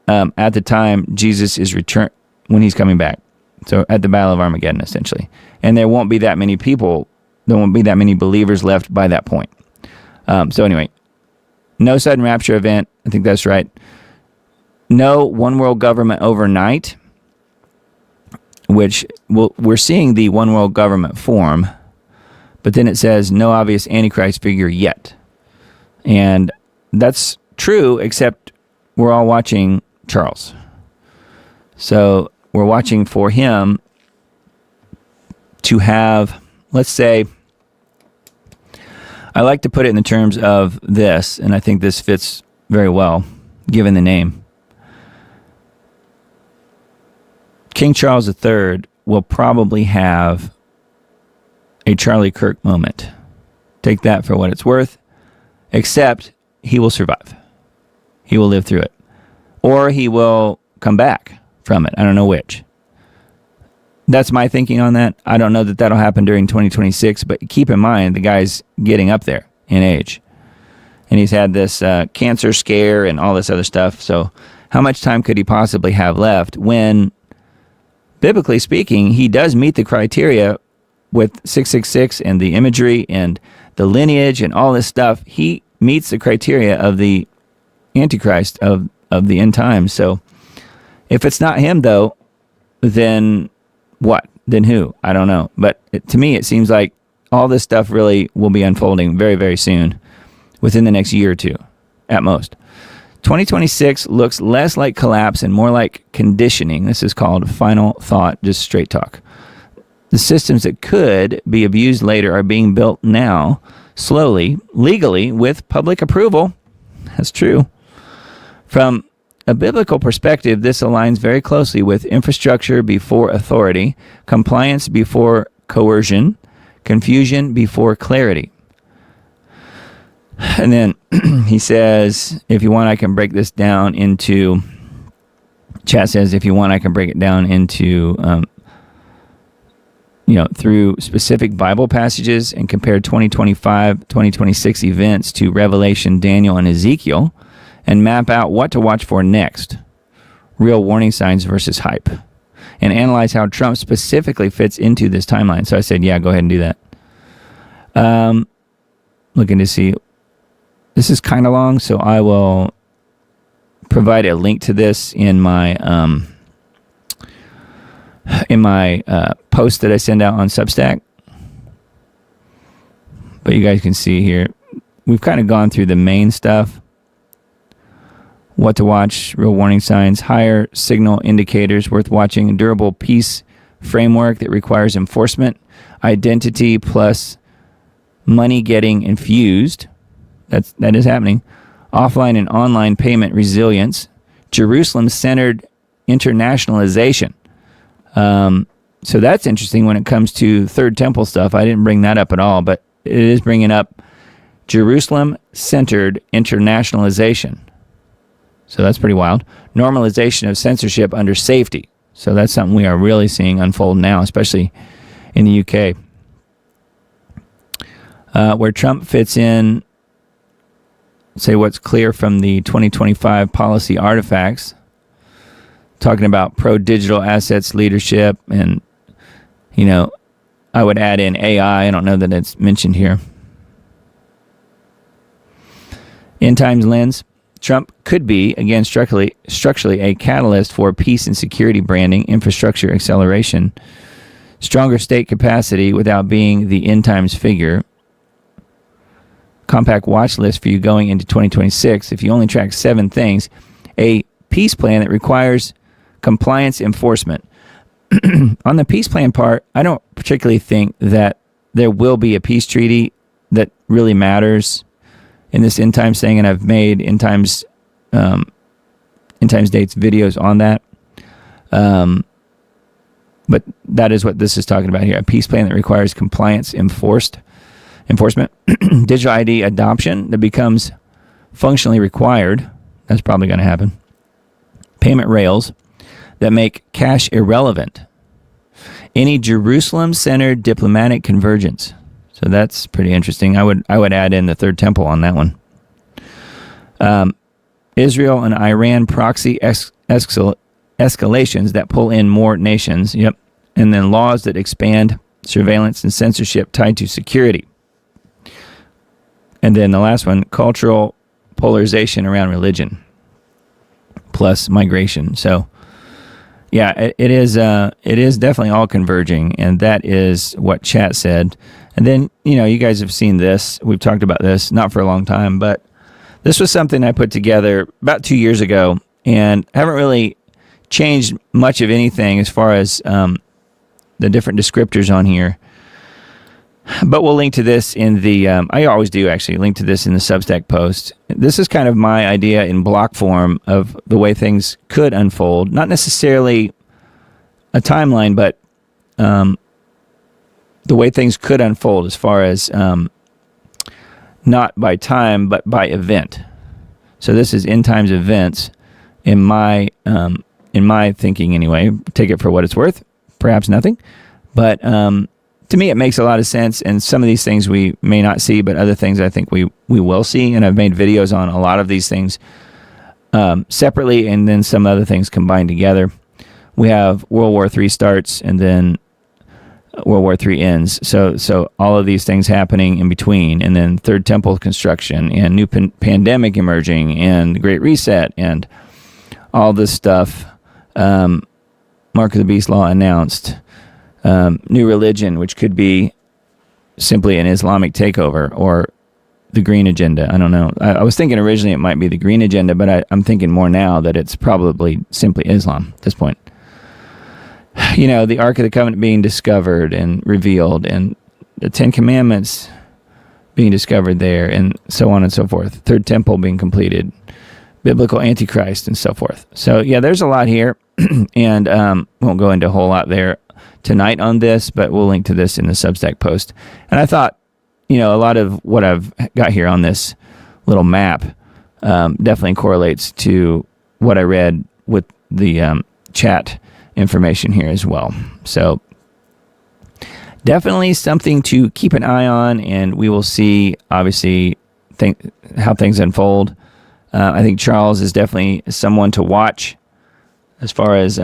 at the time Jesus is returned, when he's coming back. So at the Battle of Armageddon, essentially. And there won't be that many people. There won't be that many believers left by that point. So anyway, no sudden rapture event. I think that's right. No one world government overnight, which we're seeing the one world government form, but then it says no obvious Antichrist figure yet. And that's true, except we're all watching Charles. So we're watching for him to have, let's say, I like to put it in the terms of this, and I think this fits very well, given the name. King Charles III will probably have a Charlie Kirk moment. Take that for what it's worth, except he will survive. He will live through it. Or he will come back from it. I don't know which. That's my thinking on that. I don't know that that'll happen during 2026, but keep in mind the guy's getting up there in age. And he's had this cancer scare and all this other stuff. So how much time could he possibly have left when, biblically speaking, he does meet the criteria with 666 and the imagery and the lineage and all this stuff? He meets the criteria of the Antichrist of the end times. So if it's not him, though, then what? Then who? I don't know. But to me, it seems like all this stuff really will be unfolding very, very soon, within the next year or two, at most. 2026 looks less like collapse and more like conditioning. This is called final thought, just straight talk. The systems that could be abused later are being built now, slowly, legally, with public approval. That's true. From a biblical perspective, this aligns very closely with infrastructure before authority, compliance before coercion, confusion before clarity. And then he says, if you want, I can break this down into, chat says, if you want, I can break it down into, through specific Bible passages and compare 2025, 2026 events to Revelation, Daniel, and Ezekiel, and map out what to watch for next. Real warning signs versus hype. And analyze how Trump specifically fits into this timeline. So I said, yeah, go ahead and do that. Looking to see. This is kind of long, so I will provide a link to this in my post that I send out on Substack. But you guys can see here, we've kind of gone through the main stuff. What to watch, real warning signs, higher signal indicators worth watching, a durable peace framework that requires enforcement, identity plus money getting infused. That is happening. Offline and online payment resilience, Jerusalem-centered internationalization. So that's interesting when it comes to Third Temple stuff. I didn't bring that up at all, but it is bringing up Jerusalem-centered internationalization. So that's pretty wild. Normalization of censorship under safety. So that's something we are really seeing unfold now, especially in the UK. Where Trump fits in, say what's clear from the 2025 policy artifacts, talking about pro-digital assets leadership, and, I would add in AI. I don't know that it's mentioned here. End times lens. Trump could be, again, structurally a catalyst for peace and security branding, infrastructure acceleration, stronger state capacity without being the end times figure. Compact watch list for you going into 2026. If you only track 7 things, a peace plan that requires compliance enforcement. On the peace plan part, I don't particularly think that there will be a peace treaty that really matters in this end times thing, and I've made end times dates videos on that. But that is what this is talking about here: a peace plan that requires compliance enforcement, digital ID adoption that becomes functionally required. That's probably going to happen. Payment rails that make cash irrelevant. Any Jerusalem-centered diplomatic convergence. So that's pretty interesting. I would add in the Third Temple on that one. Israel and Iran proxy escalations that pull in more nations. Yep. And then laws that expand surveillance and censorship tied to security. And then the last one, cultural polarization around religion plus migration. So yeah, it is definitely all converging, and that is what chat said. And then, you guys have seen this. We've talked about this, not for a long time, but this was something I put together about 2 years ago, and haven't really changed much of anything as far as the different descriptors on here. But we'll link to this in the, I always do actually, link to this in the Substack post. This is kind of my idea in block form of the way things could unfold. Not necessarily a timeline, but the way things could unfold as far as not by time, but by event. So this is end times events in my thinking anyway. Take it for what it's worth. perhaps nothing. But to me, it makes a lot of sense. And some of these things we may not see, but other things I think we will see. And I've made videos on a lot of these things separately, and then some other things combined together. We have World War III starts, and then World War III ends. So all of these things happening in between, and then Third Temple construction, and new pandemic emerging, and the Great Reset, and all this stuff. Mark of the Beast law announced. New religion, which could be simply an Islamic takeover, or the Green Agenda. I don't know. I was thinking originally it might be the Green Agenda, but I'm thinking more now that it's probably simply Islam at this point. You know, the Ark of the Covenant being discovered and revealed, and the Ten Commandments being discovered there, and so on and so forth. Third Temple being completed, biblical Antichrist, and so forth. So, yeah, there's a lot here, and won't go into a whole lot there tonight on this, but we'll link to this in the Substack post. And I thought, you know, a lot of what I've got here on this little map definitely correlates to what I read with the chat information here as well. So definitely something to keep an eye on, and we will see, obviously, how things unfold. I think Charles is definitely someone to watch as far as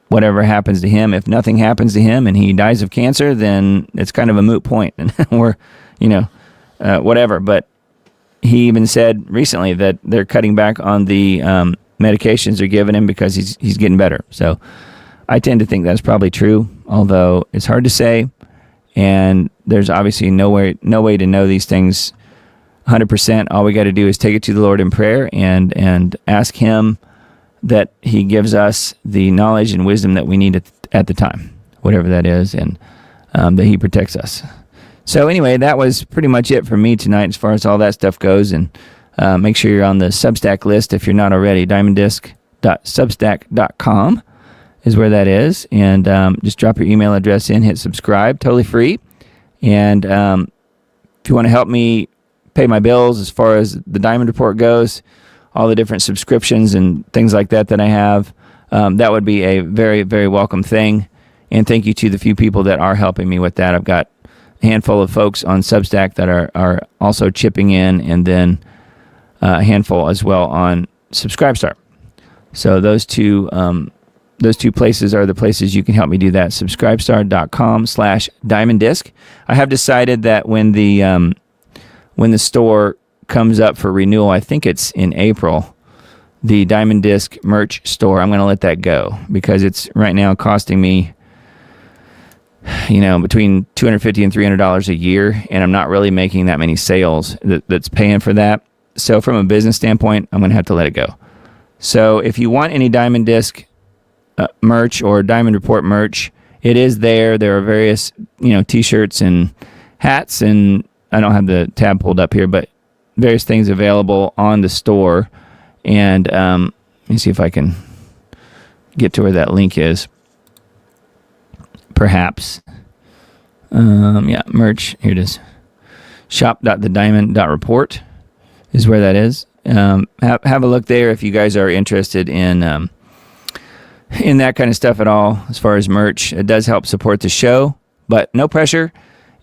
whatever happens to him. If nothing happens to him and he dies of cancer, then it's kind of a moot point, and we're, you know, whatever. But he even said recently that they're cutting back on the medications they're giving him because he's getting better. So I tend to think that's probably true, although it's hard to say, and there's obviously no way to know these things 100%. All we got to do is take it to the Lord in prayer and ask Him that He gives us the knowledge and wisdom that we need at the time, whatever that is, and that He protects us. So anyway, that was pretty much it for me tonight as far as all that stuff goes. And make sure you're on the Substack list if you're not already. diamonddisc.substack.com is where that is. And just drop your email address in, hit subscribe, totally free. And if you want to help me pay my bills as far as the Diamond Report goes, all the different subscriptions and things like that I have, that would be a very, very welcome thing. And thank you to the few people that are helping me with that. I've got a handful of folks on Substack that are also chipping in, and then a handful as well on Subscribestar. So those two places are the places you can help me do that. Subscribestar.com/diamonddisc. I have decided that when the store comes up for renewal, I think it's in April, the Diamond Disc merch store, I'm going to let that go because it's right now costing me, you know, between $250 and $300 a year, and I'm not really making that many sales that's paying for that. So from a business standpoint, I'm going to have to let it go. So if you want any Diamond Disc merch or Diamond Report merch, it is there. There are various, you know, t-shirts and hats, and I don't have the tab pulled up here, but various things available on the store. And let me see if I can get to where that link is. Perhaps. Yeah, merch. Here it is. shop.thediamond.report is where that is. Have a look there if you guys are interested in that kind of stuff at all as far as merch. It does help support the show, but no pressure.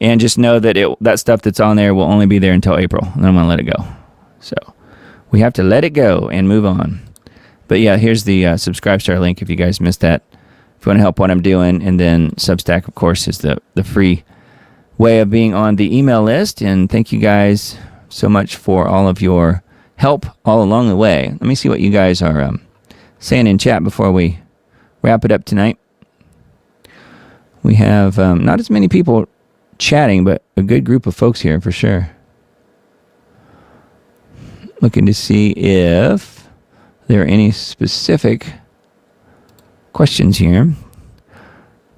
And just know that that stuff that's on there will only be there until April, and then I'm going to let it go. So we have to let it go and move on. But yeah, here's the Subscribestar link if you guys missed that. If you want to help what I'm doing. And then Substack, of course, is the free way of being on the email list. And thank you guys so much for all of your help all along the way. Let me see what you guys are saying in chat before we wrap it up tonight. We have not as many people chatting, but a good group of folks here for sure. Looking to see if there are any specific questions here.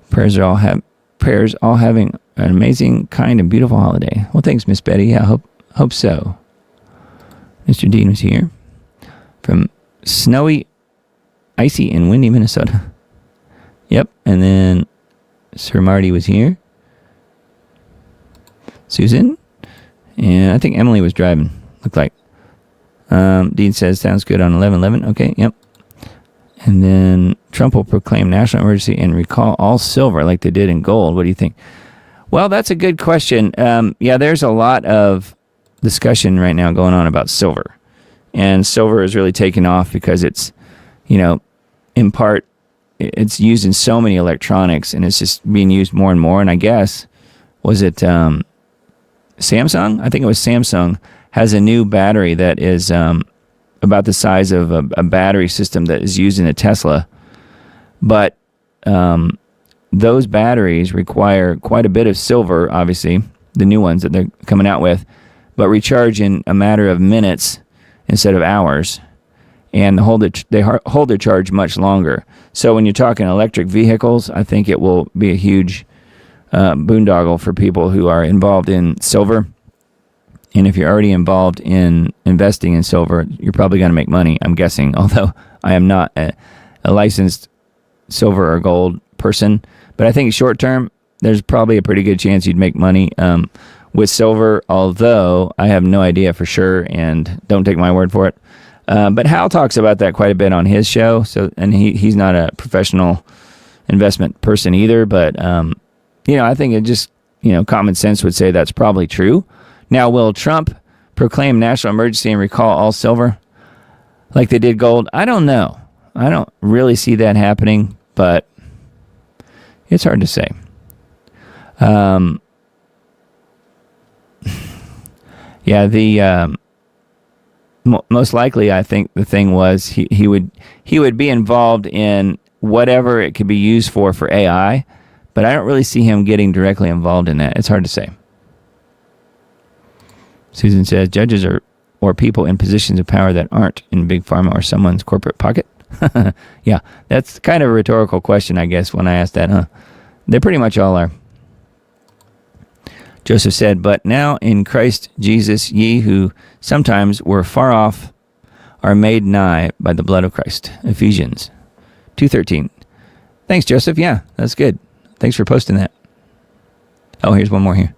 Prayers all having an amazing, kind, and beautiful holiday. Well, thanks, Miss Betty. Yeah, hope so. Mr. Dean was here from snowy, icy, and windy Minnesota. Yep, and then Sir Marty was here. Susan, and I think Emily was driving. Looked like. Dean says sounds good on 11/11. Okay, yep. And then Trump will proclaim national emergency and recall all silver like they did in gold. What do you think? Well, that's a good question. Yeah, there's a lot of discussion right now going on about silver. And silver is really taking off because it's, in part, it's used in so many electronics, and it's just being used more and more. And I guess, was it Samsung? I think it was Samsung has a new battery that is about the size of a battery system that is used in a Tesla. But those batteries require quite a bit of silver, obviously, the new ones that they're coming out with, but recharge in a matter of minutes instead of hours, and they hold their charge much longer. So when you're talking electric vehicles, I think it will be a huge boondoggle for people who are involved in silver. And if you're already involved in investing in silver, you're probably going to make money, I'm guessing, although I am not a licensed silver or gold person. But I think short term, there's probably a pretty good chance you'd make money with silver, although I have no idea for sure, and don't take my word for it. But Hal talks about that quite a bit on his show. So, and he's not a professional investment person either, but I think it just, common sense would say that's probably true. Now, will Trump proclaim national emergency and recall all silver like they did gold? I don't know. I don't really see that happening, but it's hard to say. Most likely, I think the thing was he would be involved in whatever it could be used for AI, but I don't really see him getting directly involved in that. It's hard to say. Susan says judges or people in positions of power that aren't in big pharma or someone's corporate pocket. Yeah, that's kind of a rhetorical question, I guess, when I ask that, huh? They pretty much all are. Joseph said, but now in Christ Jesus, ye who sometimes were far off are made nigh by the blood of Christ. Ephesians 2:13. Thanks, Joseph. Yeah, that's good. Thanks for posting that. Oh, here's one more here.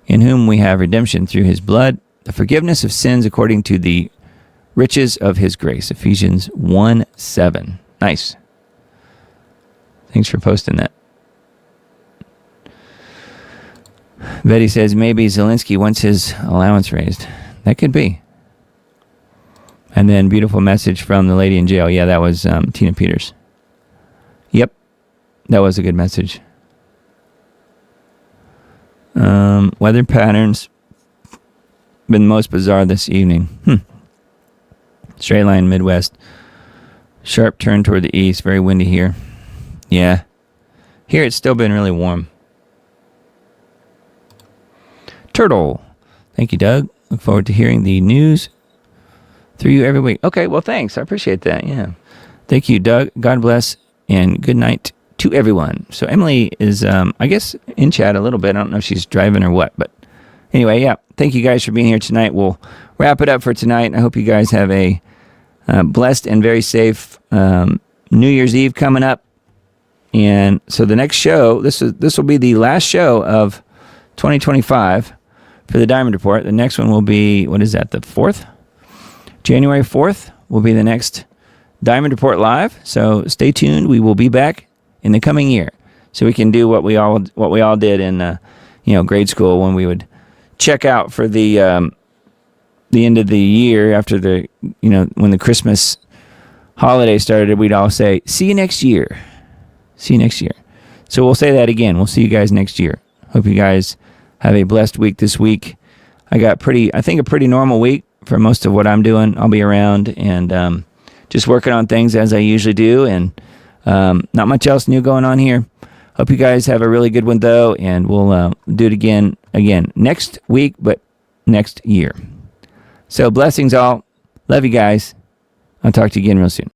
In whom we have redemption through his blood, the forgiveness of sins according to the riches of his grace. Ephesians 1:7. Nice. Thanks for posting that. Betty says maybe Zelensky wants his allowance raised. That could be. And then beautiful message from the lady in jail. Yeah, that was Tina Peters. Yep, that was a good message. Weather patterns been most bizarre this evening. Straight line Midwest. Sharp turn toward the east. Very windy here. Yeah. Here it's still been really warm. Turtle. Thank you, Doug. Look forward to hearing the news through you every week. Okay, well, thanks. I appreciate that. Yeah. Thank you, Doug. God bless and good night to everyone. So Emily is, I guess, in chat a little bit. I don't know if she's driving or what, but anyway, yeah. Thank you guys for being here tonight. We'll wrap it up for tonight. I hope you guys have a blessed and very safe New Year's Eve coming up. And so the next show, this will be the last show of 2025 for the Diamond Report. The next one will be, what is that, the 4th? January 4th will be the next Diamond Report Live. So stay tuned. We will be back in the coming year, so we can do what we all did in grade school, when we would check out for the end of the year after when the Christmas holiday started. We'd all say, "See you next year." See you next year. So we'll say that again. We'll see you guys next year. Hope you guys have a blessed week this week. I got I think a pretty normal week for most of what I'm doing. I'll be around and just working on things as I usually do, and not much else new going on here. Hope you guys have a really good one, though, and we'll do it again next week, but next year. So blessings all. Love you guys. I'll talk to you again real soon.